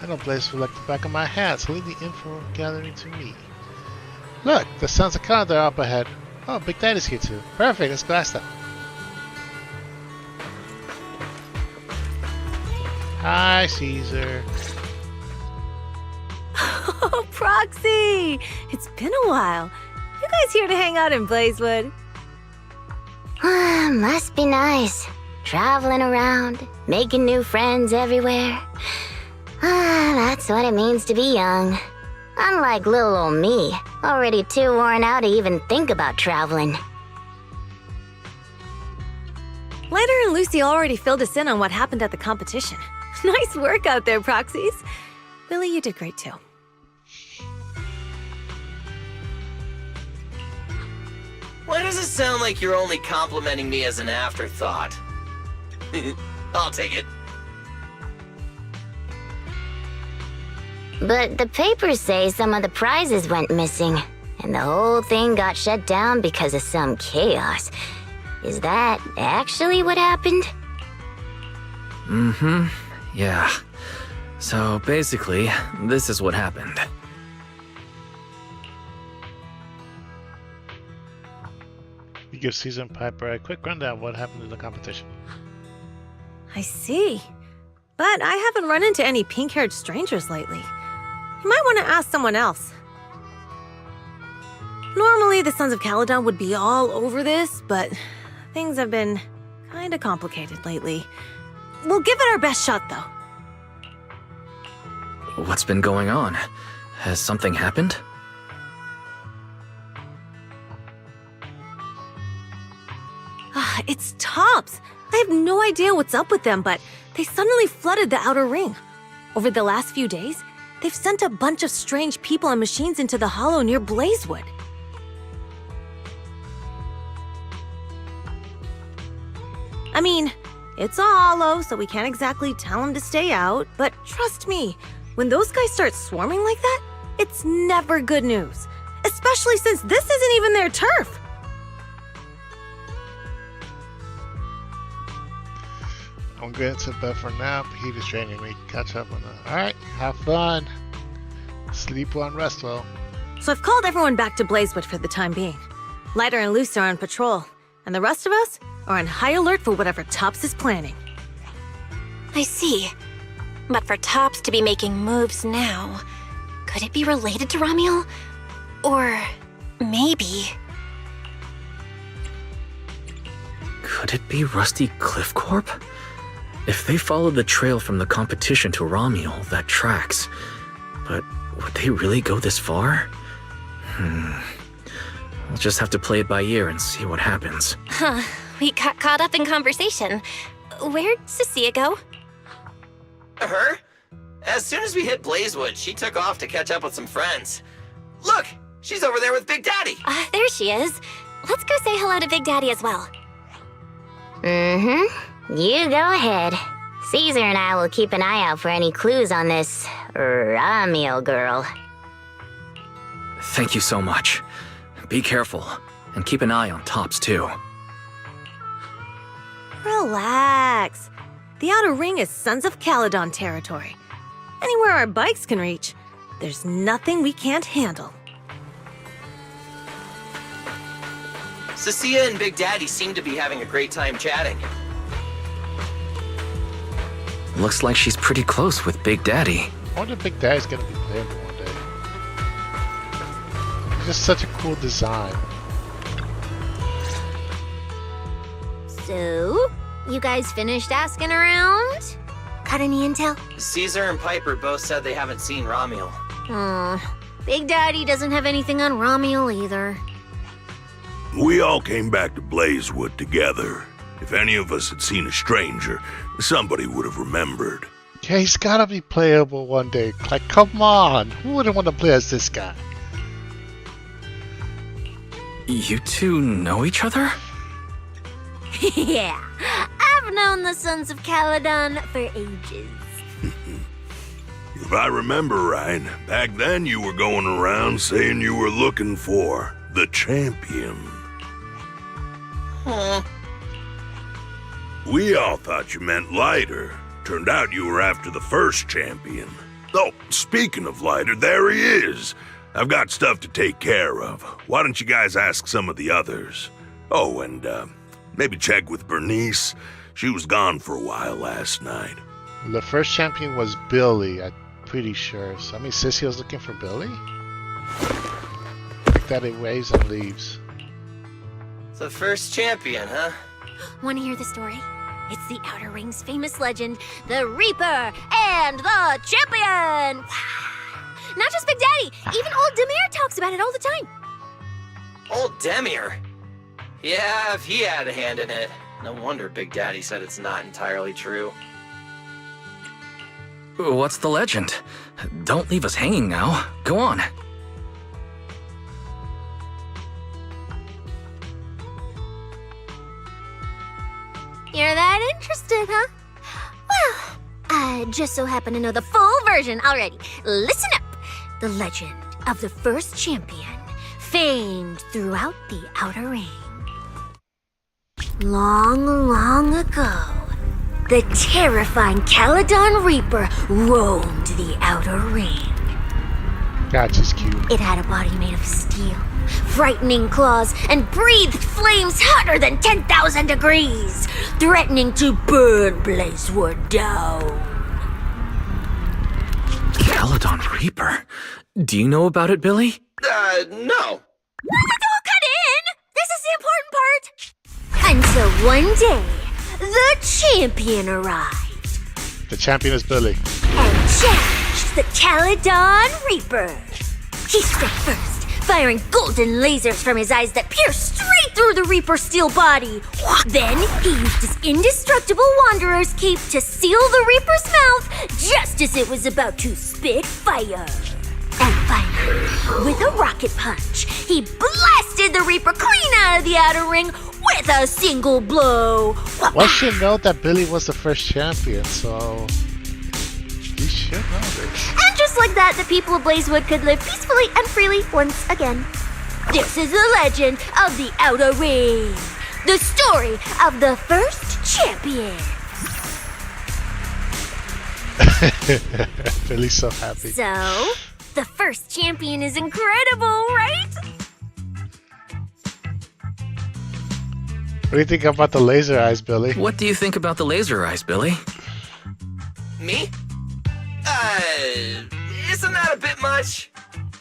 I know Blazewood like the back of my hand, so leave the info gathering to me. Look, the Sons of Calendar are up ahead. Oh, Big Daddy's here too. Perfect, let's go ask them. Hi, Caesar. Oh, Proxy! It's been a while. You guys here to hang out in Blazewood? Must be nice. Traveling around, making new friends everywhere. That's what it means to be young. Unlike little old me, already too worn out to even think about traveling. Leonard and Lucy already filled us in on what happened at the competition. Nice work out there, Proxies. Billy, you did great too. Why does it sound like you're only complimenting me as an afterthought? I'll take it. But the papers say some of the prizes went missing, and the whole thing got shut down because of some chaos. Is that actually what happened? Mm-hmm. Yeah. So basically, this is what happened. You give Caesar and Piper a quick rundown of what happened in the competition. I see. But I haven't run into any pink-haired strangers lately. You might want to ask someone else. Normally, the Sons of Caledon would be all over this, but things have been kinda complicated lately. We'll give it our best shot, though. What's been going on? Has something happened? It's Tops. I have no idea what's up with them, but they suddenly flooded the outer ring. Over the last few days, they've sent a bunch of strange people and machines into the hollow near Blazewood. I mean, it's a hollow, so we can't exactly tell them to stay out, but trust me, when those guys start swarming like that, it's never good news. Especially since this isn't even their turf. I'm going to bed for now. Heat is draining me. Catch up on that. Alright, have fun. Sleep well and rest well. So I've called everyone back to Blazewood for the time being. Lighter and Luce are on patrol, and the rest of us are on high alert for whatever Tops is planning. I see. But for Tops to be making moves now, could it be related to Ramiel? Or maybe... Could it be Rusty Cliff Corp? If they followed the trail from the competition to Ramiel, that tracks. But would they really go this far? We'll just have to play it by ear and see what happens. Huh, we got caught up in conversation. Where'd Cecilia go? Her? As soon as we hit Blazewood, she took off to catch up with some friends. Look! She's over there with Big Daddy! There she is. Let's go say hello to Big Daddy as well. Mm-hmm. You go ahead. Caesar and I will keep an eye out for any clues on this Ramiel girl. Thank you so much. Be careful, and keep an eye on Tops too. Relax. The outer ring is Sons of Caledon territory. Anywhere our bikes can reach, there's nothing we can't handle. Cecilia and Big Daddy seem to be having a great time chatting. Looks like she's pretty close with Big Daddy. I wonder if Big Daddy's gonna be playable one day. It's just such a cool design. So, you guys finished asking around? Got any intel? Caesar and Piper both said they haven't seen Ramiel. Big Daddy doesn't have anything on Ramiel either. We all came back to Blazewood together. If any of us had seen a stranger, somebody would have remembered. Yeah, he's gotta be playable one day. Like, come on. Who wouldn't want to play as this guy? You two know each other? Yeah, I've known the Sons of Caledon for ages. If I remember right, back then you were going around saying you were looking for the champion. Huh. We all thought you meant Lighter. Turned out you were after the first champion. Oh, speaking of Lighter, there he is. I've got stuff to take care of. Why don't you guys ask some of the others? Oh, and maybe check with Bernice. She was gone for a while last night. The first champion was Billy, I'm pretty sure. So, I mean, Sissy was looking for Billy? Like that, it waves and leaves. The first champion, huh? Want to hear the story? It's the Outer Ring's famous legend, the Reaper and the Champion! Not just Big Daddy, even old Demir talks about it all the time. Old Demir? Yeah, if he had a hand in it. No wonder Big Daddy said it's not entirely true. What's the legend? Don't leave us hanging now. Go on. You're that interested, huh? Well, I just so happen to know the full version already. Listen up! The legend of the first champion, famed throughout the Outer Ring. Long, long ago, the terrifying Caledon Reaper roamed the Outer Ring. Gotcha's cute. It had a body made of steel, frightening claws, and breathed flames hotter than 10,000 degrees, threatening to burn Blazewood down. Caledon Reaper? Do you know about it, Billy? No. Don't cut in! This is the important part! Until one day, the champion arrived. The champion is Billy. And challenged the Caledon Reaper. He struck first, firing golden lasers from his eyes that pierced straight through the Reaper's steel body. Then, he used his indestructible Wanderer's cape to seal the Reaper's mouth just as it was about to spit fire. And finally, with a rocket punch, he blasted the Reaper clean out of the Outer Ring with a single blow. One should note that Billy was the first champion, so he should know this. And just like that, the people of Blazewood could live peacefully and freely once again. This is the legend of the Outer Ring. The story of the first champion. Billy's so happy. So, the first champion is incredible, right? What do you think about the laser eyes, Billy? What do you think about the laser eyes, Billy? Me? Isn't that a bit much?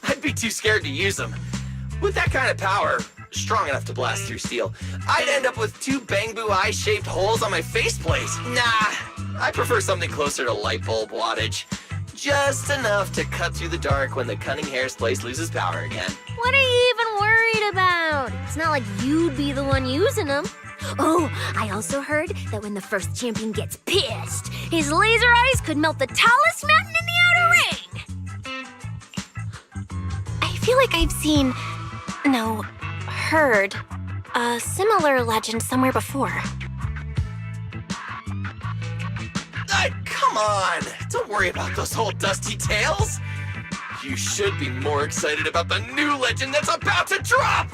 I'd be too scared to use them. With that kind of power, strong enough to blast through steel, I'd end up with 2 bamboo eye-shaped holes on my faceplate. Nah, I prefer something closer to light bulb wattage. Just enough to cut through the dark when the cunning hair's place loses power again. What are you even worried about? It's not like you'd be the one using them. Oh, I also heard that when the first champion gets pissed, his laser eyes could melt the tallest mountain in the Outer Ring. I feel like I've seen, no, heard a similar legend somewhere before. Come on! Don't worry about those old dusty tales! You should be more excited about the new legend that's about to drop!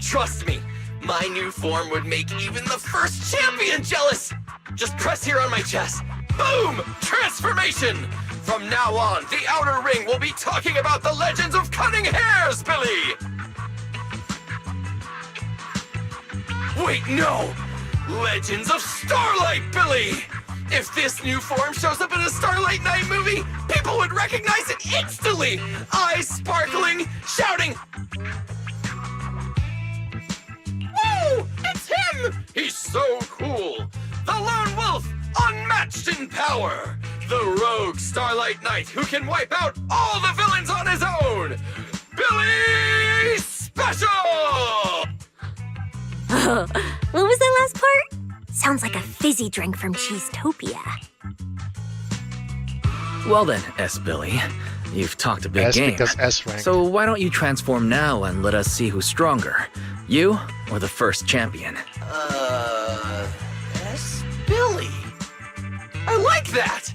Trust me, my new form would make even the first champion jealous! Just press here on my chest. Boom! Transformation! From now on, the Outer Ring will be talking about the legends of cunning hairs, Billy! Wait, no! Legends of Starlight, Billy! If this new form shows up in a Starlight Night movie, people would recognize it instantly! Eyes sparkling, shouting, "Whoa! It's him! He's so cool! The Lone Wolf, unmatched in power! The rogue Starlight Knight who can wipe out all the villains on his own! Billy Special!" What was that last part? Sounds like a fizzy drink from Cheesetopia. Well then, S. Billy, you've talked a big S game. because S rank. So why don't you transform now and let us see who's stronger? You or the first champion? S. Billy. I like that!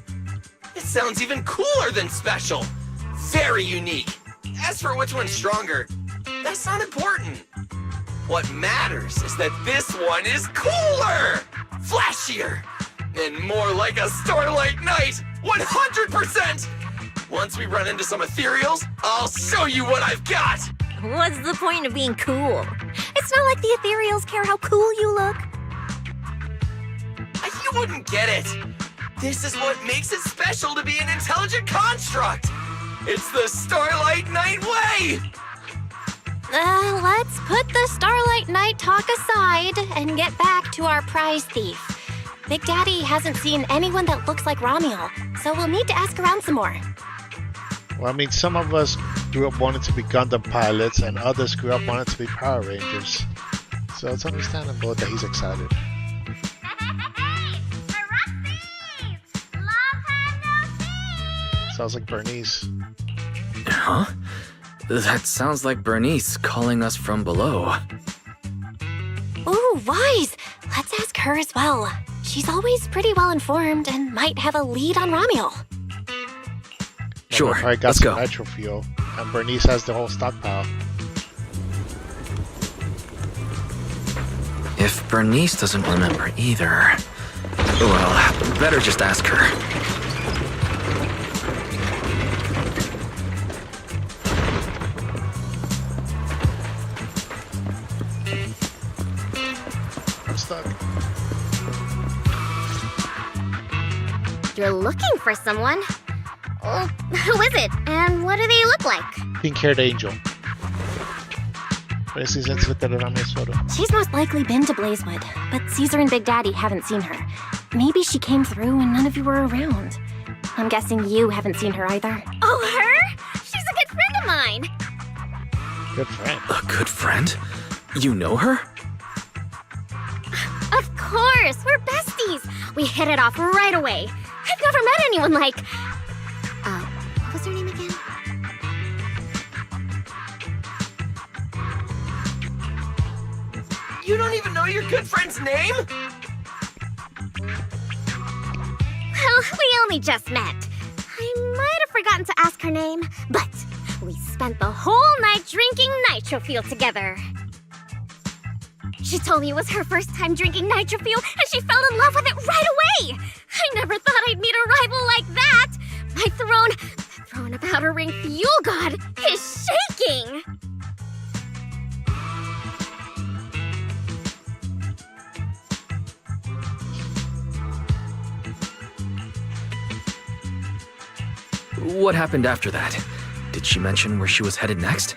It sounds even cooler than special. Very unique. As for which one's stronger, that's not important. What matters is that this one is cooler, flashier, and more like a Starlight Knight, 100%! Once we run into some ethereals, I'll show you what I've got! What's the point of being cool? It's not like the ethereals care how cool you look. You wouldn't get it. This is what makes it special to be an intelligent construct. It's the Starlight Knight way! Let's put the Starlight Knight talk aside and get back to our prize thief. Big Daddy hasn't seen anyone that looks like Ramiel, so we'll need to ask around some more. Well, I mean, some of us grew up wanting to be Gundam pilots, and others grew up wanting to be Power Rangers. So it's understandable that he's excited. Sounds like Bernice. Huh? That sounds like Bernice calling us from below. Ooh, Wise! Let's ask her as well. She's always pretty well informed and might have a lead on Ramiel. Sure, I got let's some go. nitro fuel, and Bernice has the whole stockpile. If Bernice doesn't remember either... Well, better just ask her. I'm stuck. You're looking for someone? Well, who is it? And what do they look like? Pink-haired angel. Parece que se te photo. She's most likely been to Blazewood, but Caesar and Big Daddy haven't seen her. Maybe she came through and none of you were around. I'm guessing you haven't seen her either. Oh, her? She's a good friend of mine. Good friend. A good friend? You know her? Of course, we're besties. We hit it off right away. I've never met anyone like... what was her name again? You don't even know your good friend's name? Well, we only just met. I might have forgotten to ask her name, but we spent the whole night drinking Nitro Fuel together. She told me it was her first time drinking Nitro Fuel, and she fell in love with it right away. I never thought I'd meet a rival like that. My throne of Outer Ring Fuel God is shaking. What happened after that? Did she mention where she was headed next?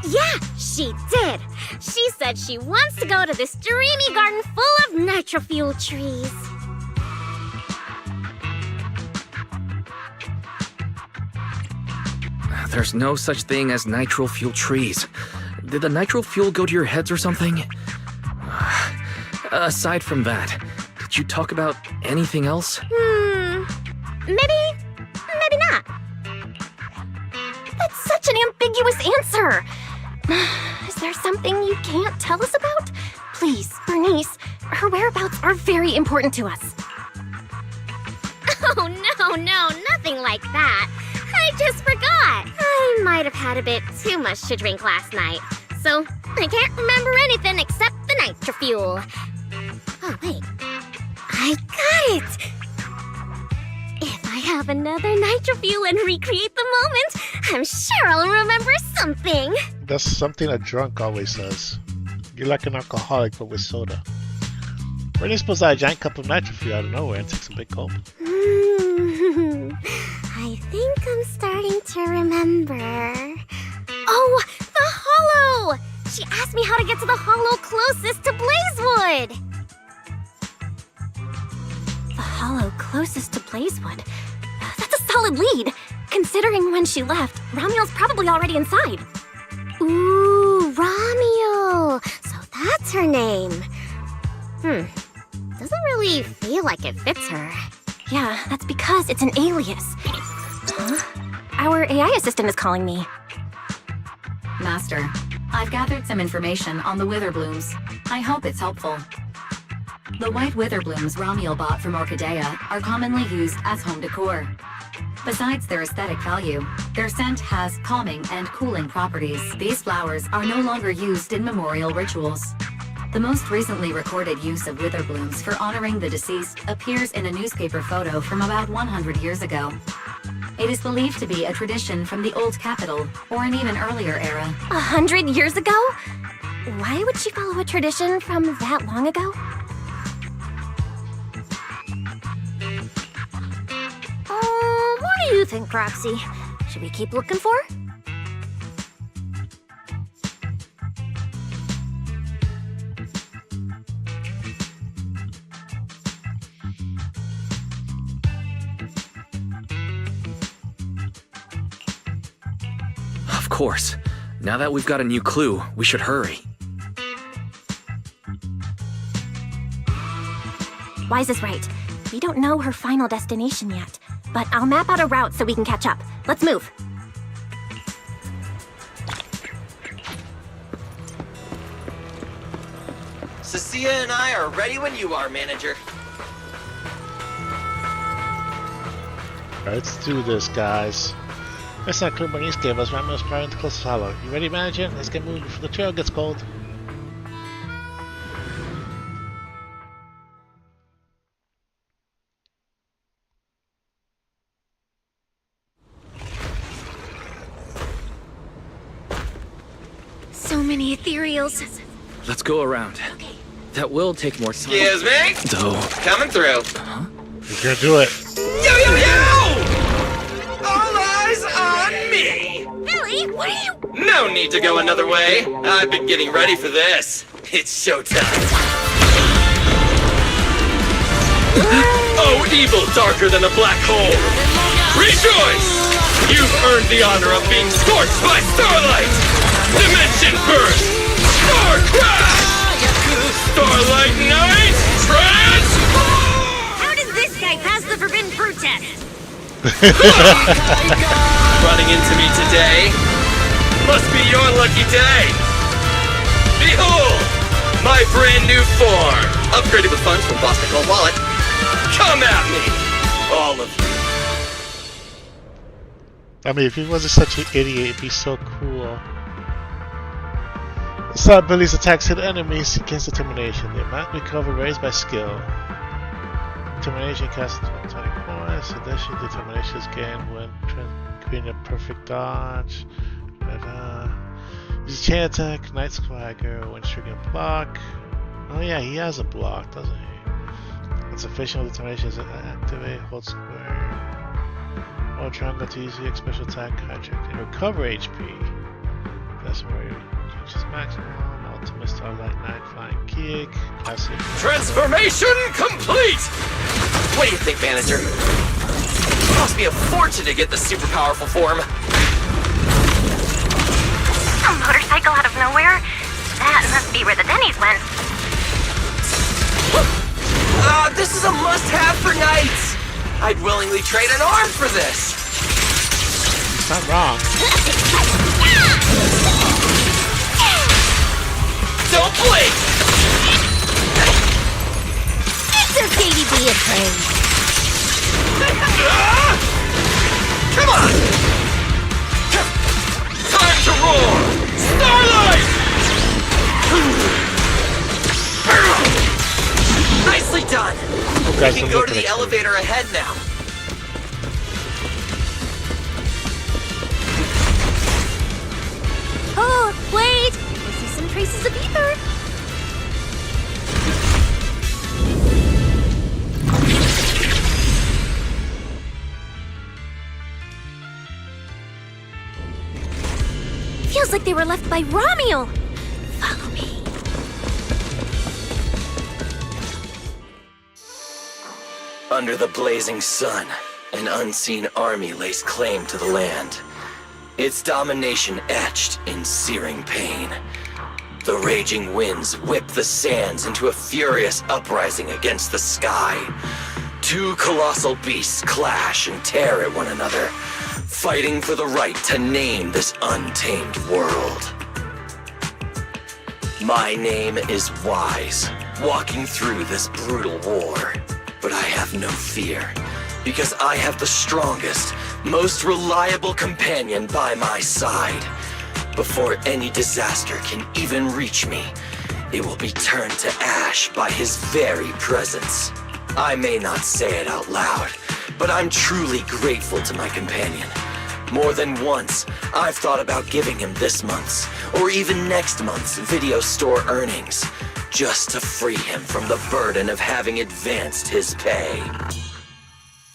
Yeah, she did. She said she wants to go to this dreamy garden full of Nitro Fuel trees. There's no such thing as nitro fuel trees. Did the nitro fuel go to your heads or something? Aside from that, did you talk about anything else? Maybe not. That's such an ambiguous answer. Is there something you can't tell us about? Please, Bernice, her whereabouts are very important to us. Oh, no, nothing like that. I just forgot. I might have had a bit too much to drink last night, so I can't remember anything except the Nitro Fuel. Oh, wait. I got it! If I have another Nitro Fuel and recreate the moment, I'm sure I'll remember something. That's something a drunk always says. You're like an alcoholic, but with soda. When are you supposed to have a giant cup of Nitro Fuel out of nowhere and take some big gulp? I think I'm starting to remember. Oh, the hollow! She asked me how to get to the hollow closest to Blazewood. The hollow closest to Blazewood? That's a solid lead. Considering when she left, Ramiel's probably already inside. Ooh, Ramiel. So that's her name. Doesn't really feel like it fits her. Yeah, that's because it's an alias. Huh? Our AI assistant is calling me. Master, I've gathered some information on the Witherblooms. I hope it's helpful. The white Witherblooms Ramiel bought from Orchidea are commonly used as home decor. Besides their aesthetic value, their scent has calming and cooling properties. These flowers are no longer used in memorial rituals. The most recently recorded use of Witherblooms for honoring the deceased appears in a newspaper photo from about 100 years ago. It is believed to be a tradition from the Old Capital, or an even earlier era. 100 years ago? Why would she follow a tradition from that long ago? What do you think, Roxy? Should we keep looking for her? Of course. Now that we've got a new clue, we should hurry. Wise is right. We don't know her final destination yet, but I'll map out a route so we can catch up. Let's move. Cecilia and I are ready when you are, manager. Let's do this, guys. Let's not include Bernice gave us. Ramio's prior into closest hollow. You ready, manager? Let's get moving before the trail gets cold. So many ethereals. Let's go around. That will take more time. Excuse me? Though. Coming through. You're gonna do it. Yo, yo, yo! All eyes on me! Billy, what are you? No need to go another way. I've been getting ready for this. It's showtime. Oh, evil darker than a black hole! Rejoice! You've earned the honor of being scorched by starlight! Dimension burst! Star crash! Starlight night! Transform! How does this guy pass the forbidden fruit test? Running into me today? Must be your lucky day! Behold! My brand new form! Upgraded with funds from Boston Gold Wallet. Come at me! All of you. I mean, if he wasn't such an idiot, it'd be so cool. Start Billy's attacks hit enemies against determination. The amount recovered raised by skill. Determination casts 20 points. Addition determination is gained when creating a perfect dodge. Use chain attack, Night Swagger, when triggering block. Oh yeah, he has a block, doesn't he? It's official determination is activate, hold square. Or triangle to use the special attack, hijack, and recover HP. That's where you reaches maximum. Ultimate Starlight Night, Flying Kick, Classic. Transformation complete! What do you think, manager? It cost me a fortune to get this super powerful form. A motorcycle out of nowhere? That must be where the Denny's went. This is a must-have for nights! I'd willingly trade an arm for this! It's not wrong. Don't blink! It's okay to be afraid. Come on! Time to roar! Starlight! Nicely done! We can go to the elevator ahead now. Oh, wait! I see some traces of ether. Feels like they were left by Ramiel. Follow me. Under the blazing sun, an unseen army lays claim to the land. Its domination etched in searing pain. The raging winds whip the sands into a furious uprising against the sky. Two colossal beasts clash and tear at one another, fighting for the right to name this untamed world. My name is Wise, walking through this brutal war. But I have no fear, because I have the strongest, most reliable companion by my side. Before any disaster can even reach me, it will be turned to ash by his very presence. I may not say it out loud, but I'm truly grateful to my companion. More than once, I've thought about giving him this month's, or even next month's video store earnings, just to free him from the burden of having advanced his pay.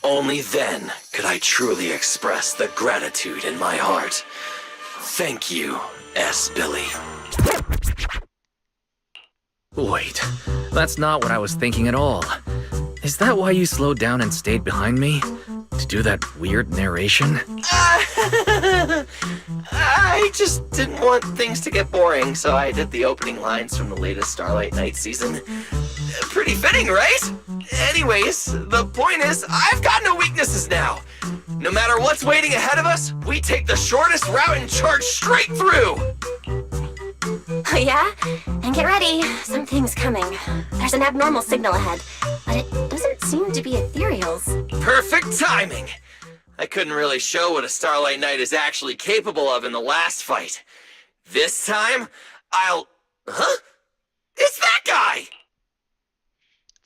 Only then could I truly express the gratitude in my heart. Thank you, S. Billy. Wait, that's not what I was thinking at all. Is that why you slowed down and stayed behind me? To do that weird narration? I just didn't want things to get boring, so I did the opening lines from the latest Starlight Night season. Pretty fitting, right? Anyways, the point is, I've got no weaknesses now. No matter what's waiting ahead of us, we take the shortest route and charge straight through! Oh yeah? And get ready, something's coming. There's an abnormal signal ahead, but it doesn't seem to be ethereals. Perfect timing! I couldn't really show what a Starlight Knight is actually capable of in the last fight. This time, I'll... Huh? It's that guy!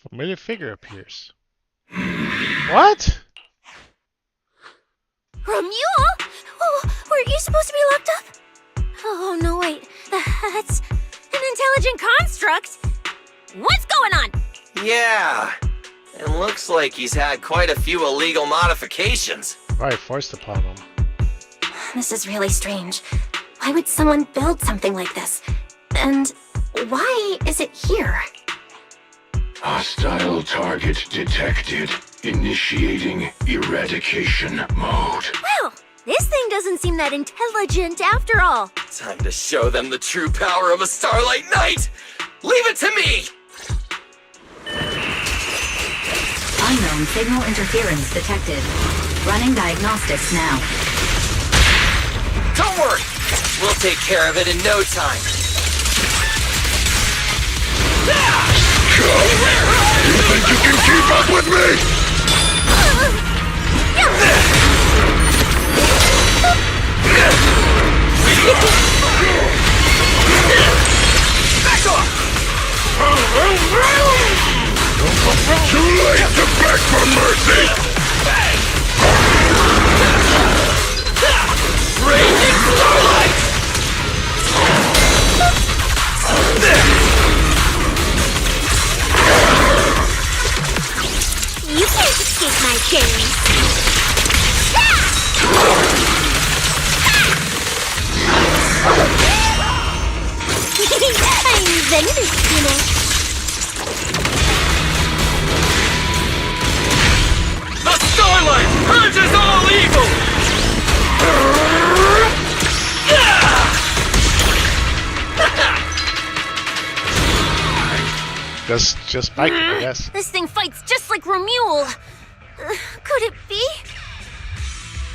Familiar figure appears. What? Ramule? Oh, weren't you supposed to be locked up? Oh, no, wait. That's an intelligent construct. What's going on? Yeah. It looks like he's had quite a few illegal modifications. Right, forced upon him. This is really strange. Why would someone build something like this? And why is it here? Hostile target detected. Initiating eradication mode. Well, this thing doesn't seem that intelligent after all. Time to show them the true power of a Starlight Knight! Leave it to me! Unknown signal interference detected. Running diagnostics now. Don't worry! We'll take care of it in no time. You think you can keep up with me? Back off! Too late to beg for mercy! Raging Starlight! You can't escape my gaze. I'm Zenless, you know. The Starlight purges all evil! Just biking, I guess. This thing fights just like Ramule. Could it be?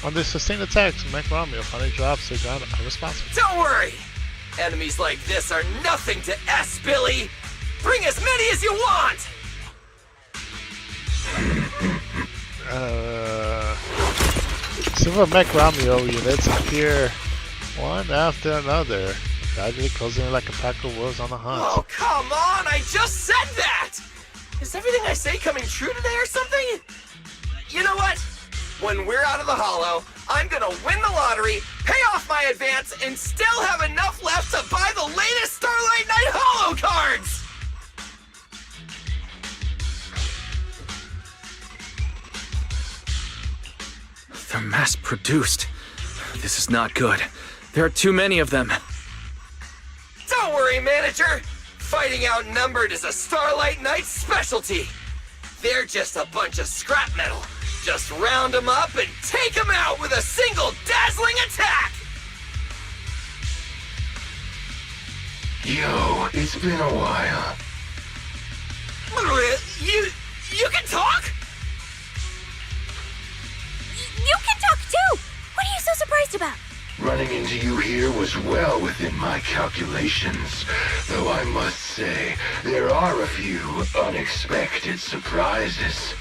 On the sustained attacks, Mech Romeo finally drops the ground unresponsive. Don't worry! Enemies like this are nothing to S, Billy! Bring as many as you want! Several Mech Romeo units appear one after another, gradually closing in like a pack of wolves on the hunt. Oh, come on! I just said that! Is everything I say coming true today or something? You know what? When we're out of the hollow, I'm gonna win the lottery, pay off my advance, and still have enough left to buy the latest Starlight Knight Hollow cards! They're mass-produced. This is not good. There are too many of them. Don't worry, manager! Fighting outnumbered is a Starlight Knight's specialty. They're just a bunch of scrap metal. Just round them up and take them out with a single dazzling attack! Yo, it's been a while. You can talk? You can talk too! What are you so surprised about? Running into you here was well within my calculations, though I must say, there are a few unexpected surprises.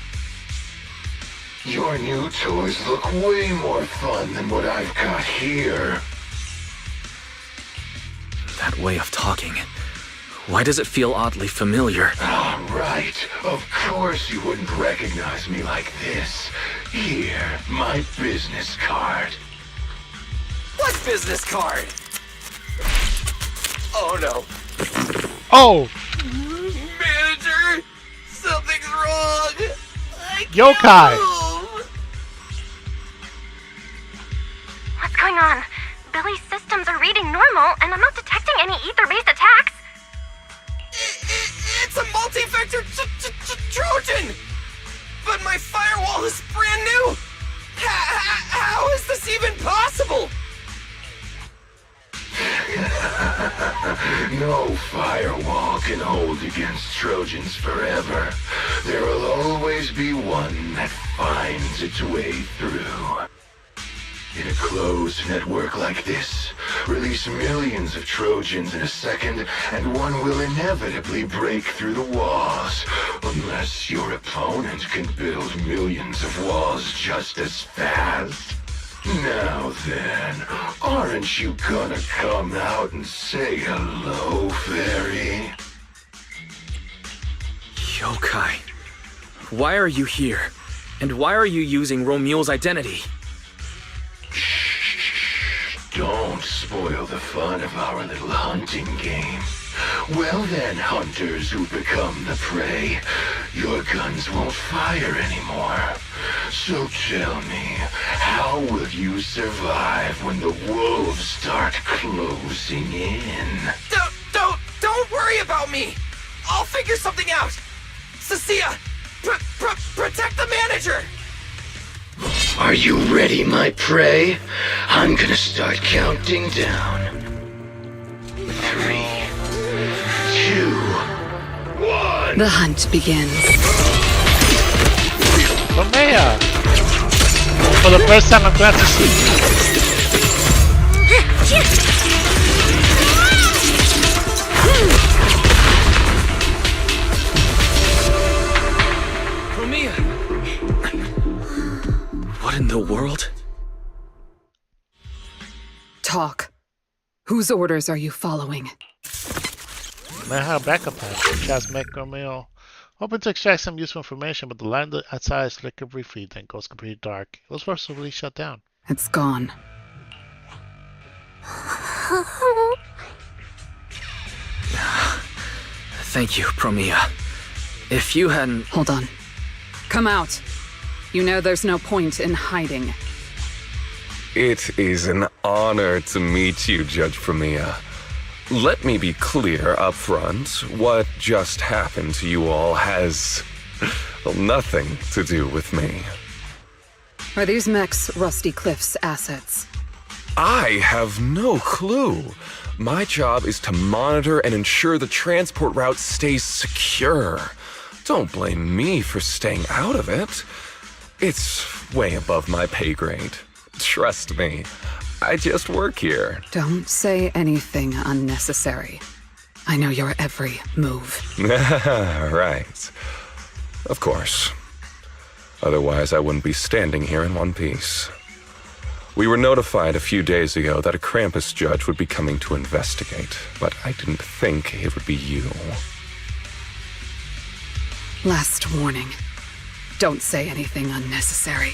Your new toys look way more fun than what I've got here. That way of talking. Why does it feel oddly familiar? Ah, right. Of course you wouldn't recognize me like this. Here, my business card. What business card? Oh no. Oh! Manager! Something's wrong! Yokai! What's going on? Billy's systems are reading normal, and I'm not detecting any ether-based attacks. It's a multi-vector Trojan! But my firewall is brand new! How is this even possible? No firewall can hold against Trojans forever. There will always be one that finds its way through. In a closed network like this, Release millions of Trojans in a second, and one will inevitably break through the walls. Unless your opponent can build millions of walls just as fast. Now then, aren't you gonna come out and say hello, fairy? Yokai, why are you here? And why are you using Romule's identity? Don't spoil the fun of our little hunting game. Well then, hunters who become the prey, your guns won't fire anymore. So tell me, how will you survive when the wolves start closing in? Don't worry about me! I'll figure something out! Cecilia, protect the manager! Are you ready, my prey? I'm gonna start counting down. 3, 2, 1. The hunt begins. Romeo! For the first time, I'm glad to see you. Romeo! What in the world? Talk. Whose orders are you following? Man, how backup plan. Cosmic Romeo. Hoping to extract some useful information, but the light outside flickers briefly, then goes completely dark. It was forcibly shut down. It's gone. Thank you, Promia. If you hadn't... Hold on. Come out. You know there's no point in hiding. It is an honor to meet you, Judge Promia. Let me be clear up front. What just happened to you all has nothing to do with me. Are these mechs Rusty Cliff's assets? I have no clue. My job is to monitor and ensure the transport route stays secure. Don't blame me for staying out of it. It's way above my pay grade. Trust me, I just work here. Don't say anything unnecessary. I know your every move. Right. Of course. Otherwise, I wouldn't be standing here in one piece. We were notified a few days ago that a Krampus judge would be coming to investigate, but I didn't think it would be you. Last warning. Don't say anything unnecessary.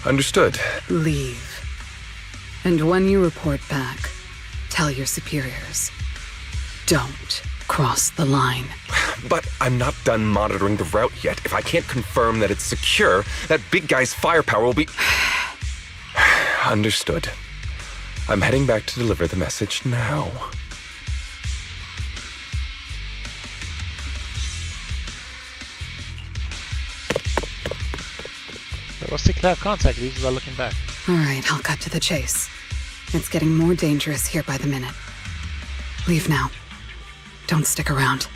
Understood. Leave. And when you report back, tell your superiors. Don't cross the line. But I'm not done monitoring the route yet. If I can't confirm that it's secure, that big guy's firepower will be... Understood. I'm heading back to deliver the message now. Rusty Cloud contact leaves without looking back. Alright, I'll cut to the chase. It's getting more dangerous here by the minute. Leave now. Don't stick around.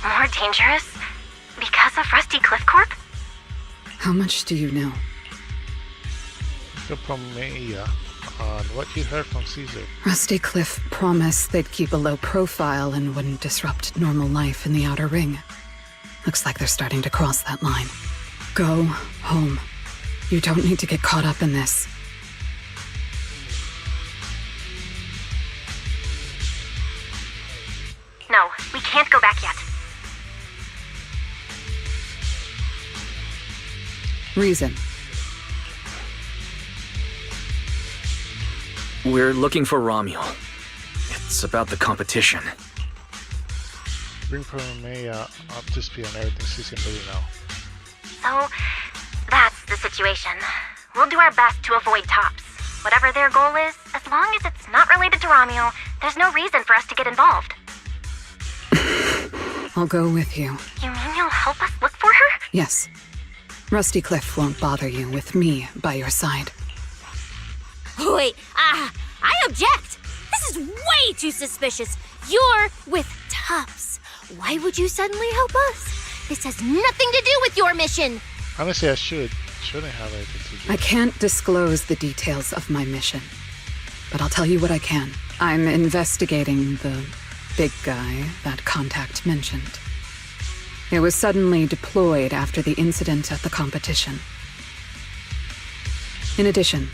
More dangerous? Because of Rusty Cliff Corp? How much do you know? Good Promia on what you heard from Caesar. Rusty Cliff promised they'd keep a low profile and wouldn't disrupt normal life in the Outer Ring. Looks like they're starting to cross that line. Go home. You don't need to get caught up in this. No, we can't go back yet. Reason. We're looking for Romuel. It's about the competition. Bring Promia up to speed on everything Caesar can really know. So, that's the situation. We'll do our best to avoid Tops. Whatever their goal is, as long as it's not related to Romuel, there's no reason for us to get involved. I'll go with you. You mean you'll help us look for her? Yes. Rusty Cliff won't bother you with me by your side. Wait, I object! This is way too suspicious. You're with Tops. Why would you suddenly help us? This has nothing to do with your mission. Honestly, I should. shouldn't have anything to do. I can't disclose the details of my mission, but I'll tell you what I can. I'm investigating the big guy that Contact mentioned. It was suddenly deployed after the incident at the competition. In addition,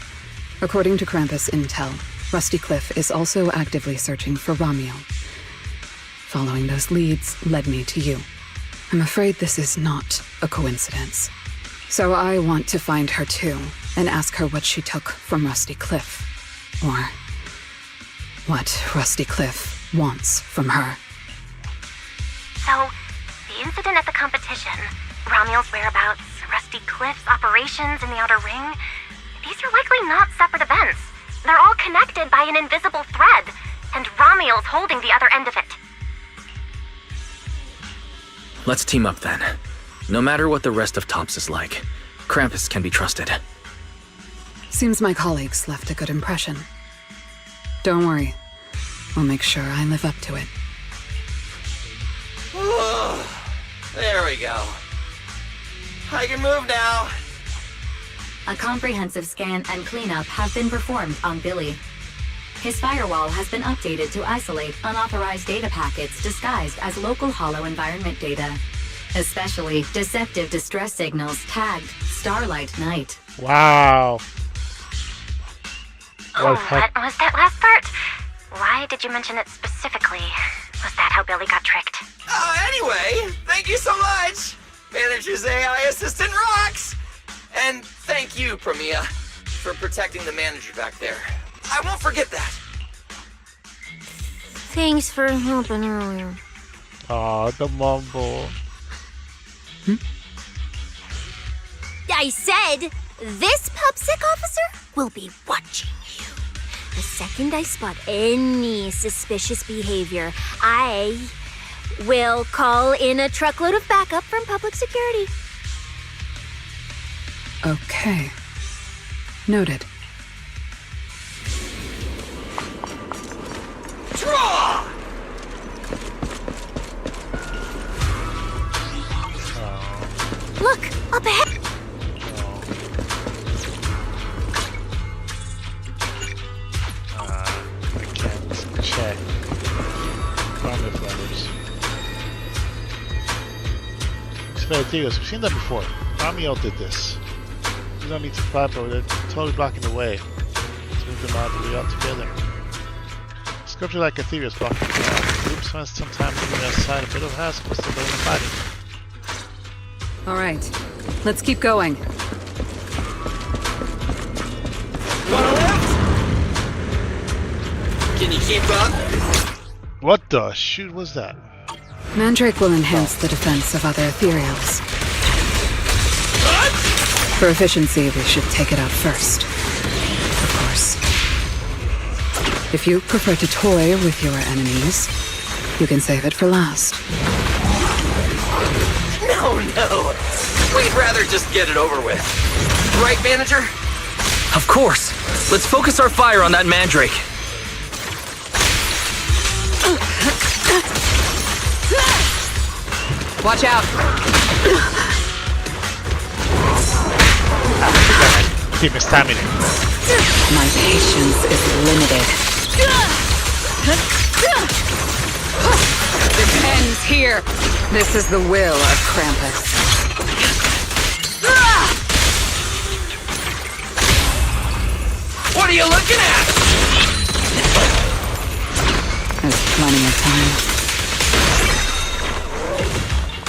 according to Krampus intel, Rusty Cliff is also actively searching for Ramiel. Following those leads led me to you. I'm afraid this is not a coincidence. So I want to find her too, and ask her what she took from Rusty Cliff. Or what Rusty Cliff wants from her. So, the incident at the competition, Ramiel's whereabouts, Rusty Cliff's operations in the Outer Ring, these are likely not separate events. They're all connected by an invisible thread, and Ramiel's holding the other end of it. Let's team up then. No matter what the rest of Tops is like, Krampus can be trusted. Seems my colleagues left a good impression. Don't worry. I'll make sure I live up to it. There we go. I can move now. A comprehensive scan and cleanup have been performed on Billy. His firewall has been updated to isolate unauthorized data packets disguised as local hollow environment data, especially deceptive distress signals tagged Starlight Night. Wow. What was that last part? Why did you mention it specifically? Was that how Billy got tricked? Anyway, thank you so much! Manager's AI assistant rocks! And thank you, Premia, for protecting the manager back there. I won't forget that. Thanks for helping earlier. Aw, the mumble. I said, this PubSec officer will be watching you. The second I spot any suspicious behavior, I will call in a truckload of backup from public security. Okay. Noted. Draw! Look, up ahead. I can't check. Garment letters. It's very serious. We've seen that before. Ramiel did this. You don't need to fight, but they're totally blocking the way. Let's move them out of the way altogether. Sculpture like Ethereus blocking the ground. Groups spend some time moving outside a bit of hassle, but still doing the fighting. Alright, let's keep going. Wanna lift? Can you keep up? What the shoot was that? Mandrake will enhance the defense of other ethereals. For efficiency, we should take it out first. Of course. If you prefer to toy with your enemies, you can save it for last. No. We'd rather just get it over with. Right, manager? Of course. Let's focus our fire on that Mandrake. Watch out! Keep his stamina. My patience is limited. It ends here. This is the will of Krampus. What are you looking at? There's plenty of time.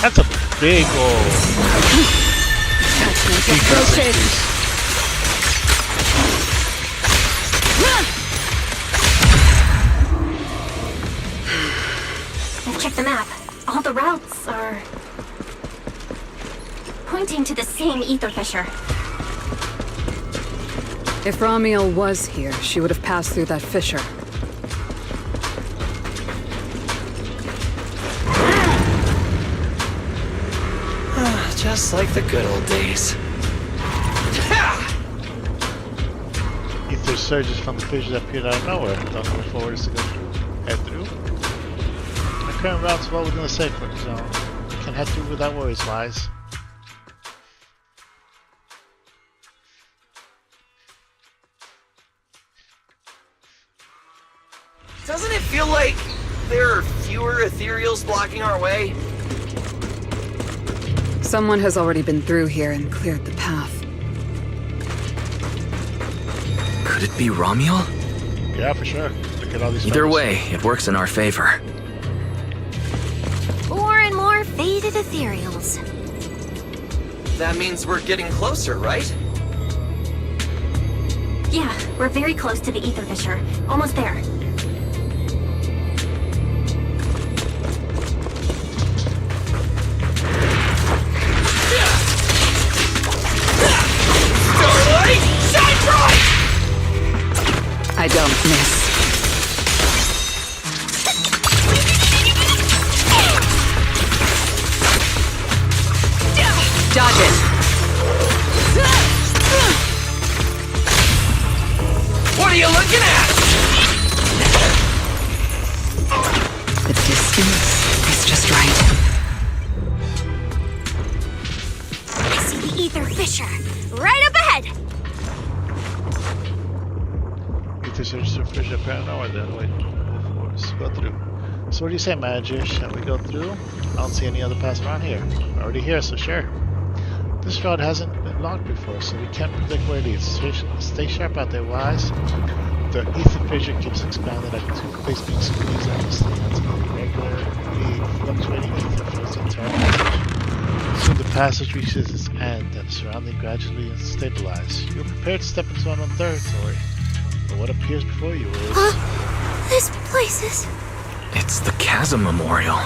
That's a big old Check the map. All the routes are pointing to the same ether fissure. If Ramiel was here, she would have passed through that fissure. Just like the good old days. ether surges from the fissure that appeared out of nowhere. Don't know which forward is to go through. Head through. The current route's well within the safe zone. You can head through without worries, Wise. Doesn't it feel like there are fewer ethereals blocking our way? Someone has already been through here and cleared the path. Could it be Romuald? Yeah, for sure. Look at all these Either feathers. way, it works in our favor. More and more faded ethereals. That means we're getting closer, right? Yeah, we're very close to the ether fissure. Almost there. Starlight, shine bright! I don't miss. Dodge it! What are you looking at? The distance is just right. I see the ether fissure. Right up ahead! Ether fissure apparently nowhere then. Wait, let's go through. So what do you say, manager? Shall we go through? I don't see any other paths around here. We're already here, so sure. This road hasn't been logged before, so we can't predict where it leads. Stay sharp out there, Wise. The ether fissure keeps expanding like a toothpaste being squeezed endlessly until the regularly fluctuating ether fills the entire passage. Soon the passage reaches its end and the surrounding gradually stabilize. You're prepared to step into unknown territory, but what appears before you is... This place is... It's the Chasm Memorial.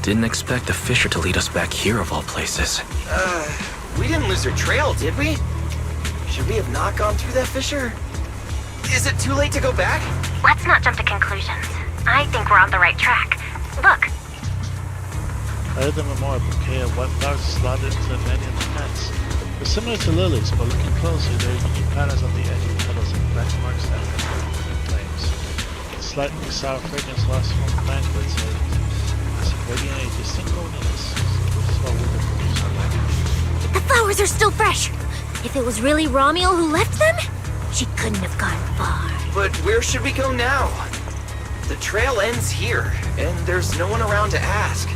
Didn't expect the fissure to lead us back here of all places. We didn't lose our trail, did we? Should we have not gone through that fissure? Is it too late to go back? Let's not jump to conclusions. I think we're on the right track. Look, Under the memorial bouquet of white flowers is slotted into many of the plants. They're similar to lilies, but looking closely, there are unique patterns on the edge of the petals and black marks that are flames. The slightly sour fragrance lasts from the plant, but it's radiating a distinct loneliness. The flowers are still fresh. If it was really Romuald who left them, she couldn't have gone far. But where should we go now? The trail ends here, and there's no one around to ask.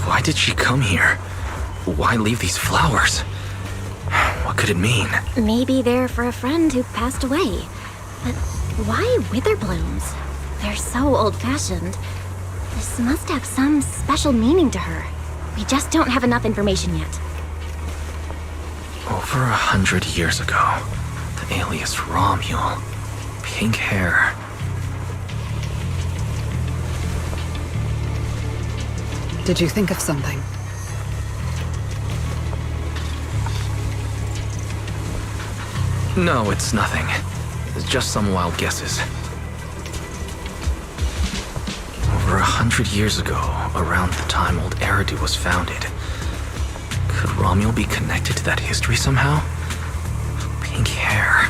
Why did she come here? Why leave these flowers? What could it mean? maybe they're for a friend who passed away. But why wither blooms? They're so old-fashioned. This must have some special meaning to her. We just don't have enough information yet. Over 100 years ago, the alias Romuald. Pink hair. Did you think of something? No, it's nothing. It's just some wild guesses. Over 100 years ago, around the time old Eridu was founded, could Romuald be connected to that history somehow? Pink hair.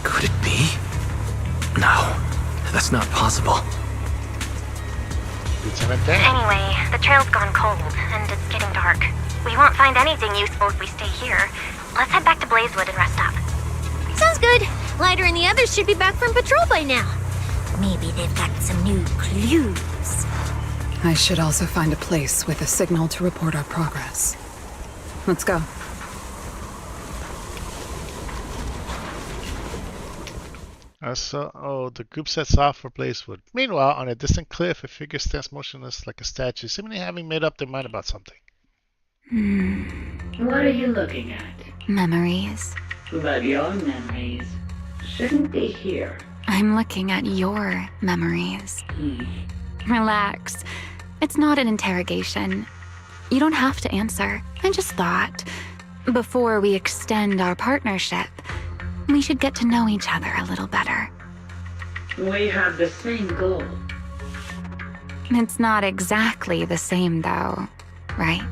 Could it be? No, that's not possible. Anyway, the trail's gone cold, and it's getting dark. We won't find anything useful if we stay here. Let's head back to Blazewood and rest up. Sounds good. Lighter and the others should be back from patrol by now. Maybe they've got some new clues. I should also find a place with a signal to report our progress. Let's go. The group sets off for Blazewood. Meanwhile, on a distant cliff, a figure stands motionless like a statue, seemingly having made up their mind about something. What are you looking at? Memories. But your memories shouldn't be here. I'm looking at your memories. Relax. It's not an interrogation. You don't have to answer. I just thought, before we extend our partnership, we should get to know each other a little better. We have the same goal. It's not exactly the same, though, right?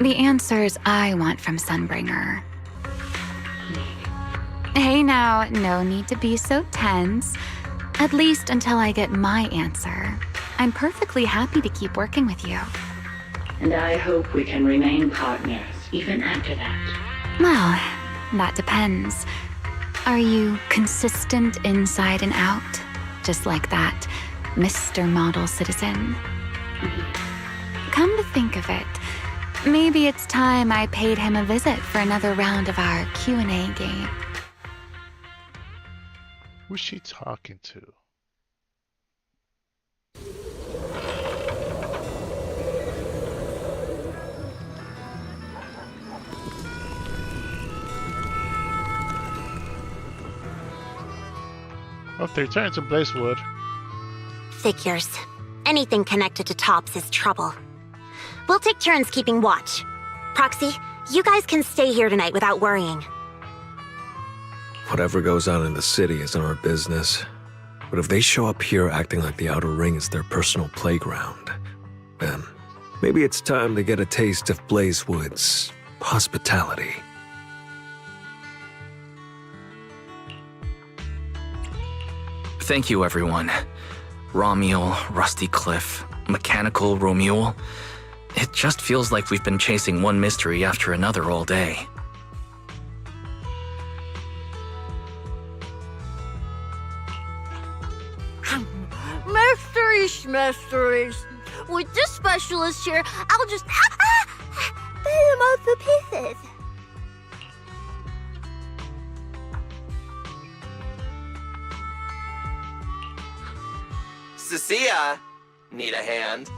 The answers I want from Sunbringer. Hey now, no need to be so tense. At least until I get my answer. I'm perfectly happy to keep working with you. and I hope we can remain partners even after that. Well, that depends. Are you consistent inside and out? Just like that, Mr. Model Citizen? Come to think of it, maybe it's time I paid him a visit for another round of our Q&A game. Who's she talking to? Oh, they turned to Blazewood. Figures. Anything connected to Tops is trouble. We'll take turns keeping watch. Proxy, you guys can stay here tonight without worrying. Whatever goes on in the city isn't our business. But if they show up here acting like the Outer Ring is their personal playground, then maybe it's time to get a taste of Blazewood's hospitality. Thank you, everyone. Romuel, Rusty Cliff, Mechanical Romuel. It just feels like we've been chasing one mystery after another all day. Mysteries. With this specialist here, I'll just pay him off the pieces. Cecilia, need a hand?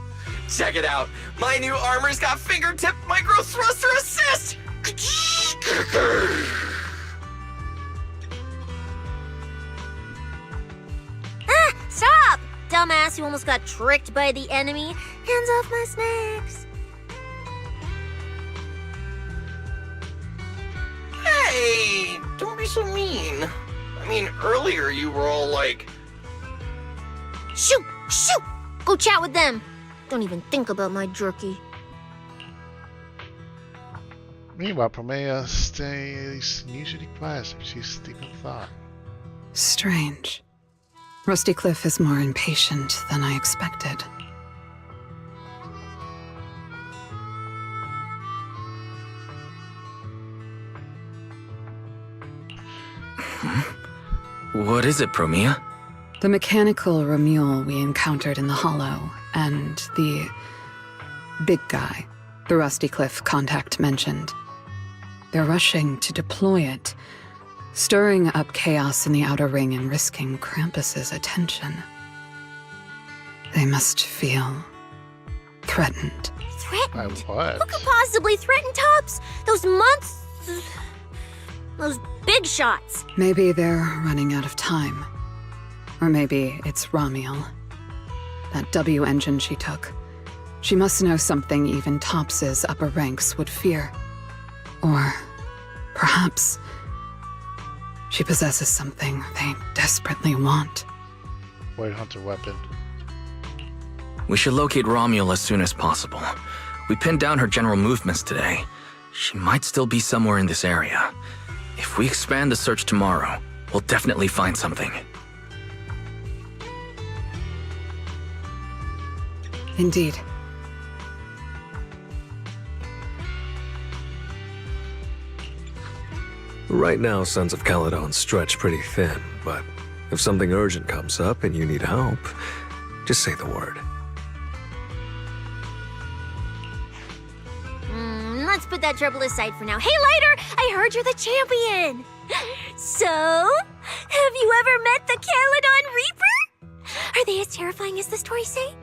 Check it out. My new armor's got fingertip micro thruster assist! Stop! Dumbass, you almost got tricked by the enemy. Hands off my snacks. Hey, don't be so mean. I mean, earlier you were all like... Shoot! Shoot! Go chat with them. Don't even think about my jerky. Meanwhile, Promea stays unusually quiet, like she's deep in thought. Strange. Rusty Cliff is more impatient than I expected. What is it, Promea? The mechanical Romuel we encountered in the Hollow, and the big guy the Rusty Cliff contact mentioned. They're rushing to deploy it, stirring up chaos in the Outer Ring and risking Krampus's attention. They must feel threatened. Threatened? By what? Who could possibly threaten Tops? Those months... Those big shots. Maybe they're running out of time. Or maybe it's Romuel. That W engine she took. She must know something even Tops's upper ranks would fear. Or perhaps she possesses something they desperately want. Void Hunter weapon. We should locate Romuel as soon as possible. We pinned down her general movements today. She might still be somewhere in this area. If we expand the search tomorrow, we'll definitely find something. Indeed. Right now, Sons of Caledon stretch pretty thin, but if something urgent comes up and you need help, just say the word. Let's put that trouble aside for now. Hey, Lighter! I heard you're the champion! So, have you ever met the Caledon Reaper? Are they as terrifying as the stories say?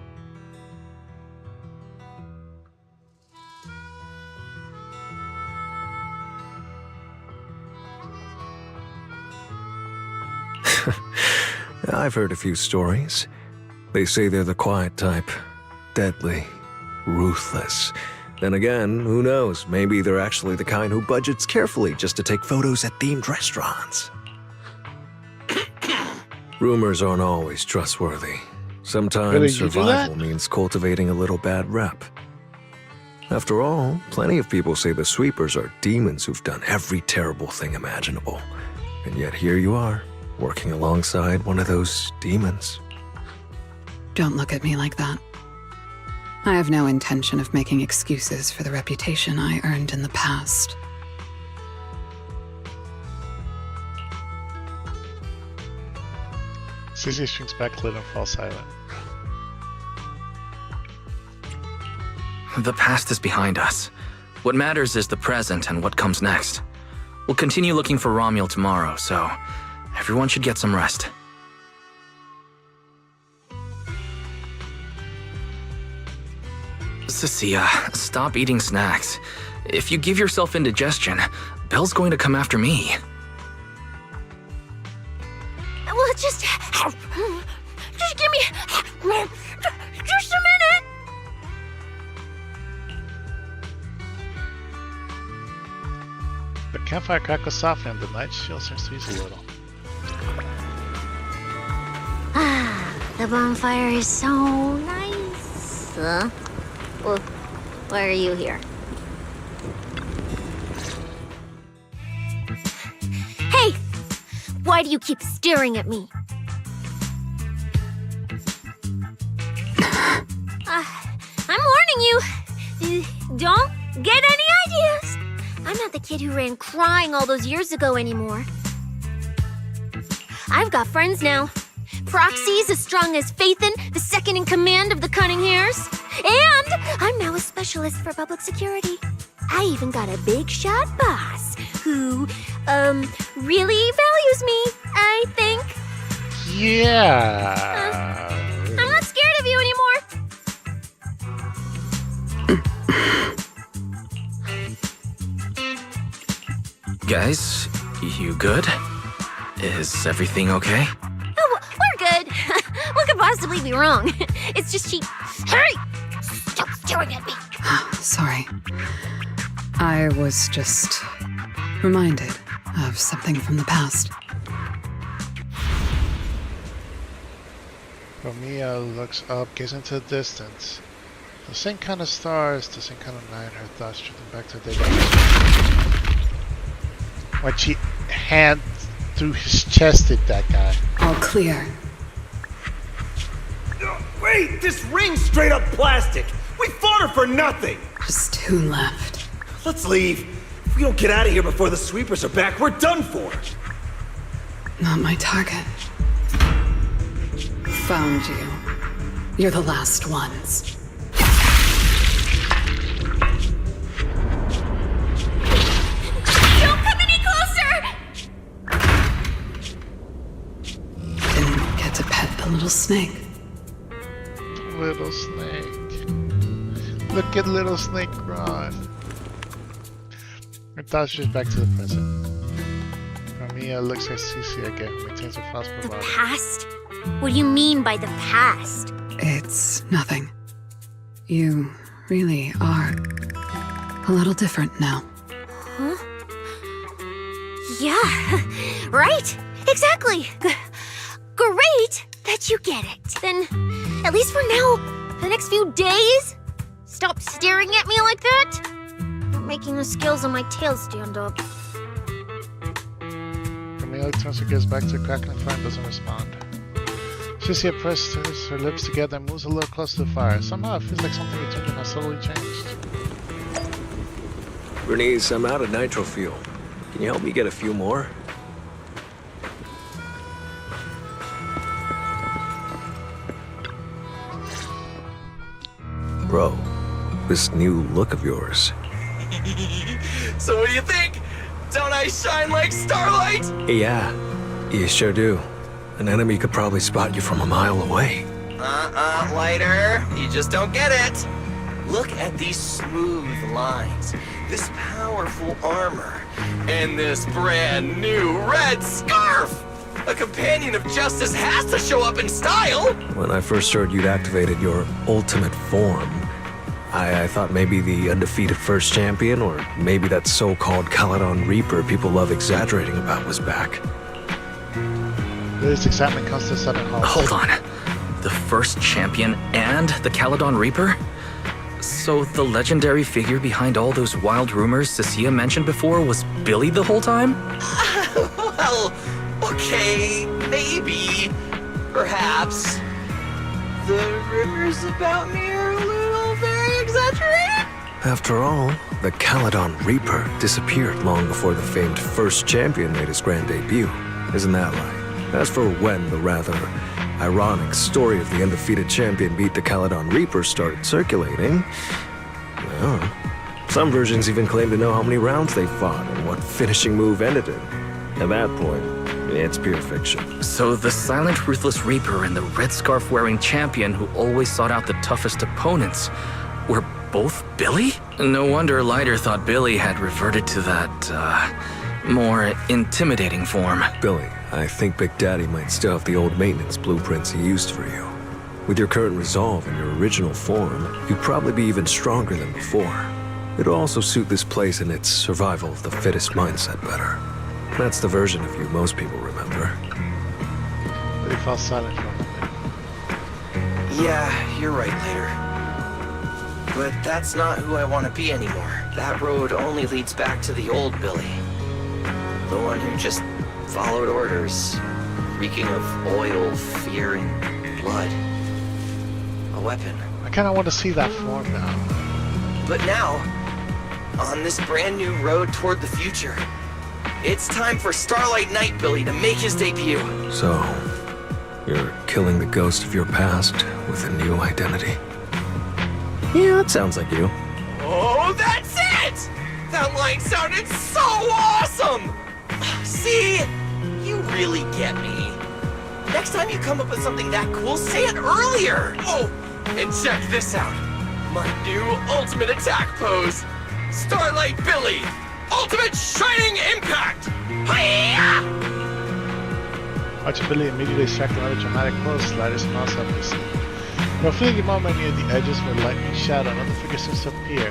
I've heard a few stories. They say they're the quiet type. Deadly. Ruthless. Then again, who knows? Maybe they're actually the kind who budgets carefully just to take photos at themed restaurants. Rumors aren't always trustworthy. Sometimes Really, you do survival that? means cultivating a little bad rep. After all, plenty of people say the sweepers are demons who've done every terrible thing imaginable. And yet here you are, working alongside one of those demons. Don't look at me like that. I have no intention of making excuses for the reputation I earned in the past. ZZ shrinks back a little and falls silent. The past is behind us. What matters is the present and what comes next. We'll continue looking for Romuald tomorrow, so everyone should get some rest. Cecilia, stop eating snacks. If you give yourself indigestion, Belle's going to come after me. Well, just give me just a minute. The campfire crackles softly and the night chill starts to ease a little. The bonfire is so nice. Well, why are you here? Hey! Why do you keep staring at me? I'm warning you. Don't get any ideas. I'm not the kid who ran crying all those years ago anymore. I've got friends now. Proxies as strong as Phaethon, the second in command of the Cunning Hares. And I'm now a specialist for public security. I even got a big shot boss who, really values me, I think. Yeah. I'm not scared of you anymore. Guys, you good? Is everything okay? Oh, we're good. What could possibly be wrong? It's just she... Hurry! Stop staring at me. Sorry. I was just reminded of something from the past. Romeo looks up, gazing into the distance. The same kind of stars, the same kind of night, her thoughts drifting back to the day. When she hand through his chest at that guy. All clear. Wait, this ring's straight up plastic. We fought her for nothing. Just 2 left. Let's leave. If we don't get out of here before the sweepers are back, we're done for. Not my target. Found you. You're the last ones. Don't come any closer! Didn't get to pet the little snake. Little snake. Look at little snake run. Her thoughts shift back to the present. Romeo looks at Cece again, maintains a false bravado. Past? What do you mean by the past? It's nothing. You really are a little different now. Huh? Yeah, right? Exactly. Great that you get it. Then, at least for now, the next few days, stop staring at me like that. Not making the scales on my tail stand up. Romeo turns her gaze back to the crackling fire and doesn't respond. Cece presses her lips together and moves a little closer to the fire. Somehow it feels like something between them has slowly changed. Bernice, I'm out of nitro fuel. Can you help me get a few more? Bro, this new look of yours. So what do you think? Don't I shine like starlight? Yeah, you sure do. An enemy could probably spot you from a mile away. Lighter. You just don't get it. Look at these smooth lines, this powerful armor, and this brand new red scarf! A companion of justice has to show up in style! When I first heard you'd activated your ultimate form, I thought maybe the undefeated first champion, or maybe that so-called Caledon Reaper people love exaggerating about was back. This excitement comes to a sudden halt. Hold on. The first champion and the Caledon Reaper? So the legendary figure behind all those wild rumors Cecilia mentioned before was Billy the whole time? Well, okay, maybe. Perhaps. The rumors about me are a little exaggerated? After all, the Caledon Reaper disappeared long before the famed first champion made his grand debut. Isn't that right? As for when the rather ironic story of the undefeated champion beat the Caledon Reaper started circulating, well, some versions even claim to know how many rounds they fought and what finishing move ended it. At that point, it's pure fiction. So the silent, ruthless Reaper and the red scarf-wearing champion who always sought out the toughest opponents were both Billy? No wonder Lighter thought Billy had reverted to that, more intimidating form. Billy, I think Big Daddy might still have the old maintenance blueprints he used for you. With your current resolve and your original form, you'd probably be even stronger than before. It'll also suit this place and its survival of the fittest mindset better. That's the version of you most people remember. But he fell silent for a moment. Yeah, you're right, Later. But that's not who I want to be anymore. That road only leads back to the old Billy. The one who just followed orders, reeking of oil, fear, and blood. A weapon. I kinda want to see that form now. But now, on this brand new road toward the future, it's time for Starlight Knight Billy to make his debut. So, you're killing the ghost of your past with a new identity. Yeah, that sounds like you. Oh, that's it! That line sounded so awesome! See? You really get me. Next time you come up with something that cool, say it earlier! Oh, and check this out. My new ultimate attack pose. Starlight Billy! Ultimate Shining Impact! Hi-ya! Watch Billy immediately strike another dramatic pose, Lighter smiles helplessly. For a fleeting moment near the edges where lightning shadow, another figure seems to appear.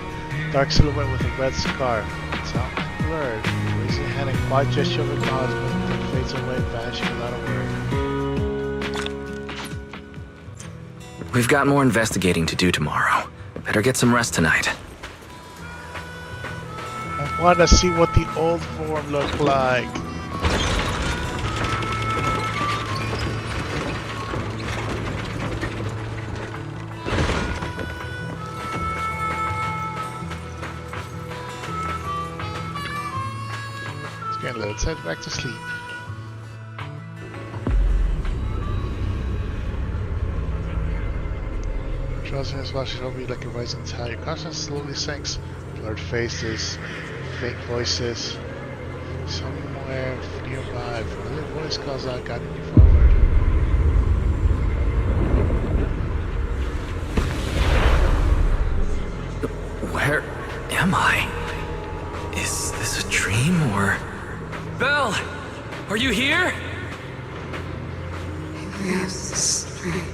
Dark silhouette with a red scarf. Its outline blurred. Raising a hand in quiet gesture of acknowledgement, then fades away, vanishing without a word. We've got more investigating to do tomorrow. Better get some rest tonight. I want to see what the old form looked like. Okay, let's head back to sleep. Drowsiness washes over you like a rising tide. Your consciousness slowly sinks. Blurred faces, faint voices. Somewhere nearby, a familiar voice calls out, guiding you forward. Where am I? Is this a dream or... Belle! Are you here? Yes, strength.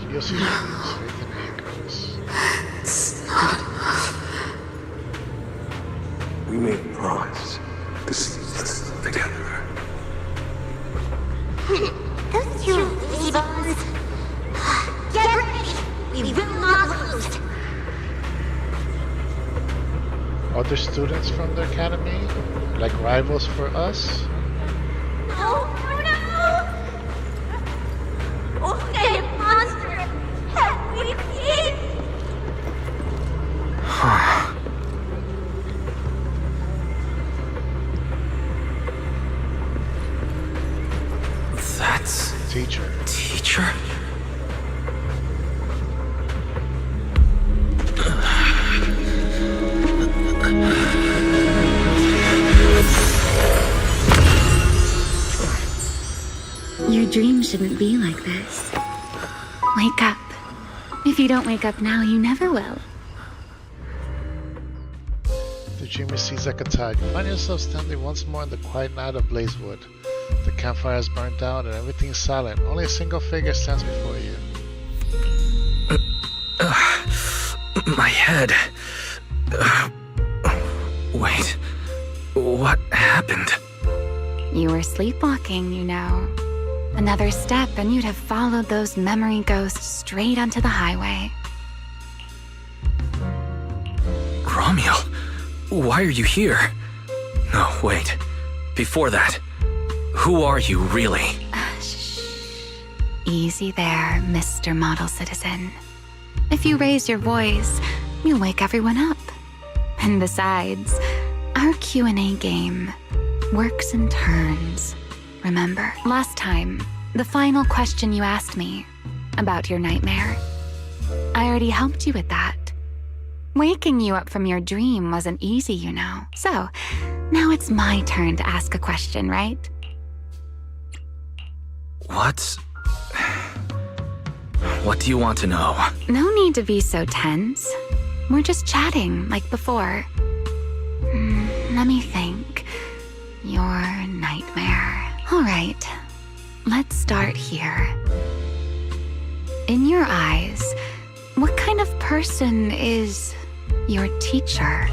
You'll see strength and Icarus. It's not enough. We made a promise to see this together. Those two lazy bones. Get ready! We will not lose! Other students from the academy? Like rivals for us? No! What kind of monster have we seen? That's... Teacher. Teacher? Your dream shouldn't be like this. Wake up. If you don't wake up now, you never will. The dream recedes like a tide. You find yourself standing once more in the quiet night of Blazewood. The campfire has burnt out and everything is silent. Only a single figure stands before you. My head. Wait. What happened? You were sleepwalking, you know. Another step and you'd have followed those memory ghosts straight onto the highway. Ramiel, why are you here? No, wait. Before that, who are you really? Shh. Easy there, Mr. Model Citizen. If you raise your voice, you'll wake everyone up. And besides, our Q&A game works in turns. Remember, last time, the final question you asked me about your nightmare, I already helped you with that. Waking you up from your dream wasn't easy, you know. So, now it's my turn to ask a question, right? What do you want to know? No need to be so tense. We're just chatting, like before. Let me think. Your nightmare. All right, let's start here. In your eyes, what kind of person is your teacher?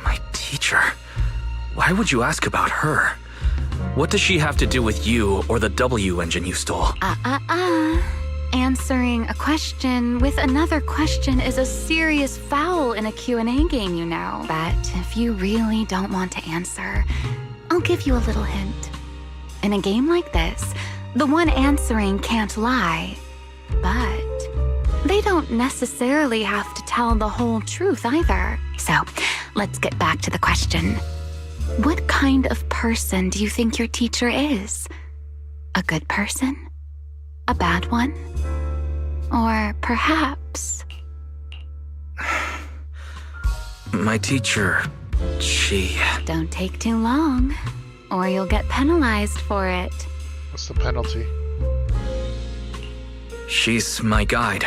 My teacher? Why would you ask about her? What does she have to do with you or the W engine you stole? Answering a question with another question is a serious foul in a Q&A game, you know. But if you really don't want to answer, I'll give you a little hint. In a game like this, the one answering can't lie, but they don't necessarily have to tell the whole truth either. So, let's get back to the question. What kind of person do you think your teacher is? A good person? A bad one? Or perhaps... My teacher, she... Don't take too long, or you'll get penalized for it. What's the penalty? She's my guide.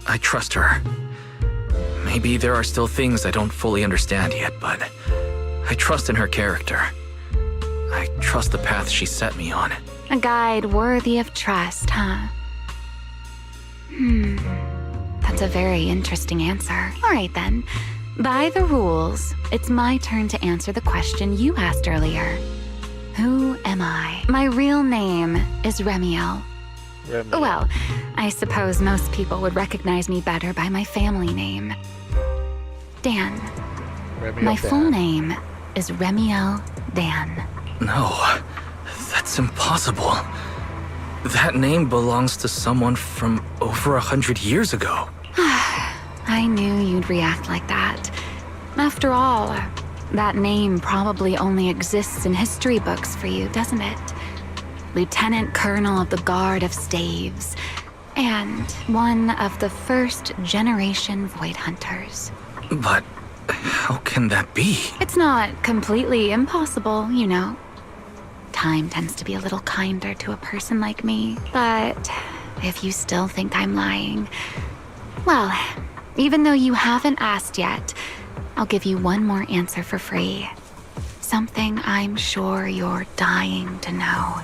I trust her. Maybe there are still things I don't fully understand yet, but I trust in her character. I trust the path she set me on. A guide worthy of trust, huh? That's a very interesting answer. All right then. By the rules, it's my turn to answer the question you asked earlier. Who am I? My real name is Remiel. Well, I suppose most people would recognize me better by my family name. Dan. My full name is Remiel Dan. No, that's impossible. That name belongs to someone from over 100 years ago. I knew you'd react like that. After all, that name probably only exists in history books for you, doesn't it? Lieutenant Colonel of the Guard of Staves, and one of the first generation Void Hunters. But how can that be? It's not completely impossible, you know. Time tends to be a little kinder to a person like me. But if you still think I'm lying, well, even though you haven't asked yet, I'll give you one more answer for free. Something I'm sure you're dying to know.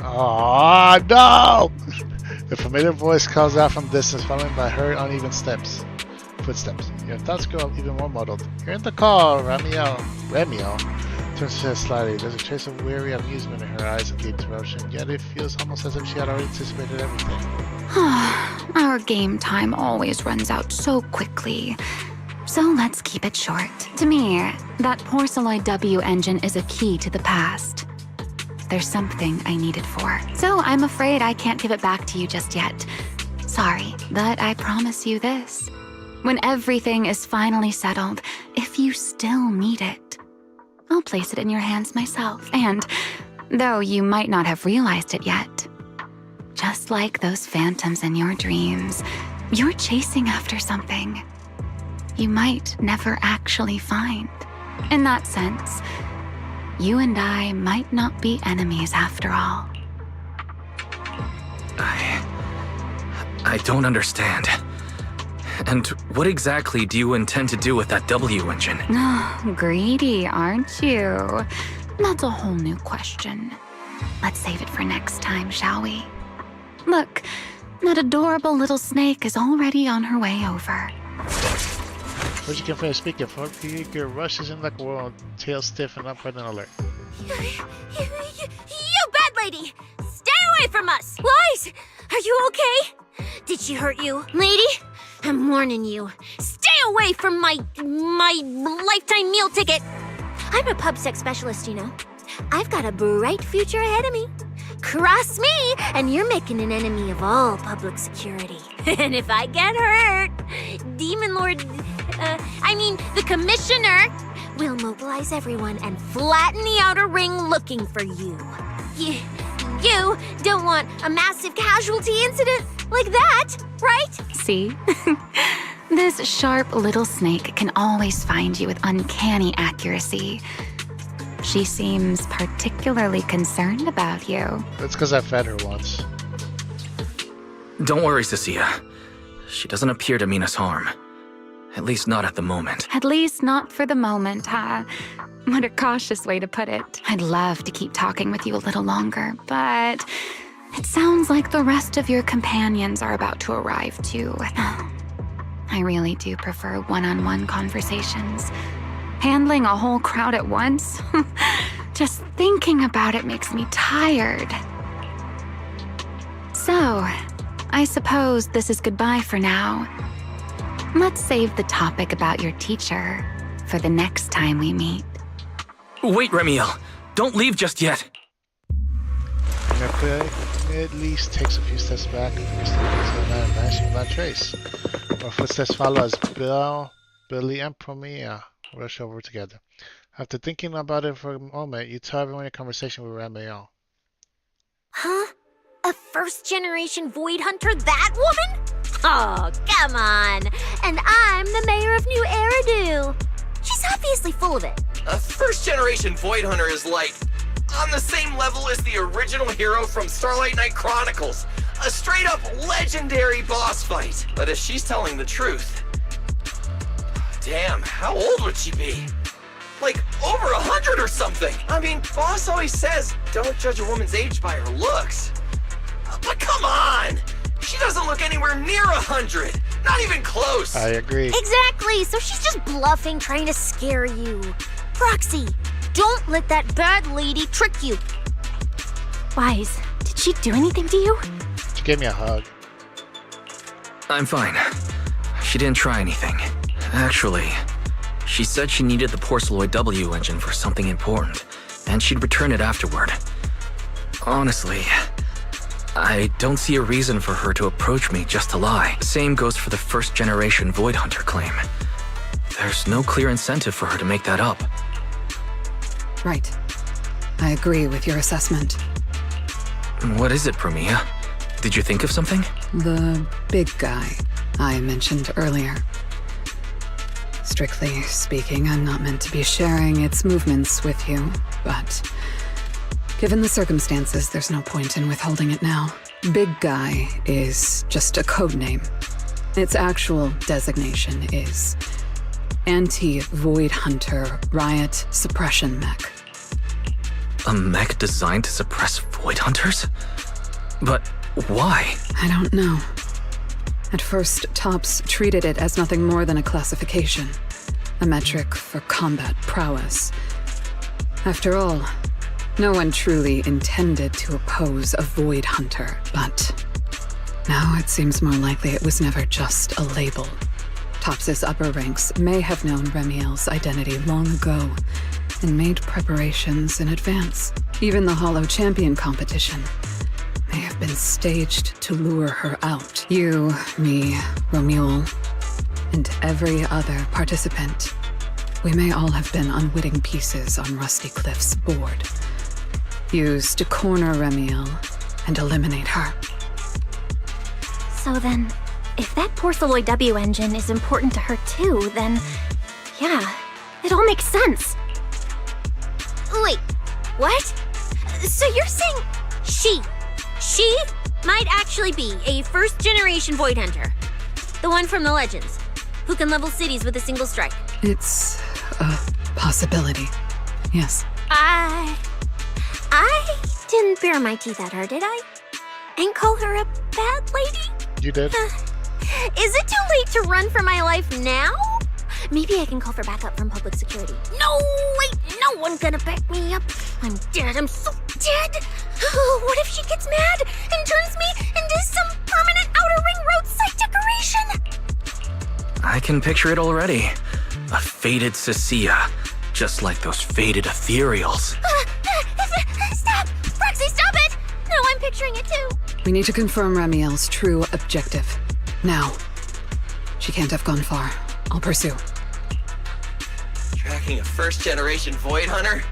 Oh no! The familiar voice calls out from distance, followed by her uneven footsteps. Your thoughts grow even more muddled. Hearing the call, Remiel turns to her slightly. There's a trace of weary amusement in her eyes at the interruption, yet it feels almost as if she had already anticipated everything. Our game time always runs out so quickly. So let's keep it short. To me, that Porceloid W engine is a key to the past. There's something I need it for. So I'm afraid I can't give it back to you just yet. Sorry, but I promise you this. When everything is finally settled, if you still need it, I'll place it in your hands myself. And though you might not have realized it yet, just like those phantoms in your dreams, you're chasing after something you might never actually find. In that sense, you and I might not be enemies after all. I don't understand. And what exactly do you intend to do with that W engine? Greedy, aren't you? That's a whole new question. Let's save it for next time, shall we? Look, that adorable little snake is already on her way over. Where'd you come from speaking? Figure rushes in like a whirl, tail stiff and upright and alert. You bad lady! Stay away from us! Lies! Are you okay? Did she hurt you, lady? I'm warning you. Stay away from my lifetime meal ticket! I'm a pub sex specialist, you know. I've got a bright future ahead of me. Cross me, and you're making an enemy of all public security. And if I get hurt, Demon Lord, the Commissioner will mobilize everyone and flatten the outer ring looking for you. You don't want a massive casualty incident like that, right? See? This sharp little snake can always find you with uncanny accuracy. She seems particularly concerned about you. That's because I fed her once. Don't worry, Cecilia. She doesn't appear to mean us harm. At least not at the moment. At least not for the moment, huh? What a cautious way to put it. I'd love to keep talking with you a little longer, but it sounds like the rest of your companions are about to arrive too. I really do prefer one-on-one conversations. Handling a whole crowd at once? Just thinking about it makes me tired. So, I suppose this is goodbye for now. Let's save the topic about your teacher for the next time we meet. Wait, Remiel. Don't leave just yet. Mercury at least takes a few steps back and figures the things that are vanishing without trace. Our footsteps follow as Billy, and Promia rush over together. After thinking about it for a moment, you tell everyone your conversation with Ramiel. Huh? A first-generation Void Hunter, that woman? Oh, come on. And I'm the mayor of New Eridu. She's obviously full of it. A first-generation Void Hunter is like on the same level as the original hero from Starlight Knight Chronicles. A straight-up legendary boss fight. But if she's telling the truth... Damn, how old would she be? Like, over 100 or something. I mean, boss always says, don't judge a woman's age by her looks. But come on! She doesn't look anywhere near 100. Not even close. I agree. Exactly, so she's just bluffing, trying to scare you. Roxy, don't let that bad lady trick you. Wise, did she do anything to you? She gave me a hug. I'm fine. She didn't try anything. Actually, she said she needed the Porceloid W engine for something important, and she'd return it afterward. Honestly, I don't see a reason for her to approach me just to lie. Same goes for the first-generation Void Hunter claim. There's no clear incentive for her to make that up. Right. I agree with your assessment. What is it, Promia? Did you think of something? The big guy I mentioned earlier. Strictly speaking, I'm not meant to be sharing its movements with you, but given the circumstances, there's no point in withholding it now. Big Guy is just a code name. Its actual designation is Anti-Void Hunter Riot Suppression Mech. A mech designed to suppress Void Hunters? But why? I don't know. At first, Tops treated it as nothing more than a classification, a metric for combat prowess. After all, no one truly intended to oppose a Void Hunter, but now it seems more likely it was never just a label. Tops's upper ranks may have known Remiel's identity long ago and made preparations in advance. Even the Hollow Champion competition may have been staged to lure her out. You, me, Romuald, and every other participant. We may all have been unwitting pieces on Rusty Cliff's board, used to corner Remiel and eliminate her. So then, if that Porceloid W engine is important to her too, then yeah, it all makes sense. Wait, what? So you're saying she might actually be a first-generation Void Hunter? The one from the Legends, who can level cities with a single strike? It's a possibility, yes. I didn't bare my teeth at her, did I? And call her a bad lady? You did. Is it too late to run for my life now? Maybe I can call for backup from public security. No, wait, no one's gonna back me up. I'm dead, I'm so dead. What if she gets mad and turns me into some permanent outer ring roadside decoration? I can picture it already. A faded Cecilia, just like those faded ethereals. picturing it too. We need to confirm Ramiel's true objective. Now. She can't have gone far. I'll pursue. Tracking a first-generation Void Hunter?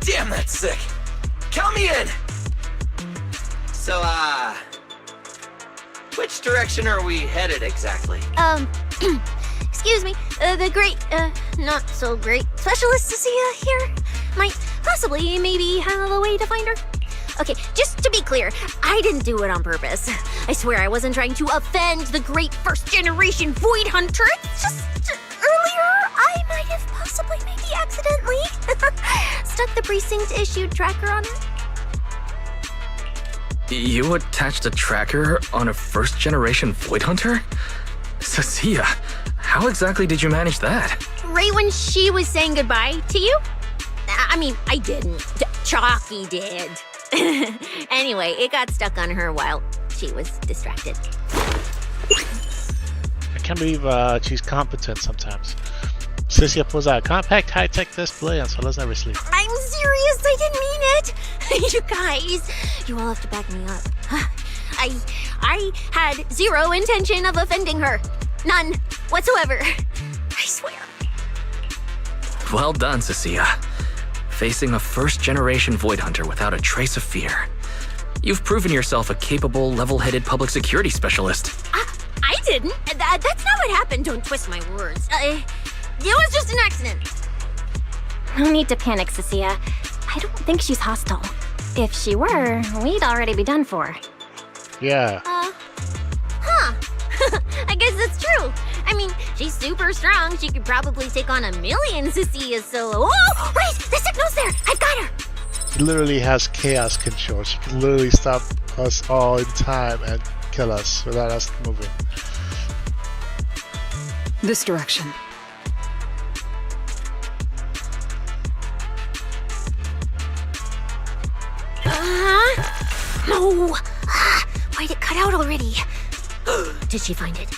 Damn, that's sick. Count me in! So, which direction are we headed exactly? Excuse me, the great, not so great specialist Cecilia here might possibly maybe have a way to find her. Okay, just to be clear, I didn't do it on purpose. I swear I wasn't trying to offend the great first-generation Void Hunter. It's just earlier I might have possibly maybe accidentally stuck the precinct-issued tracker on her. You attached a tracker on a first-generation Void Hunter? Cecilia, how exactly did you manage that? Right when she was saying goodbye to you? I mean, I didn't. Chalky did. Anyway, it got stuck on her while she was distracted. I can't believe she's competent sometimes. Cecilia pulls out a compact high-tech display and so does never sleep. I'm serious, I didn't mean it. You guys, you all have to back me up. I had zero intention of offending her. None whatsoever. I swear. Well done, Cecilia. Facing a first-generation Void Hunter without a trace of fear. You've proven yourself a capable, level-headed public security specialist. I didn't. That's not what happened. Don't twist my words. It was just an accident. No need to panic, Cecilia. I don't think she's hostile. If she were, we'd already be done for. Yeah. I guess that's true. I mean, she's super strong. She could probably take on 1,000,000 Cecilias solo. Oh, wait! The signal's there! I've got her! She literally has chaos control. She can literally stop us all in time and kill us without us moving. This direction. No! Why'd it cut out already? Did she find it?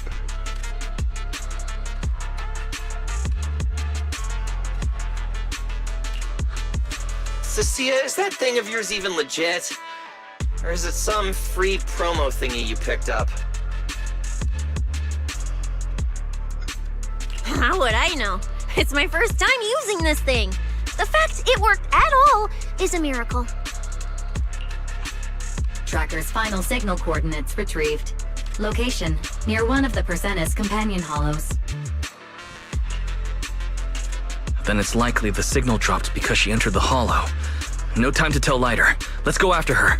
Cecilia, is that thing of yours even legit? Or is it some free promo thingy you picked up? How would I know? It's my first time using this thing. The fact it worked at all is a miracle. Tracker's final signal coordinates retrieved. Location, near one of the Persenis companion hollows. Then it's likely the signal dropped because she entered the hollow. No time to tell Lighter. Let's go after her.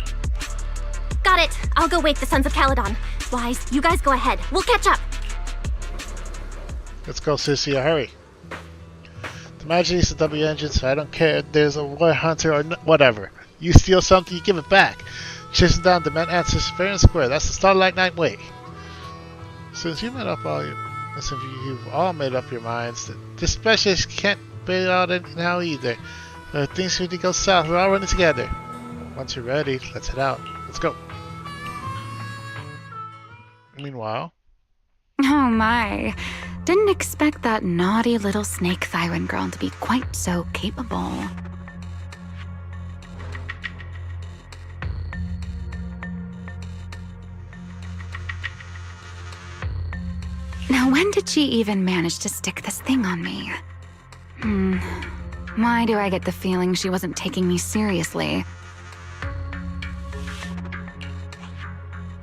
Got it. I'll go wake the Sons of Caledon. Wise, you guys go ahead. We'll catch up. Let's go, Cecilia. Hurry. The magic is the W engine, so I don't care if there's a Void Hunter or whatever. You steal something, you give it back. Chasing down demand answers fair and square. That's the Starlight Night way. Since you've all made up your minds that this specialist can't bail out now either. Things need to go south. We're all running together. Once you're ready, let's head out. Let's go. Meanwhile. Oh my. Didn't expect that naughty little snake Thyran girl to be quite so capable. Now, when did she even manage to stick this thing on me? Why do I get the feeling she wasn't taking me seriously?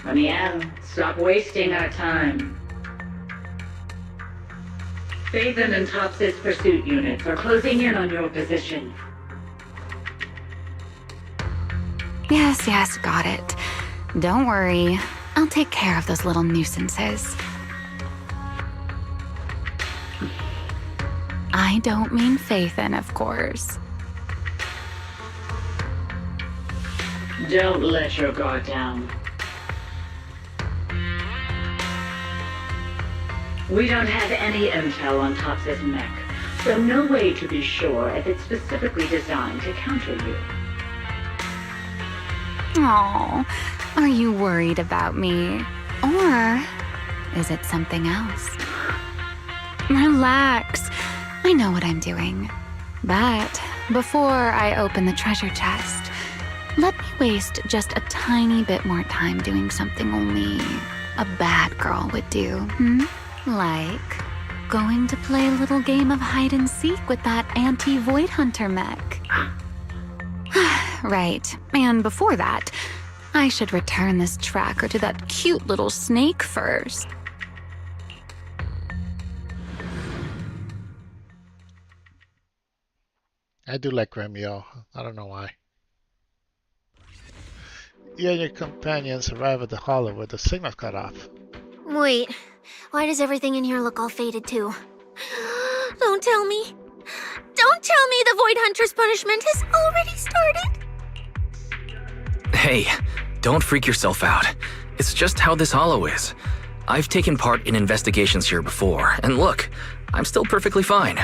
Ramiel, stop wasting our time. Phaethon and Tops's pursuit units are closing in on your position. Yes, got it. Don't worry. I'll take care of those little nuisances. I don't mean Phaethon, of course. Don't let your guard down. We don't have any intel on Tops's mech, so no way to be sure if it's specifically designed to counter you. Aw, are you worried about me? Or is it something else? Relax. I know what I'm doing. But before I open the treasure chest, let me waste just a tiny bit more time doing something only a bad girl would do, Like going to play a little game of hide and seek with that anti-Void Hunter mech. Right, and before that, I should return this tracker to that cute little snake first. I do like Remiel. I don't know why. You and your companions arrive at the hollow where the signal cut off. Wait, why does everything in here look all faded too? Don't tell me. Don't tell me the Void Hunter's punishment has already started. Hey, don't freak yourself out. It's just how this hollow is. I've taken part in investigations here before, and look, I'm still perfectly fine.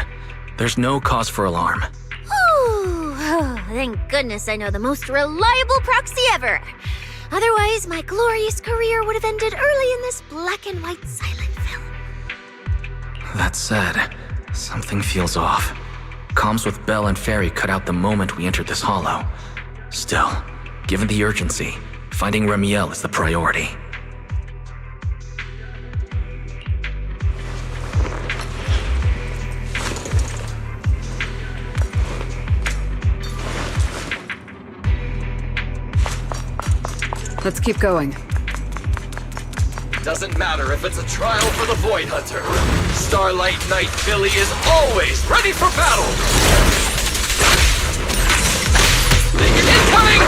There's no cause for alarm. Oh, thank goodness I know the most reliable proxy ever. Otherwise, my glorious career would have ended early in this black and white silent film. That said, something feels off. Comms with Belle and Fairy cut out the moment we entered this hollow. Still, given the urgency, finding Remiel is the priority. Let's keep going. Doesn't matter if it's a trial for the Void Hunter. Starlight Knight Billy is always ready for battle! Incoming!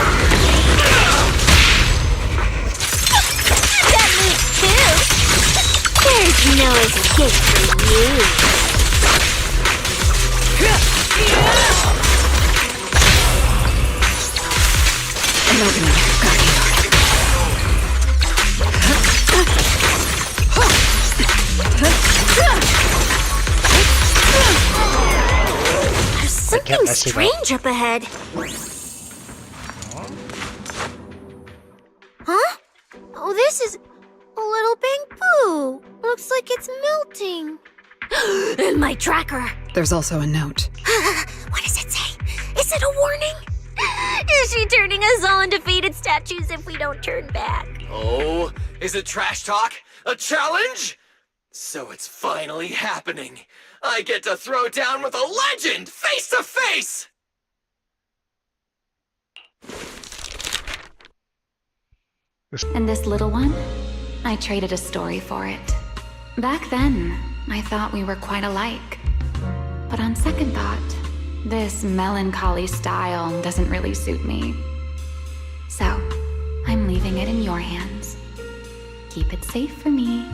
That means too. There's no escape for you. An opening. Got you. There's something strange up ahead. Huh? Oh, this is a little bamboo. Looks like it's melting. And my tracker. There's also a note. What does it say? Is it a warning? Is she turning us all into faded statues if we don't turn back? Oh, is it trash talk? A challenge? So it's finally happening. I get to throw down with a legend, face to face! And this little one? I traded a story for it. Back then, I thought we were quite alike. But on second thought, this melancholy style doesn't really suit me. So, I'm leaving it in your hands. Keep it safe for me.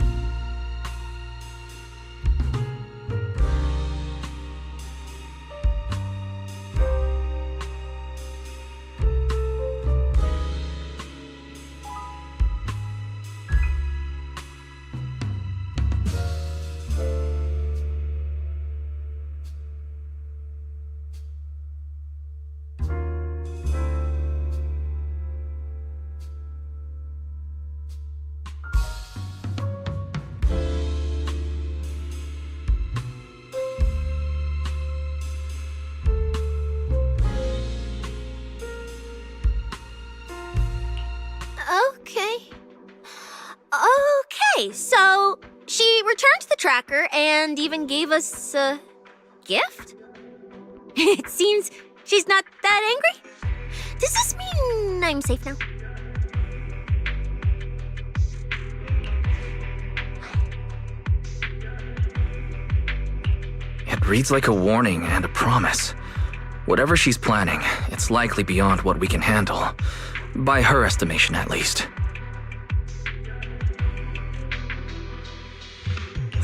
Okay, so she returned the tracker and even gave us a gift? It seems she's not that angry. Does this mean I'm safe now? It reads like a warning and a promise. Whatever she's planning, it's likely beyond what we can handle. By her estimation, at least.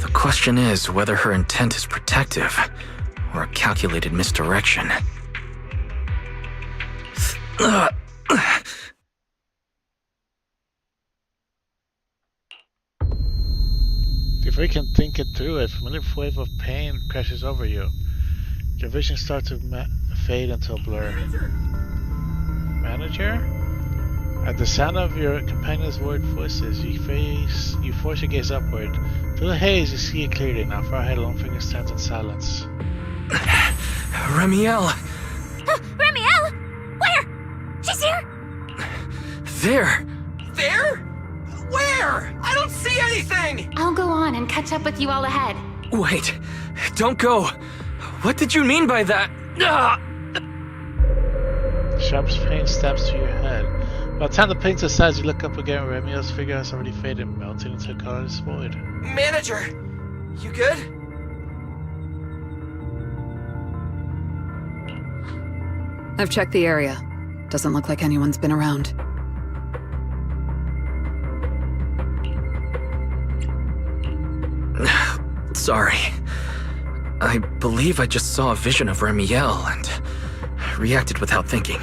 The question is whether her intent is protective or a calculated misdirection. Before you can think it through, a familiar wave of pain crashes over you. Your vision starts to fade into a blur. Manager? At the sound of your companion's worried voices, you force your gaze upward. Through the haze, you see it clearly. Now far ahead, Longfinger stands in silence. Remiel! Remiel? Where? She's here? There! There? Where? I don't see anything! I'll go on and catch up with you all ahead. Wait, don't go. What did you mean by that? Ah! Sharp pain stabs through your head. By the time the pain subsides, you look up again. Remio's figure has already faded, melting into a colorless void. Manager! You good? I've checked the area. Doesn't look like anyone's been around. Sorry. I believe I just saw a vision of Remiel and reacted without thinking.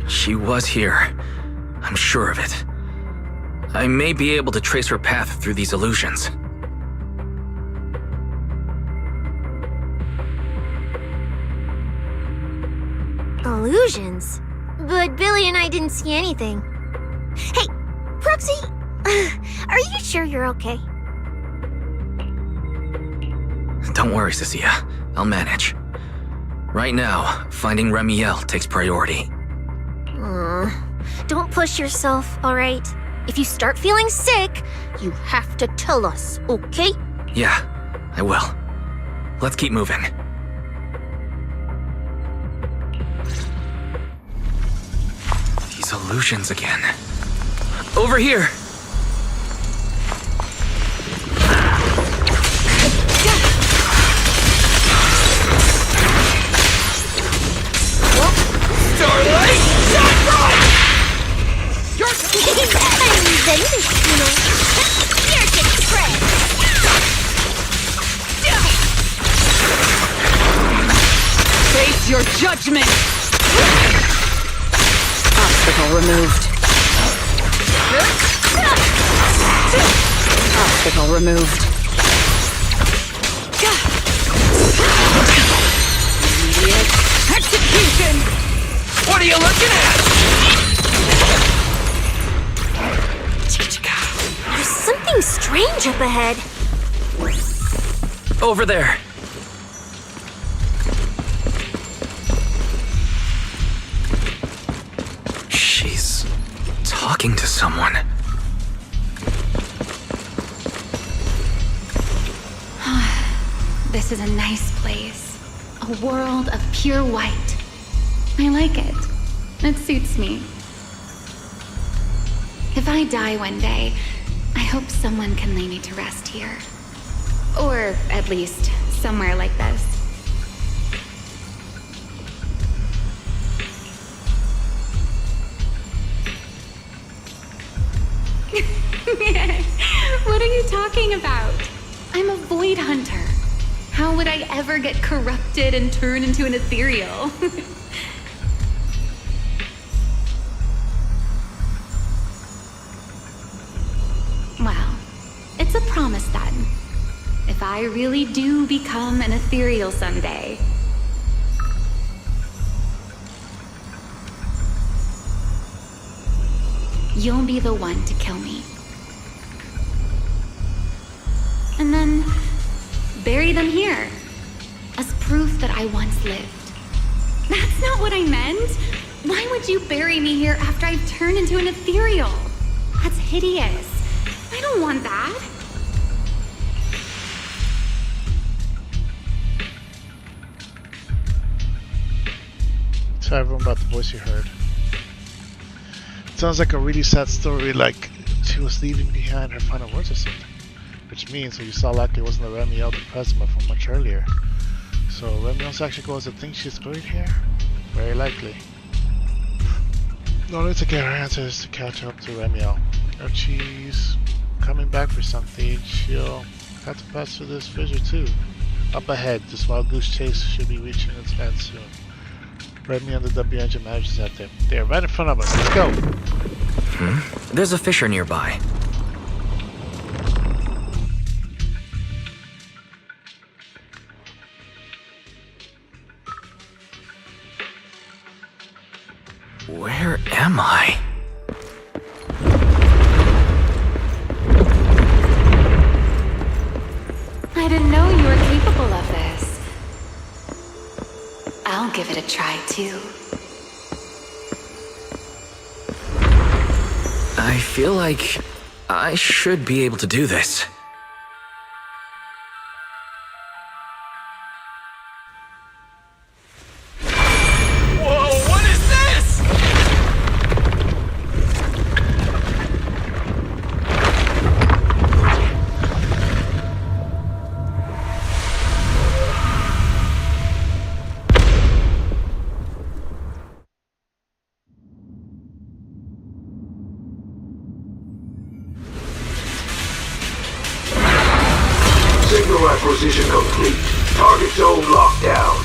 She was here. I'm sure of it. I may be able to trace her path through these illusions. Illusions? But Billy and I didn't see anything. Hey, Proxy, are you sure you're okay? Don't worry, Cecilia. I'll manage. Right now, finding Remiel takes priority. Don't push yourself, alright? If you start feeling sick, you have to tell us, okay? Yeah, I will. Let's keep moving. These illusions again. Over here! Starlight! Shot right! You're And then, you know, here gets spread. Face your judgment! Obstacle removed. Obstacle removed. Immediate execution! What are you looking at? There's something strange up ahead. Over there. She's talking to someone. This is a nice place. A world of pure white. I like it. It suits me. If I die one day, I hope someone can lay me to rest here. Or at least somewhere like this. What are you talking about? I'm a void hunter. How would I ever get corrupted and turn into an ethereal? Well, it's a promise then. If I really do become an ethereal someday, you'll be the one to kill me. And then bury them here as proof that I once lived. That's not what I meant. Why would you bury me here after I've turned into an ethereal? That's hideous. I don't want that. Tell everyone about the voice you heard. It sounds like a really sad story, like she was leaving behind her final words or something. Which means what you saw likely wasn't the Remiel the Presma from much earlier. So Remiel's actually goes to think she's buried here? Very likely. The only way to get her answers to catch up to Remiel. If she's coming back for something, she'll have to pass through this fissure too. Up ahead, this wild goose chase should be reaching its end soon. Remy and the W engine managers out there. They are right in front of us. Let's go! There's a fissure nearby. Where am I? I didn't know you were capable of this. I'll give it a try too. I feel like I should be able to do this. Whoa, what is this? Signal acquisition complete. Target zone locked down.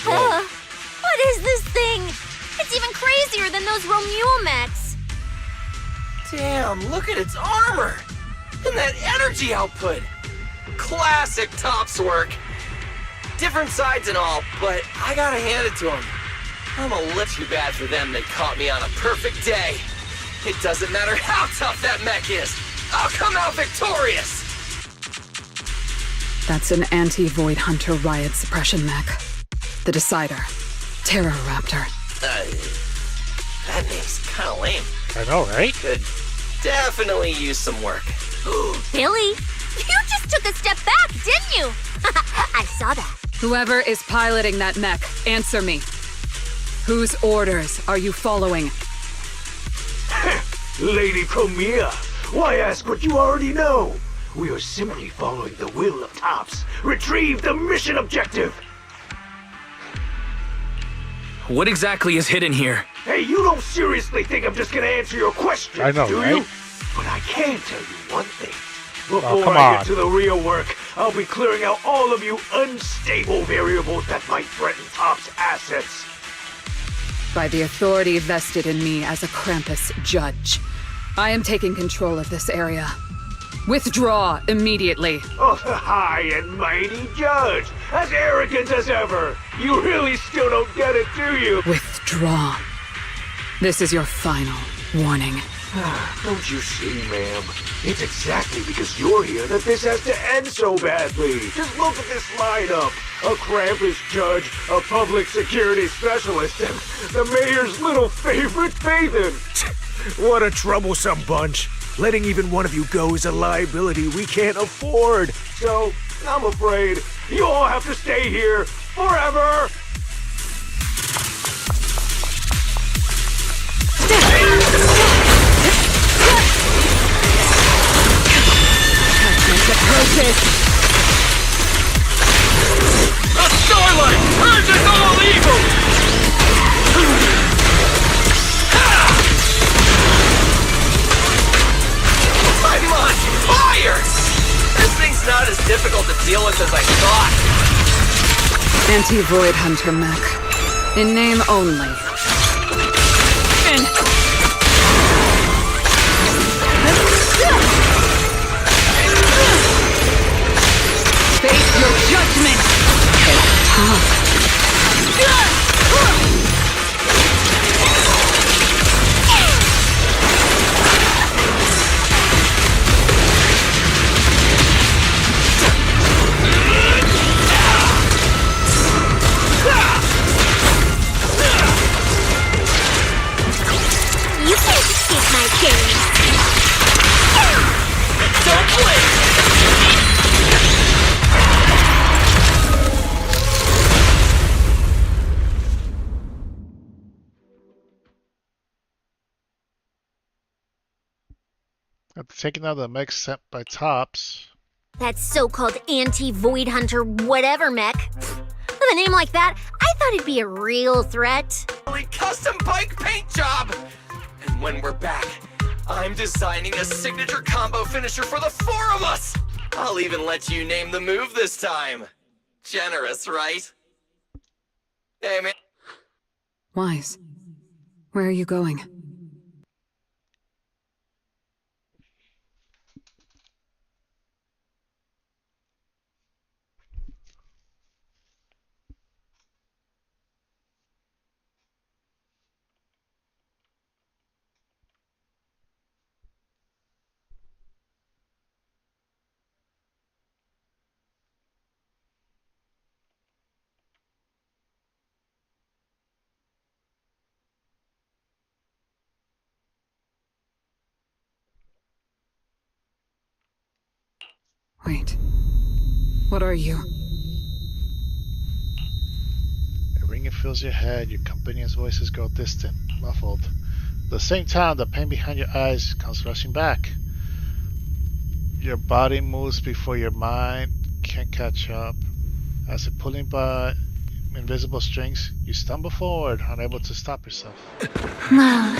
What is this thing? It's even crazier than those Romuel mechs. Damn, look at its armor! And that energy output! Classic Tops work! Different sides and all, but I gotta hand it to them. I'm a little too bad for them they caught me on a perfect day. It doesn't matter how tough that mech is. I'll come out victorious! That's an anti-Void Hunter riot suppression mech. The Decider. Terror Raptor. That name's kinda lame. I know, right? Could definitely use some work. Billy, you just took a step back, didn't you? I saw that. Whoever is piloting that mech, answer me. Whose orders are you following? Lady Premier, why ask what you already know? We are simply following the will of Tops. Retrieve the mission objective! What exactly is hidden here? Hey, you don't seriously think I'm just gonna answer your question, I know, do right? you? But I can tell you one thing. Oh, Before come I on. get to the real work, I'll be clearing out all of you unstable variables that might threaten Tops' assets. By the authority vested in me as a Krampus judge, I am taking control of this area. Withdraw immediately. Oh, the high and mighty judge! As arrogant as ever! You really still don't get it, do you? Withdraw. This is your final warning. Don't you see, ma'am? It's exactly because you're here that this has to end so badly. Just look at this lineup. A Krampus judge, a public security specialist, and the mayor's little favorite, Phaethon. What a troublesome bunch. Letting even one of you go is a liability we can't afford. So, I'm afraid you all have to stay here forever. A starlight! Purges all evil! I'm on fire! This thing's not as difficult to deal with as I thought. Anti-Void Hunter mech. In name only. Face your judgment! You can't escape my gaze. Don't blink! After taking out the mech sent by Tops. That so-called anti-Void Hunter whatever mech. With a name like that, I thought it'd be a real threat. Custom bike paint job! And when we're back, I'm designing a signature combo finisher for the four of us! I'll even let you name the move this time. Generous, right? Hey, man. Wise. Where are you going? Wait. What are you? A ringing fills your head, your companion's voices grow distant, muffled. At the same time, the pain behind your eyes comes rushing back. Your body moves before your mind can catch up. As if pulling by invisible strings, you stumble forward, unable to stop yourself. Well,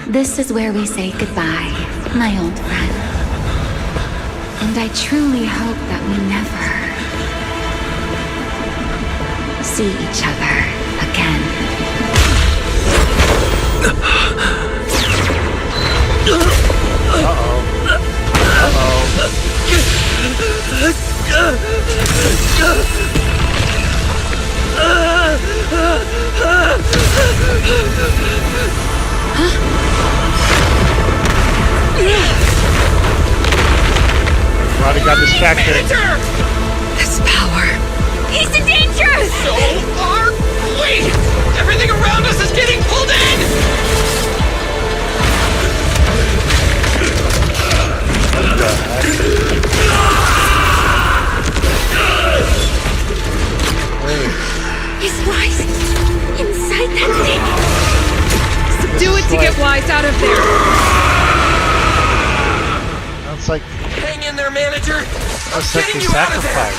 this is where we say goodbye, my old friend. And I truly hope that we never see each other again. Roddy got distracted. This power. He's in danger! So are we! Everything around us is getting pulled in! What the heck? Is Wise inside that thing? Do it to get Wise out of there! That's like... Hang in there, manager! That's like your sacrifice.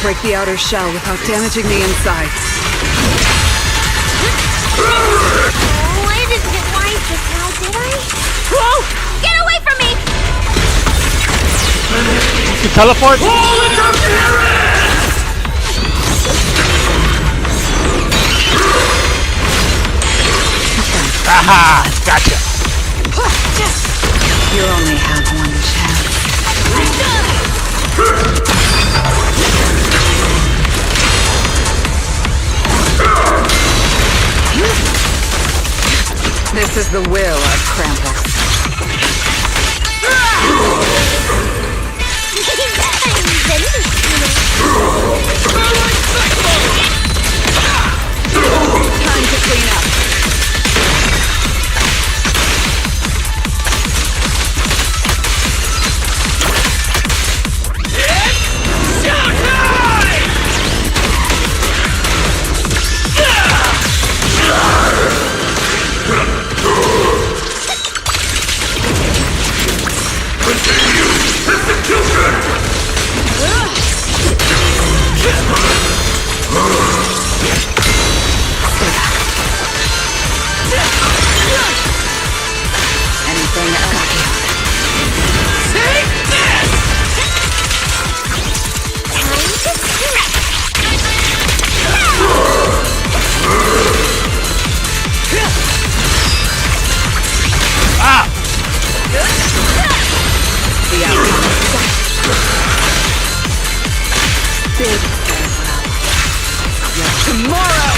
Break the outer shell without damaging the inside. Oh, I didn't get Wise just now, did I? Whoa! Get away from me! You teleport? Haha! Gotcha! You only have one chance. This is the will of Krampus. Time to clean up. Anything else? Take this! Ah! The outcome is set. Big farewell. Yet tomorrow!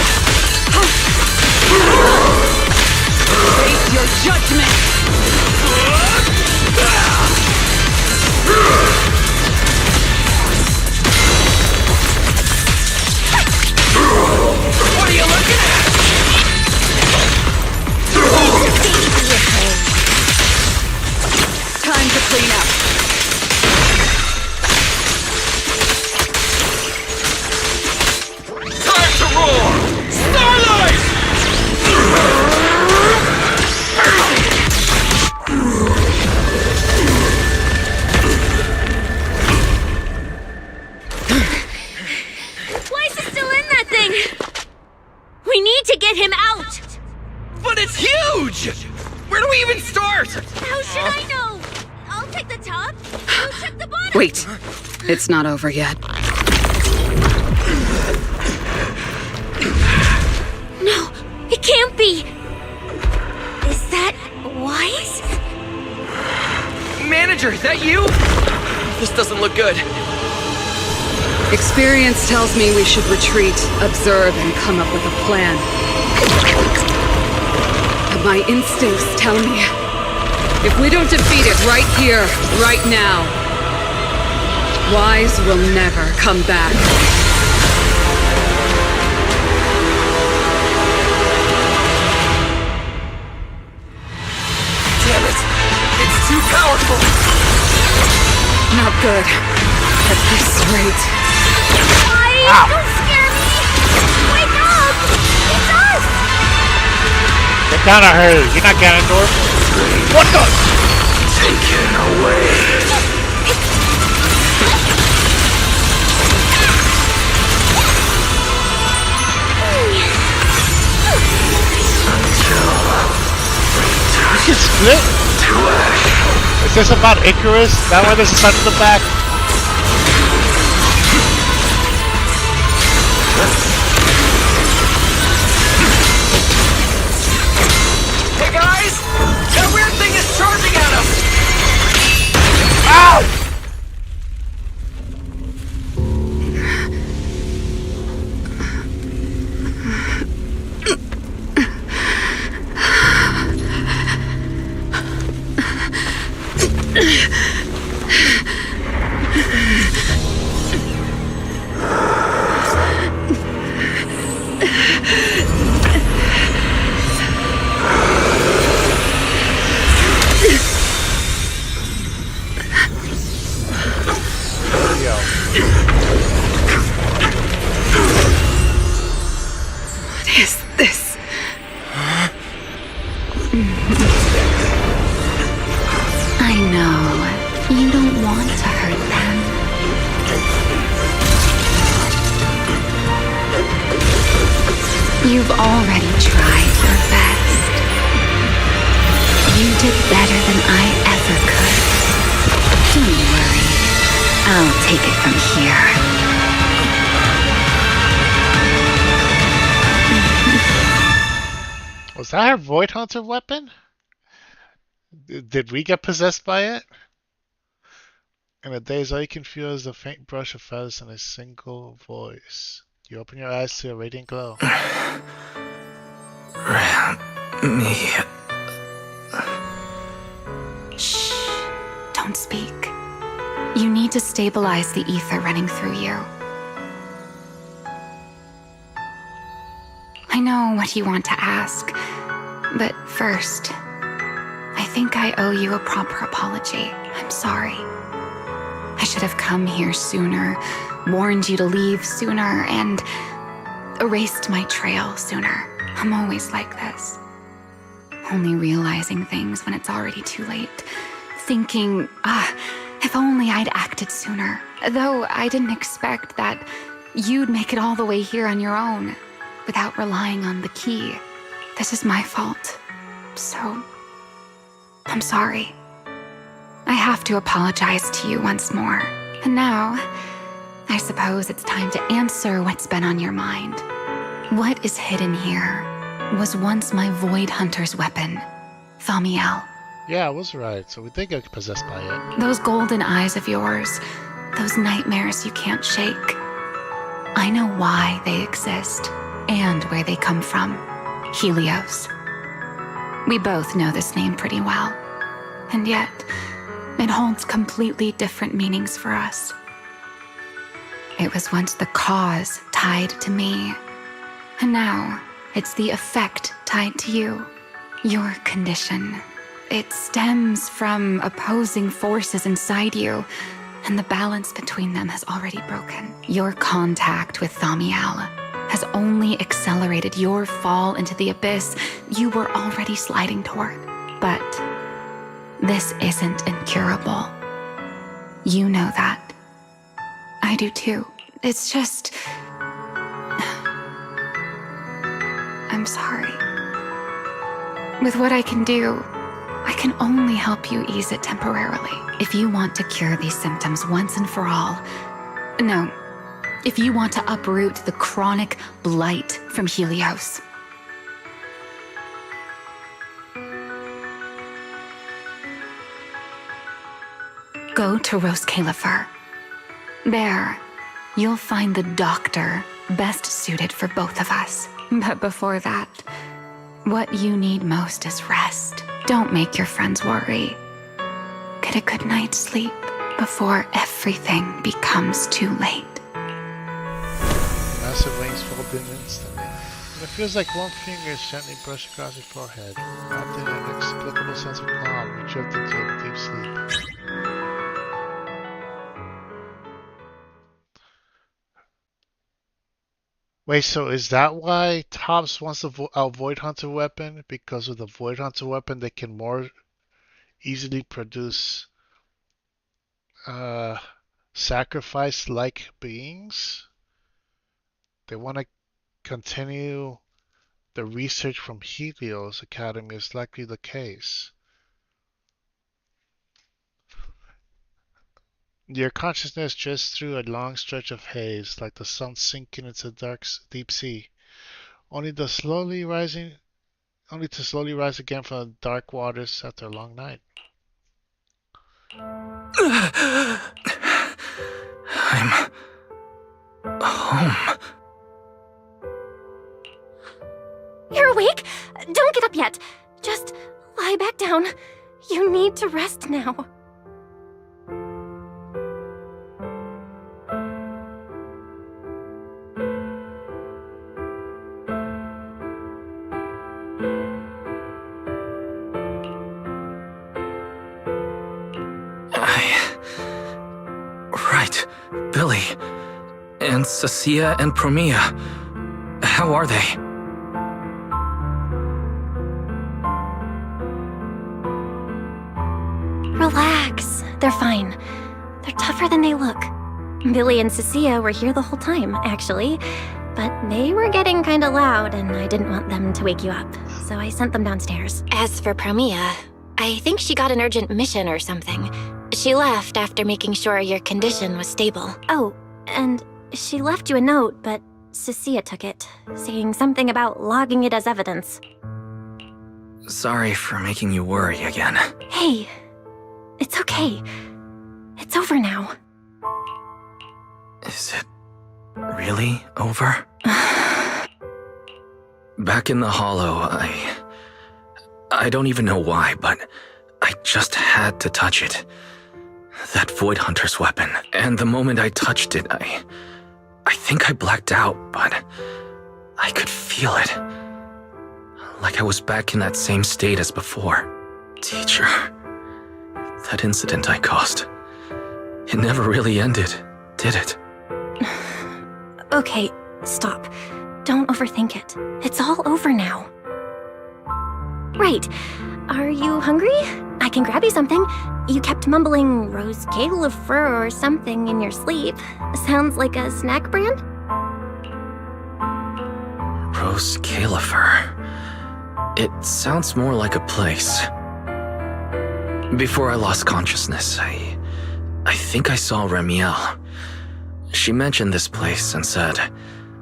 Face your judgment! What are you looking at? Time to clean up. Time to roar! Starlight! Why is he still in that thing? We need to get him out! But it's huge! Where do we even start? How should I know? I'll take the top. You check the bottom. Wait. It's not over yet. No, it can't be. Is that Wise? Manager, is that you? This doesn't look good. Experience tells me we should retreat, observe, and come up with a plan. But my instincts tell me, if we don't defeat it right here, right now, Wise will never come back. Damn it! It's too powerful! not good. At this rate. Why? Don't scare me! Wake up! It's us! Get down on her. You're not Ganondorf. What the? Taken away. You can split? Is this about Icarus? That why there's a sun in the back? Hey guys! That weird thing is charging at us! Ow! You've already tried your best. You did better than I ever could. Don't worry. I'll take it from here. Was that her Void Hunter weapon? Did we get possessed by it? In a daze, all you can feel is the faint brush of feathers and a single voice. You open your eyes to a radiant glow. Me. Shh. Don't speak. You need to stabilize the ether running through you. I know what you want to ask, but first, I think I owe you a proper apology. I'm sorry. I should have come here sooner, warned you to leave sooner, and erased my trail sooner. I'm always like this. Only realizing things when it's already too late. Thinking, if only I'd acted sooner. Though I didn't expect that you'd make it all the way here on your own, without relying on the key. This is my fault. So, I'm sorry. I have to apologize to you once more. And now, I suppose it's time to answer what's been on your mind. What is hidden here was once my Void Hunter's weapon, Thaumiel. Yeah, I was right. So we did get possessed by it. Those golden eyes of yours, those nightmares you can't shake. I know why they exist and where they come from. Helios. We both know this name pretty well. And yet, it holds completely different meanings for us. It was once the cause tied to me. And now, it's the effect tied to you. Your condition. It stems from opposing forces inside you, and the balance between them has already broken. Your contact with Thaumiel has only accelerated your fall into the abyss you were already sliding toward. But this isn't incurable. You know that. I do too. It's just... I'm sorry. With what I can do, I can only help you ease it temporarily. If you want to cure these symptoms once and for all... No. If you want to uproot the chronic blight from Helios... Go to Rose Califer. There, you'll find the doctor best suited for both of us. But before that, what you need most is rest. Don't make your friends worry. Get a good night's sleep before everything becomes too late. Massive wings fold in instantly. And it feels like one finger is gently brushed across your forehead. Wrapped in an inexplicable sense of calm, you drift into a deep sleep. Wait, so is that why Tops wants a Void Hunter weapon? Because with the Void Hunter weapon, they can more easily produce uh, sacrifice-like beings? They want to continue the research from Helios Academy is likely the case. Your consciousness drifts through a long stretch of haze, like the sun sinking into deep sea, only to slowly rise again from the dark waters after a long night. I'm home. You're awake? Don't get up yet. Just lie back down. You need to rest now. Right. Billy. And Sasia and Promia. How are they? Relax. They're fine. They're tougher than they look. Billy and Sasia were here the whole time, actually. But they were getting kinda loud, and I didn't want them to wake you up. So I sent them downstairs. As for Promia, I think she got an urgent mission or something. She left after making sure your condition was stable. Oh, and she left you a note, but Sasia took it, saying something about logging it as evidence. Sorry for making you worry again. Hey, it's okay. It's over now. Is it really over? Back in the hollow, I don't even know why, but I just had to touch it. That Void Hunter's weapon. And the moment I touched it, I think I blacked out, but I could feel it. Like I was back in that same state as before. Teacher, that incident I caused, it never really ended, did it? Okay, stop. Don't overthink it. It's all over now. Right. Are you hungry? I can grab you something. You kept mumbling Rose Califer or something in your sleep. Sounds like a snack brand? Rose Califer. It sounds more like a place. Before I lost consciousness, I think I saw Ramiel. She mentioned this place and said,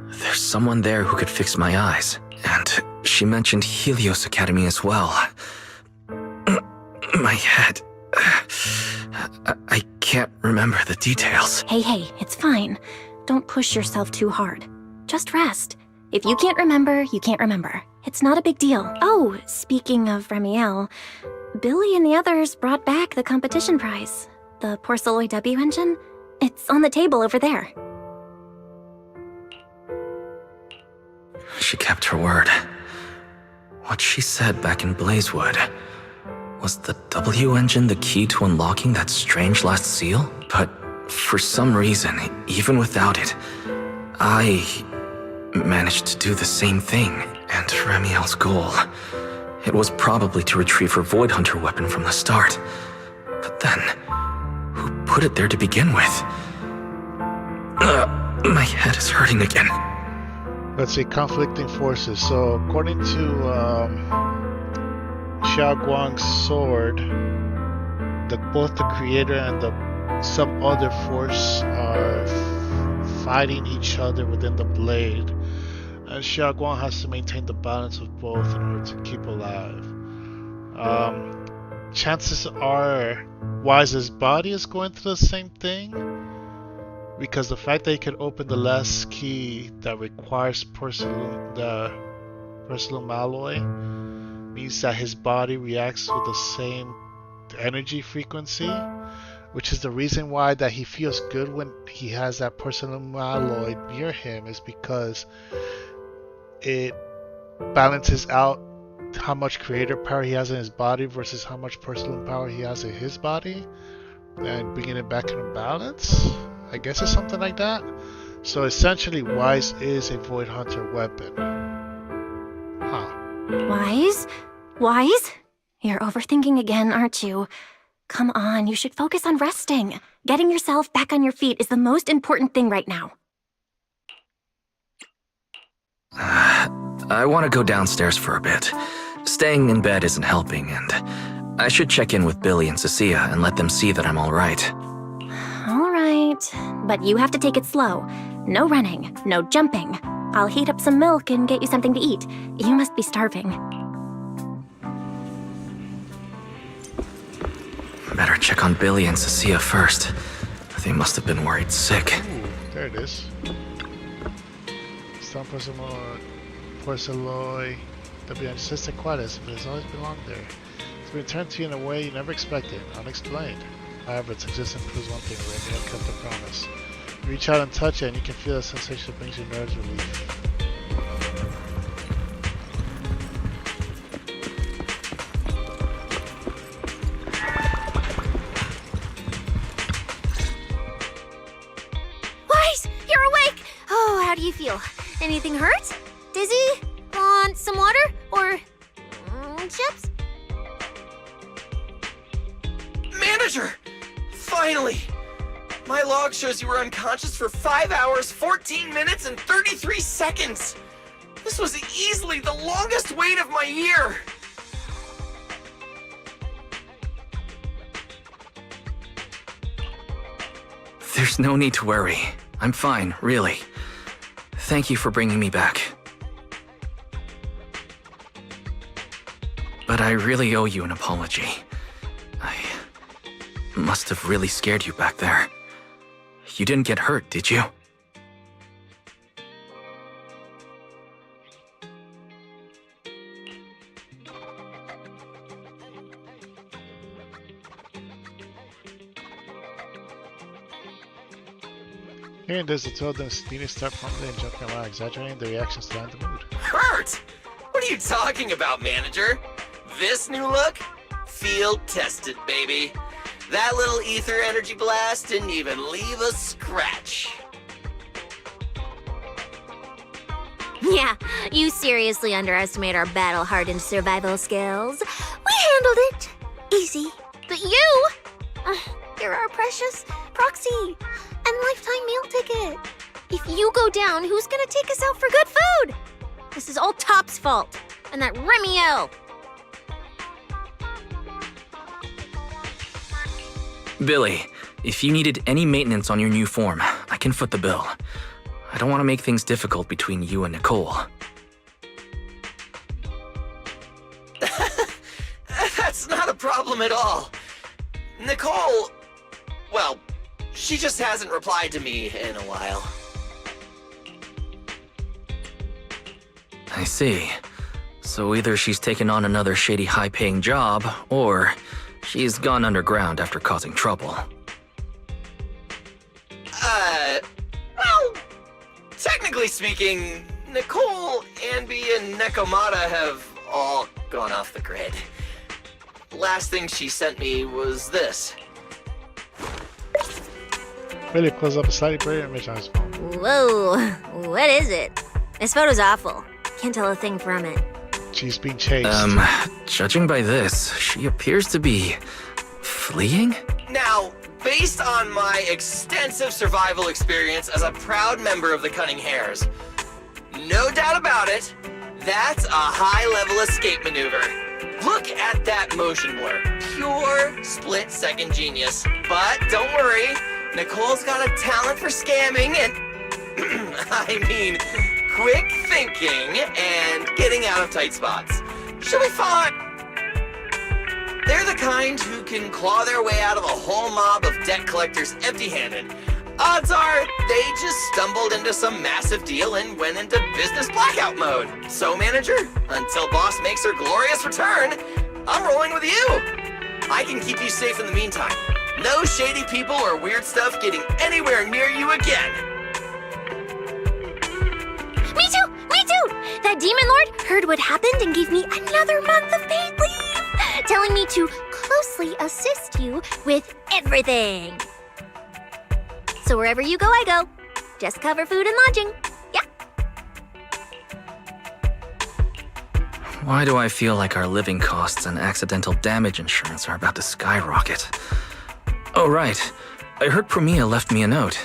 there's someone there who could fix my eyes. And she mentioned Helios Academy as well. My head. I can't remember the details. Hey, it's fine. Don't push yourself too hard. Just rest. If you can't remember, you can't remember. It's not a big deal. Oh, speaking of Ramiel, Billy and the others brought back the competition prize. The Porceloid W engine. It's on the table over there. She kept her word. What she said back in Blazewood. Was the W engine the key to unlocking that strange last seal? But for some reason, even without it, I managed to do the same thing. And Ramiel's goal, it was probably to retrieve her Void Hunter weapon from the start. But then, who put it there to begin with? My head is hurting again. Let's see, conflicting forces. So according to Xiao Guang's sword, both the creator and some other force are fighting each other within the blade. And Xiao Guang has to maintain the balance of both in order to keep alive. Chances are Wise's body is going through the same thing, because the fact that he can open the last key that requires the Porcelain alloy means that his body reacts with the same energy frequency, which is the reason why that he feels good when he has that Porcelain alloy near him, is because it balances out how much creator power he has in his body versus how much porcelain power he has in his body, and bringing it back into balance. I guess it's something like that. So essentially, Wise is a Void Hunter weapon. Huh. Wise? Wise? You're overthinking again, aren't you? Come on, you should focus on resting. Getting yourself back on your feet is the most important thing right now. I want to go downstairs for a bit. Staying in bed isn't helping, and I should check in with Billy and Cecilia and let them see that I'm all right. All right, but you have to take it slow. No running, no jumping. I'll heat up some milk and get you something to eat. You must be starving. Better check on Billy and Cecilia first. They must have been worried sick. Ooh, there it is. Stop porcelloy. W insistent quietus, but it's always belonged there. It's been returned to you in a way you never expected, unexplained. However, its existence proves one thing, Raven have kept the promise. You reach out and touch it, and you can feel the sensation that brings your nerves relief. Wise, you're awake! Oh, how do you feel? Anything hurt? Dizzy? Want some water? Or chips? Manager! Finally! My log shows you were unconscious for 5 hours, 14 minutes, and 33 seconds! This was easily the longest wait of my year! There's no need to worry. I'm fine, really. Thank you for bringing me back. But I really owe you an apology. I must have really scared you back there. You didn't get hurt, did you? Hearing this, the two of them speeding start promptly and jumping around, exaggerating their reactions to lighten the mood. Hurt? What are you talking about, manager? This new look? Field tested, baby. That little ether energy blast didn't even leave a scratch. Yeah, you seriously underestimate our battle-hardened survival skills. We handled it. Easy. But you? You're our precious proxy and lifetime meal ticket. If you go down, who's gonna take us out for good food? This is all Top's fault. And that Remiel. Billy, if you needed any maintenance on your new form, I can foot the bill. I don't want to make things difficult between you and Nicole. That's not a problem at all. Nicole, well, she just hasn't replied to me in a while. I see. So either she's taken on another shady high-paying job, or she's gone underground after causing trouble. Well, technically speaking, Nicole, Anby, and Nekomata have all gone off the grid. Last thing she sent me was this. Billy pulls up a slightly blurry image on his phone. Whoa, what is it? This photo's awful. Can't tell a thing from it. She's being chased. Judging by this, she appears to be fleeing? Now, based on my extensive survival experience as a proud member of the Cunning Hares, no doubt about it, that's a high-level escape maneuver. Look at that motion blur. Pure split-second genius. But don't worry, Nicole's got a talent for scamming and, I mean, quick thinking and getting out of tight spots. She'll be fine. They're the kind who can claw their way out of a whole mob of debt collectors empty-handed. Odds are they just stumbled into some massive deal and went into business blackout mode. So, manager, until boss makes her glorious return, I'm rolling with you. I can keep you safe in the meantime. No shady people or weird stuff getting anywhere near you again. Me too! Me too! That demon lord heard what happened and gave me another month of paid leave, telling me to closely assist you with everything. So wherever you go, I go. Just cover food and lodging. Yeah. Why do I feel like our living costs and accidental damage insurance are about to skyrocket? Oh, right. I heard Promia left me a note.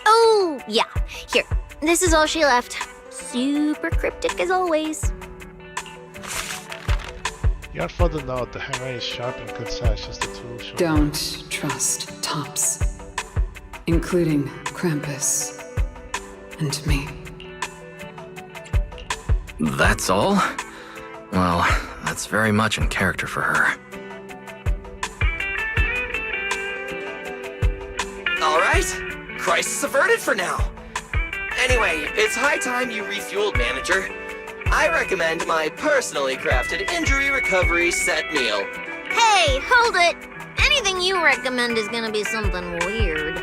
Oh, yeah. Here, this is all she left. Super cryptic as always. Your father note, the handwriting is sharp and good size, just the tool show. Don't trust Tops, including Krampus and me. That's all? Well, that's very much in character for her. All right, crisis averted for now. Anyway, it's high time you refueled, manager. I recommend my personally crafted injury recovery set meal. Hey, hold it! Anything you recommend is gonna be something weird.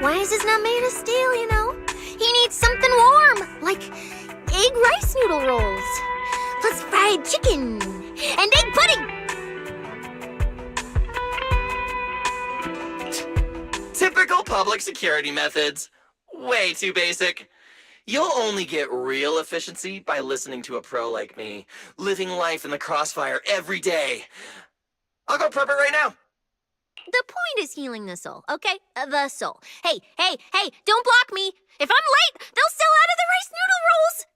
Why is this not made of steel, you know? He needs something warm, like egg rice noodle rolls, plus fried chicken, and egg pudding! Typical public security methods. Way too basic. You'll only get real efficiency by listening to a pro like me, living life in the crossfire every day. I'll go prep it right now. The point is healing the soul, okay? The soul. Hey, don't block me! If I'm late, they'll sell out of the rice noodle rolls!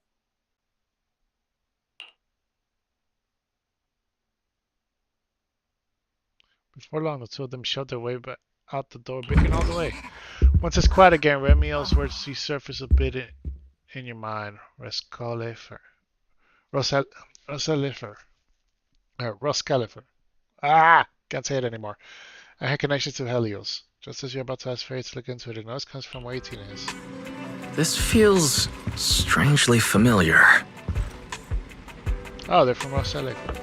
Before long, the two of them shoved their way back out the door, breaking all the way. Once it's quiet again, Remiel's words resurface a bit in your mind. Roscalifer. Ah! Can't say it anymore. I had connections to Helios. Just as you're about to ask Fairy to look into it, the noise comes from where 18 is. This feels strangely familiar. Oh, they're from Roscalifer.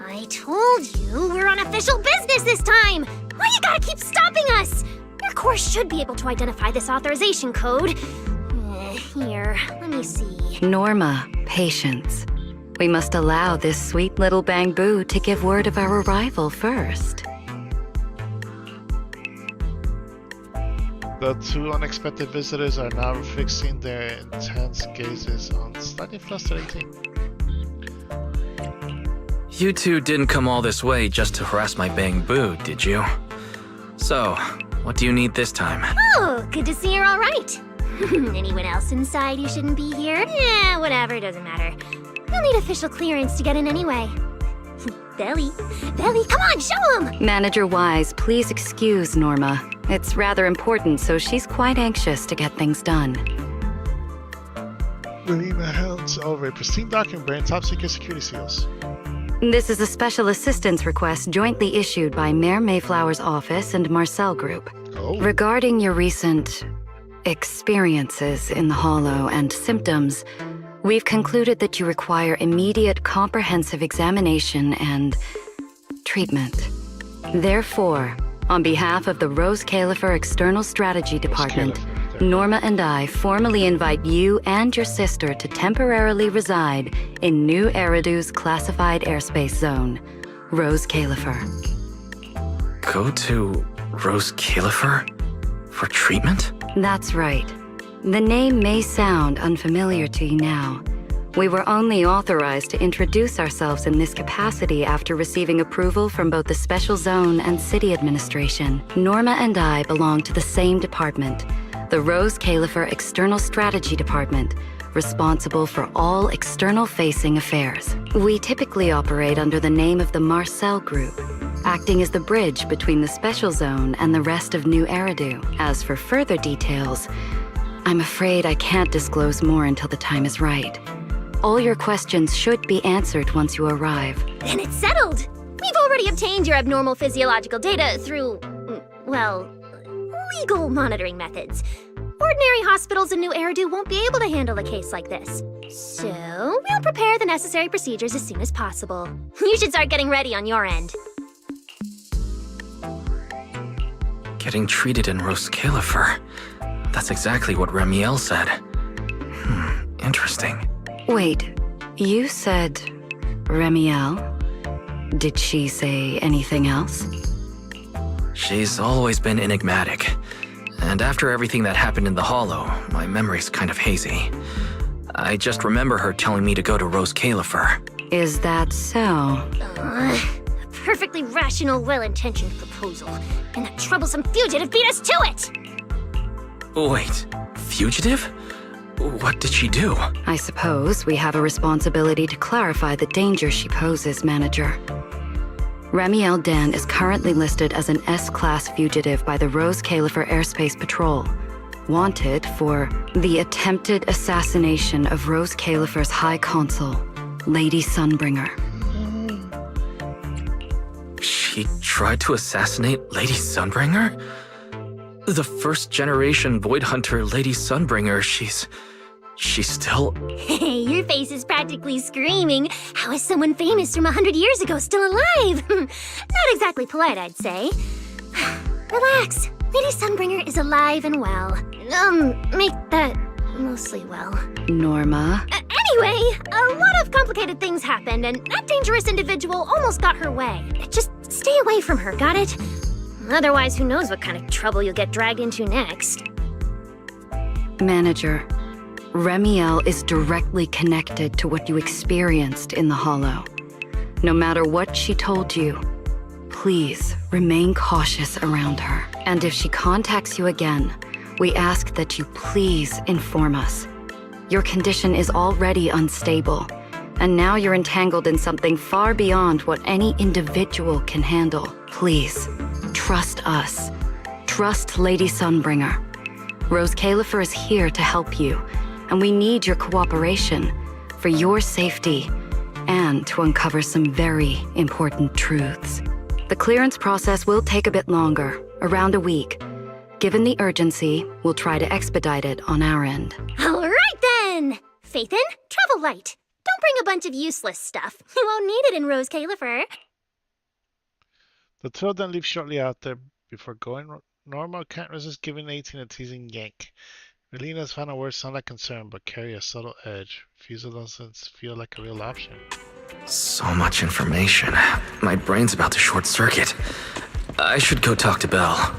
I told you we're on official business this time! Why you gotta keep stopping us? Your course should be able to identify this authorization code. Here, let me see. Norma, patience. We must allow this sweet little Bangbu to give word of our arrival first. The two unexpected visitors are now fixing their intense gazes on slightly flustered 18. You two didn't come all this way just to harass my Bangbu, did you? So, what do you need this time? Oh, good to see you're all right. Anyone else inside who shouldn't be here? Yeah, whatever, doesn't matter. You'll need official clearance to get in anyway. Belly, come on, show him! Manager Wise, please excuse Norma. It's rather important, so she's quite anxious to get things done. Relina hands over a pristine document bearing top secret security seals. This is a special assistance request jointly issued by Mayor Mayflower's office and Marcel Group. Oh. Regarding your recent experiences in the Hollow and symptoms, we've concluded that you require immediate comprehensive examination and treatment. Therefore, on behalf of the Rose Califer External Strategy Department, Norma and I formally invite you and your sister to temporarily reside in New Eridu's classified airspace zone, Rose Califer. Go to Rose Califer? For treatment? That's right. The name may sound unfamiliar to you now. We were only authorized to introduce ourselves in this capacity after receiving approval from both the Special Zone and City Administration. Norma and I belong to the same department, the Rose Califer External Strategy Department, responsible for all external-facing affairs. We typically operate under the name of the Marcel Group, acting as the bridge between the Special Zone and the rest of New Eridu. As for further details, I'm afraid I can't disclose more until the time is right. All your questions should be answered once you arrive. Then it's settled! We've already obtained your abnormal physiological data through, well, legal monitoring methods. Ordinary hospitals in New Eridu won't be able to handle a case like this. So, we'll prepare the necessary procedures as soon as possible. You should start getting ready on your end. Getting treated in Rose Califer. That's exactly what Remiel said. Interesting. Wait, you said Remiel? Did she say anything else? She's always been enigmatic. And after everything that happened in the Hollow, my memory's kind of hazy. I just remember her telling me to go to Rose Califer. Is that so? A perfectly rational, well-intentioned proposal. And that troublesome fugitive beat us to it! Wait, fugitive? What did she do? I suppose we have a responsibility to clarify the danger she poses, Manager. Ramiel Dan is currently listed as an S-Class fugitive by the Rose Califer Airspace Patrol, wanted for the attempted assassination of Rose Califer's High Consul, Lady Sunbringer. She tried to assassinate Lady Sunbringer? The first-generation Void Hunter Lady Sunbringer, she's still... Hey, your face is practically screaming. How is someone famous from 100 years ago still alive? Not exactly polite, I'd say. Relax. Lady Sunbringer is alive and well. Make that mostly well. Norma? Anyway, a lot of complicated things happened, and that dangerous individual almost got her way. Just stay away from her, got it? Otherwise, who knows what kind of trouble you'll get dragged into next. Manager, Ramiel is directly connected to what you experienced in the Hollow. No matter what she told you, please remain cautious around her. And if she contacts you again, we ask that you please inform us. Your condition is already unstable, and now you're entangled in something far beyond what any individual can handle. Please, trust us. Trust Lady Sunbringer. Rose Califer is here to help you, and we need your cooperation for your safety and to uncover some very important truths. The clearance process will take a bit longer, around a week. Given the urgency, we'll try to expedite it on our end. All right then! Phaethon, travel light. Don't bring a bunch of useless stuff. You won't need it in Rose Califer. The trio then leaves shortly after. Before going, Norma can't resist giving 18 a teasing yank. Melina's final words sound like concern, but carry a subtle edge. Refusal doesn't feel like a real option. So much information. My brain's about to short circuit. I should go talk to Belle.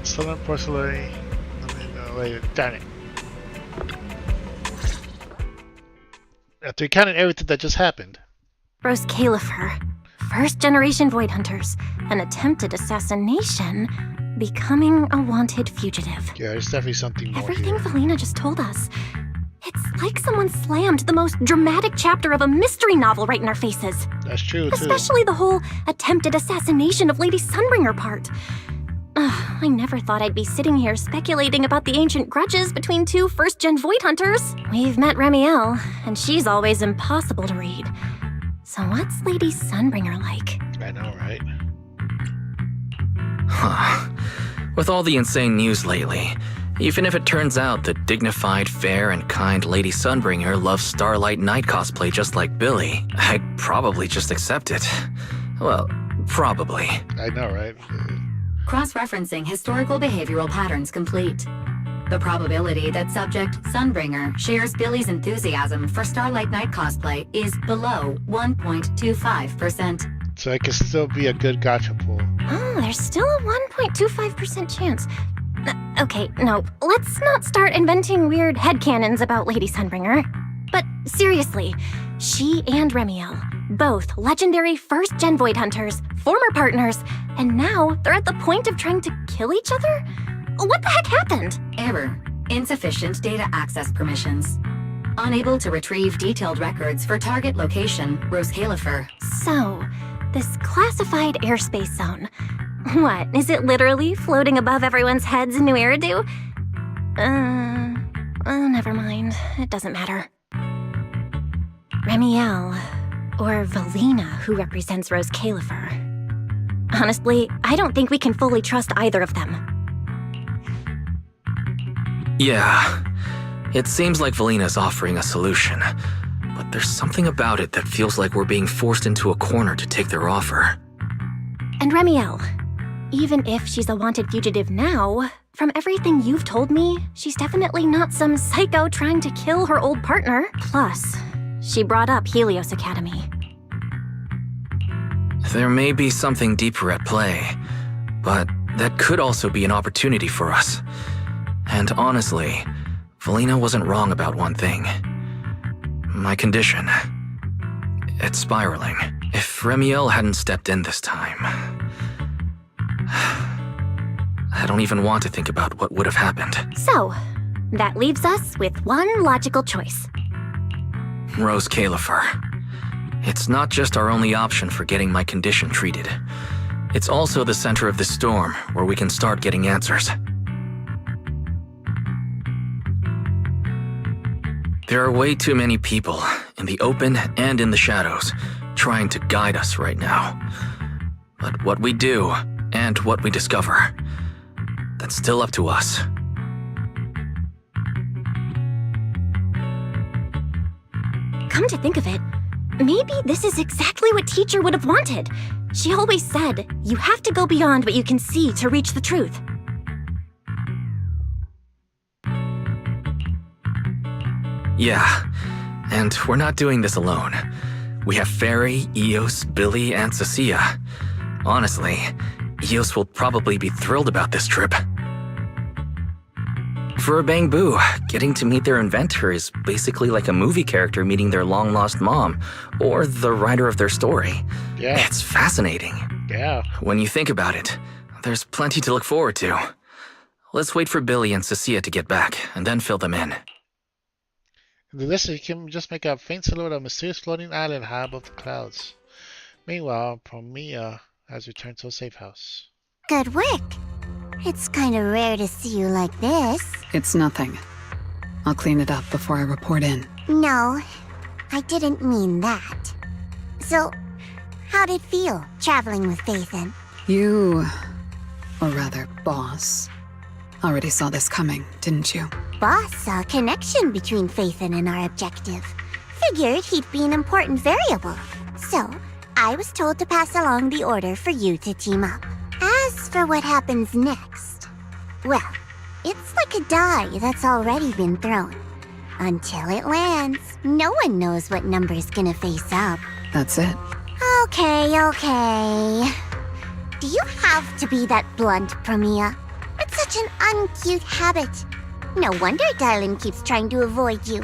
Southern porcelain. Wait, darn it. After recounting everything that just happened. Rose Califer, first-generation Void Hunters, an attempted assassination, becoming a wanted fugitive. Yeah, there's definitely something more Everything here. Valina just told us. It's like someone slammed the most dramatic chapter of a mystery novel right in our faces. That's true, too. Especially the whole attempted assassination of Lady Sunbringer part. I never thought I'd be sitting here speculating about the ancient grudges between two first-gen Void Hunters. We've met Ramiel, and she's always impossible to read. So what's Lady Sunbringer like? I know, right? Huh. With all the insane news lately, even if it turns out the dignified, fair, and kind Lady Sunbringer loves Starlight Night cosplay just like Billy, I'd probably just accept it. Well, probably. I know, right? Cross-referencing historical behavioral patterns complete. The probability that subject Sunbringer shares Billy's enthusiasm for Starlight Night cosplay is below 1.25%. So it could still be a good gotcha pool. Oh, there's still a 1.25% chance. Okay, no, let's not start inventing weird headcanons about Lady Sunbringer. But seriously, she and Ramiel, both legendary first-gen Void Hunters, former partners, and now they're at the point of trying to kill each other? What the heck happened? Error. Insufficient data access permissions. Unable to retrieve detailed records for target location, Rose Califer. So, this classified airspace zone. What, is it literally floating above everyone's heads in New Eridu? Never mind. It doesn't matter. Ramiel, or Valina, who represents Rose Califer. Honestly, I don't think we can fully trust either of them. Yeah, it seems like Valina's offering a solution, but there's something about it that feels like we're being forced into a corner to take their offer. And Ramiel, even if she's a wanted fugitive now, from everything you've told me, she's definitely not some psycho trying to kill her old partner. Plus, she brought up Helios Academy. There may be something deeper at play, but that could also be an opportunity for us. And honestly, Felina wasn't wrong about one thing. My condition. It's spiraling. If Remiel hadn't stepped in this time... I don't even want to think about what would have happened. So, that leaves us with one logical choice. Rose Califer. It's not just our only option for getting my condition treated. It's also the center of the storm where we can start getting answers. There are way too many people, in the open and in the shadows, trying to guide us right now. But what we do, and what we discover, that's still up to us. Come to think of it, maybe this is exactly what Teacher would have wanted. She always said, you have to go beyond what you can see to reach the truth. Yeah, and we're not doing this alone. We have Fairy, Eos, Billy, and Cecilia. Honestly, Eos will probably be thrilled about this trip. For a Bangbu, getting to meet their inventor is basically like a movie character meeting their long-lost mom, or the writer of their story. Yeah. It's fascinating. Yeah. When you think about it, there's plenty to look forward to. Let's wait for Billy and Cecilia to get back, and then fill them in. In the list, you can just make a faint silhouette of a mysterious floating island high above the clouds. Meanwhile, Promia has returned to a safe house. Good work. It's kind of rare to see you like this. It's nothing. I'll clean it up before I report in. No, I didn't mean that. So, how'd it feel, traveling with Phaethon? You, or rather, Boss, already saw this coming, didn't you? Boss saw a connection between Phaethon and our objective. Figured he'd be an important variable. So, I was told to pass along the order for you to team up. As for what happens next, well, it's like a die that's already been thrown. Until it lands, no one knows what number's gonna face up. That's it. Okay. Do you have to be that blunt, Promia? It's such an uncute habit. No wonder Dylan keeps trying to avoid you.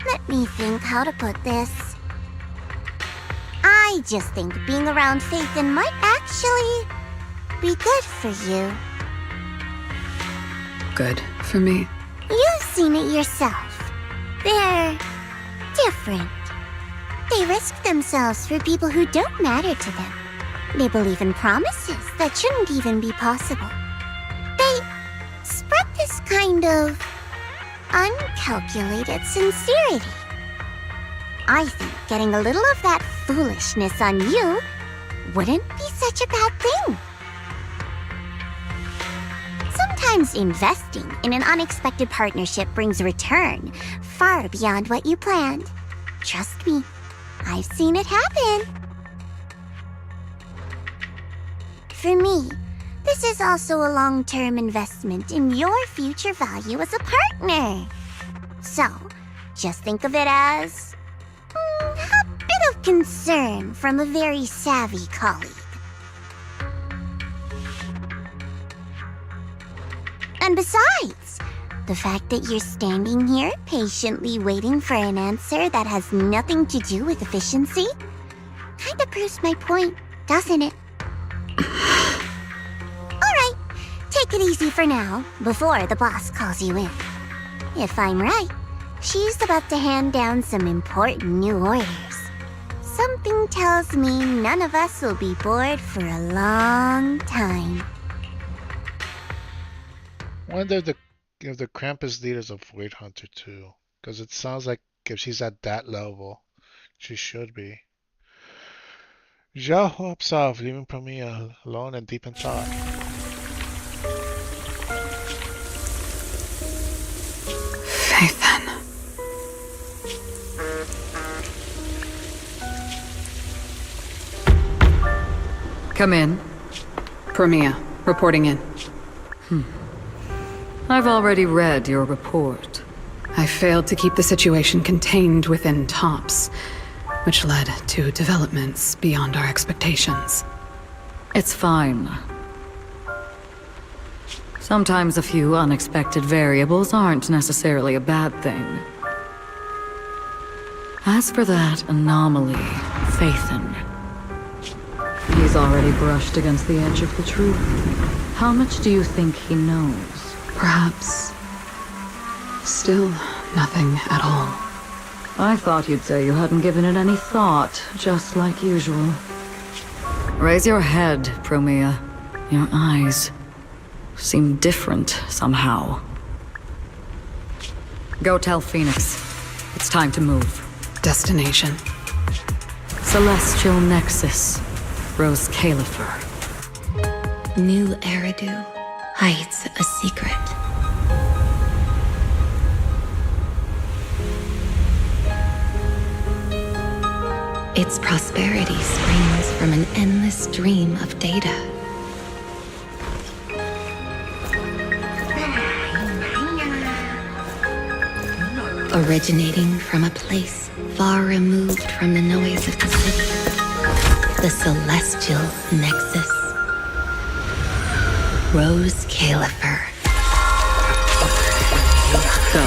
Let me think how to put this. I just think being around Phaethon might actually be good for you. Good for me. You've seen it yourself. They're different. They risk themselves for people who don't matter to them. They believe in promises that shouldn't even be possible. They spread this kind of uncalculated sincerity. I think getting a little of that foolishness on you wouldn't be such a bad thing. Sometimes investing in an unexpected partnership brings a return far beyond what you planned. Trust me, I've seen it happen. For me, this is also a long-term investment in your future value as a partner. So, just think of it as a bit of concern from a very savvy colleague. And besides, the fact that you're standing here patiently waiting for an answer that has nothing to do with efficiency kind of proves my point, doesn't it? Alright, take it easy for now, before the boss calls you in. If I'm right, she's about to hand down some important new orders. Something tells me none of us will be bored for a long time. Wonder if the Krampus leader's a Void Hunter too, because it sounds like if she's at that level, she should be. Zhao hops off, leaving Promia alone and deep in thought. Phaethon. Come in. Promia, reporting in. I've already read your report. I failed to keep the situation contained within TOPS. which led to developments beyond our expectations. It's fine. Sometimes a few unexpected variables aren't necessarily a bad thing. As for that anomaly, Phaethon, he's already brushed against the edge of the truth. How much do you think he knows? Perhaps still nothing at all. I thought you'd say you hadn't given it any thought, just like usual. Raise your head, Promea. Your eyes seem different somehow. Go tell Phoenix. It's time to move. Destination. Celestial Nexus. Rose Califer. New Eridu hides a secret. Its prosperity springs from an endless stream of data. Originating from a place far removed from the noise of the city. The Celestial Nexus. Rose Califer. Go.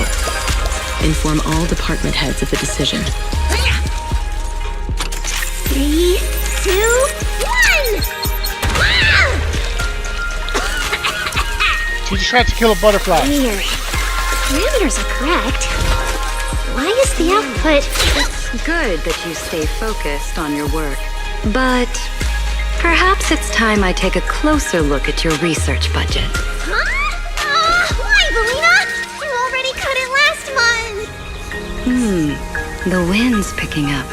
Inform all department heads of the decision. 3, 2, 1! She just tried to kill a butterfly. Here. Parameters are correct. Why is the output... It's good that you stay focused on your work. But perhaps it's time I take a closer look at your research budget. Huh? Why, Belina? You already cut it last month! The wind's picking up.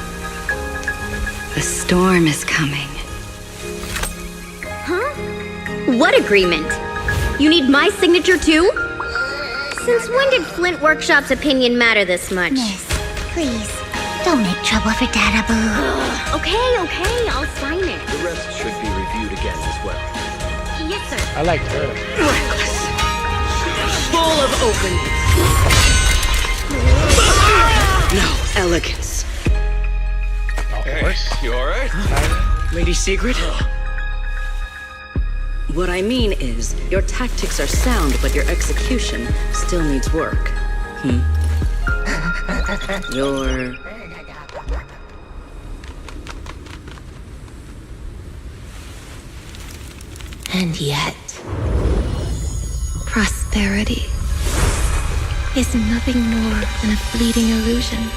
The storm is coming. Huh? What agreement? You need my signature too? Since when did Flint Workshop's opinion matter this much? Miss, please, don't make trouble for Dada Boo. Okay, I'll sign it. The rest should be reviewed again as well. Yes, sir. I liked her. Reckless. Full of openness. No elegance. Of course. You alright? Lady Secret? What I mean is, your tactics are sound, but your execution still needs work. Your... And yet, prosperity is nothing more than a fleeting illusion.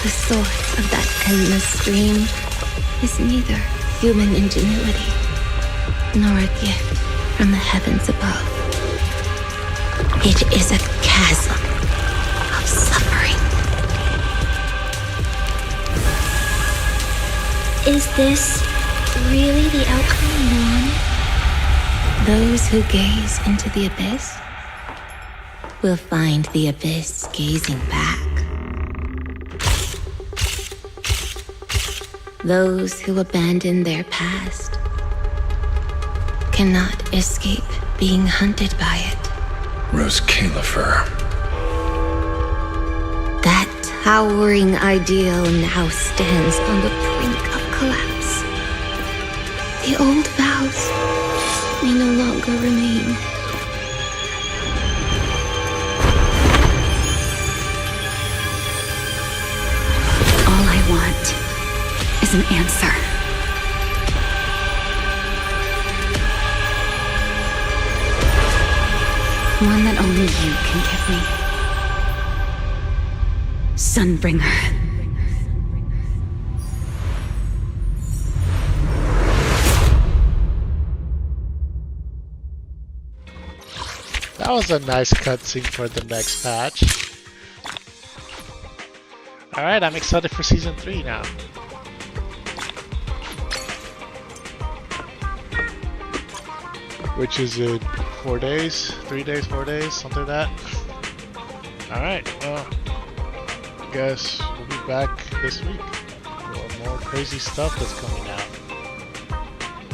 The source of that endless stream is neither human ingenuity nor a gift from the heavens above. It is a chasm of suffering. Is this really the outcome you want? Those who gaze into the abyss will find the abyss gazing back. Those who abandon their past cannot escape being hunted by it. Rose Califer. That towering ideal now stands on the brink of collapse. The old vows may no longer remain. All I want is an answer. One that only you can give me. Sunbringer. That was a nice cutscene for the next patch. Alright, I'm excited for Season 3 now. Which is in 4 days, 3 days, 4 days, something like that. Alright, well, I guess we'll be back this week for more crazy stuff that's coming out.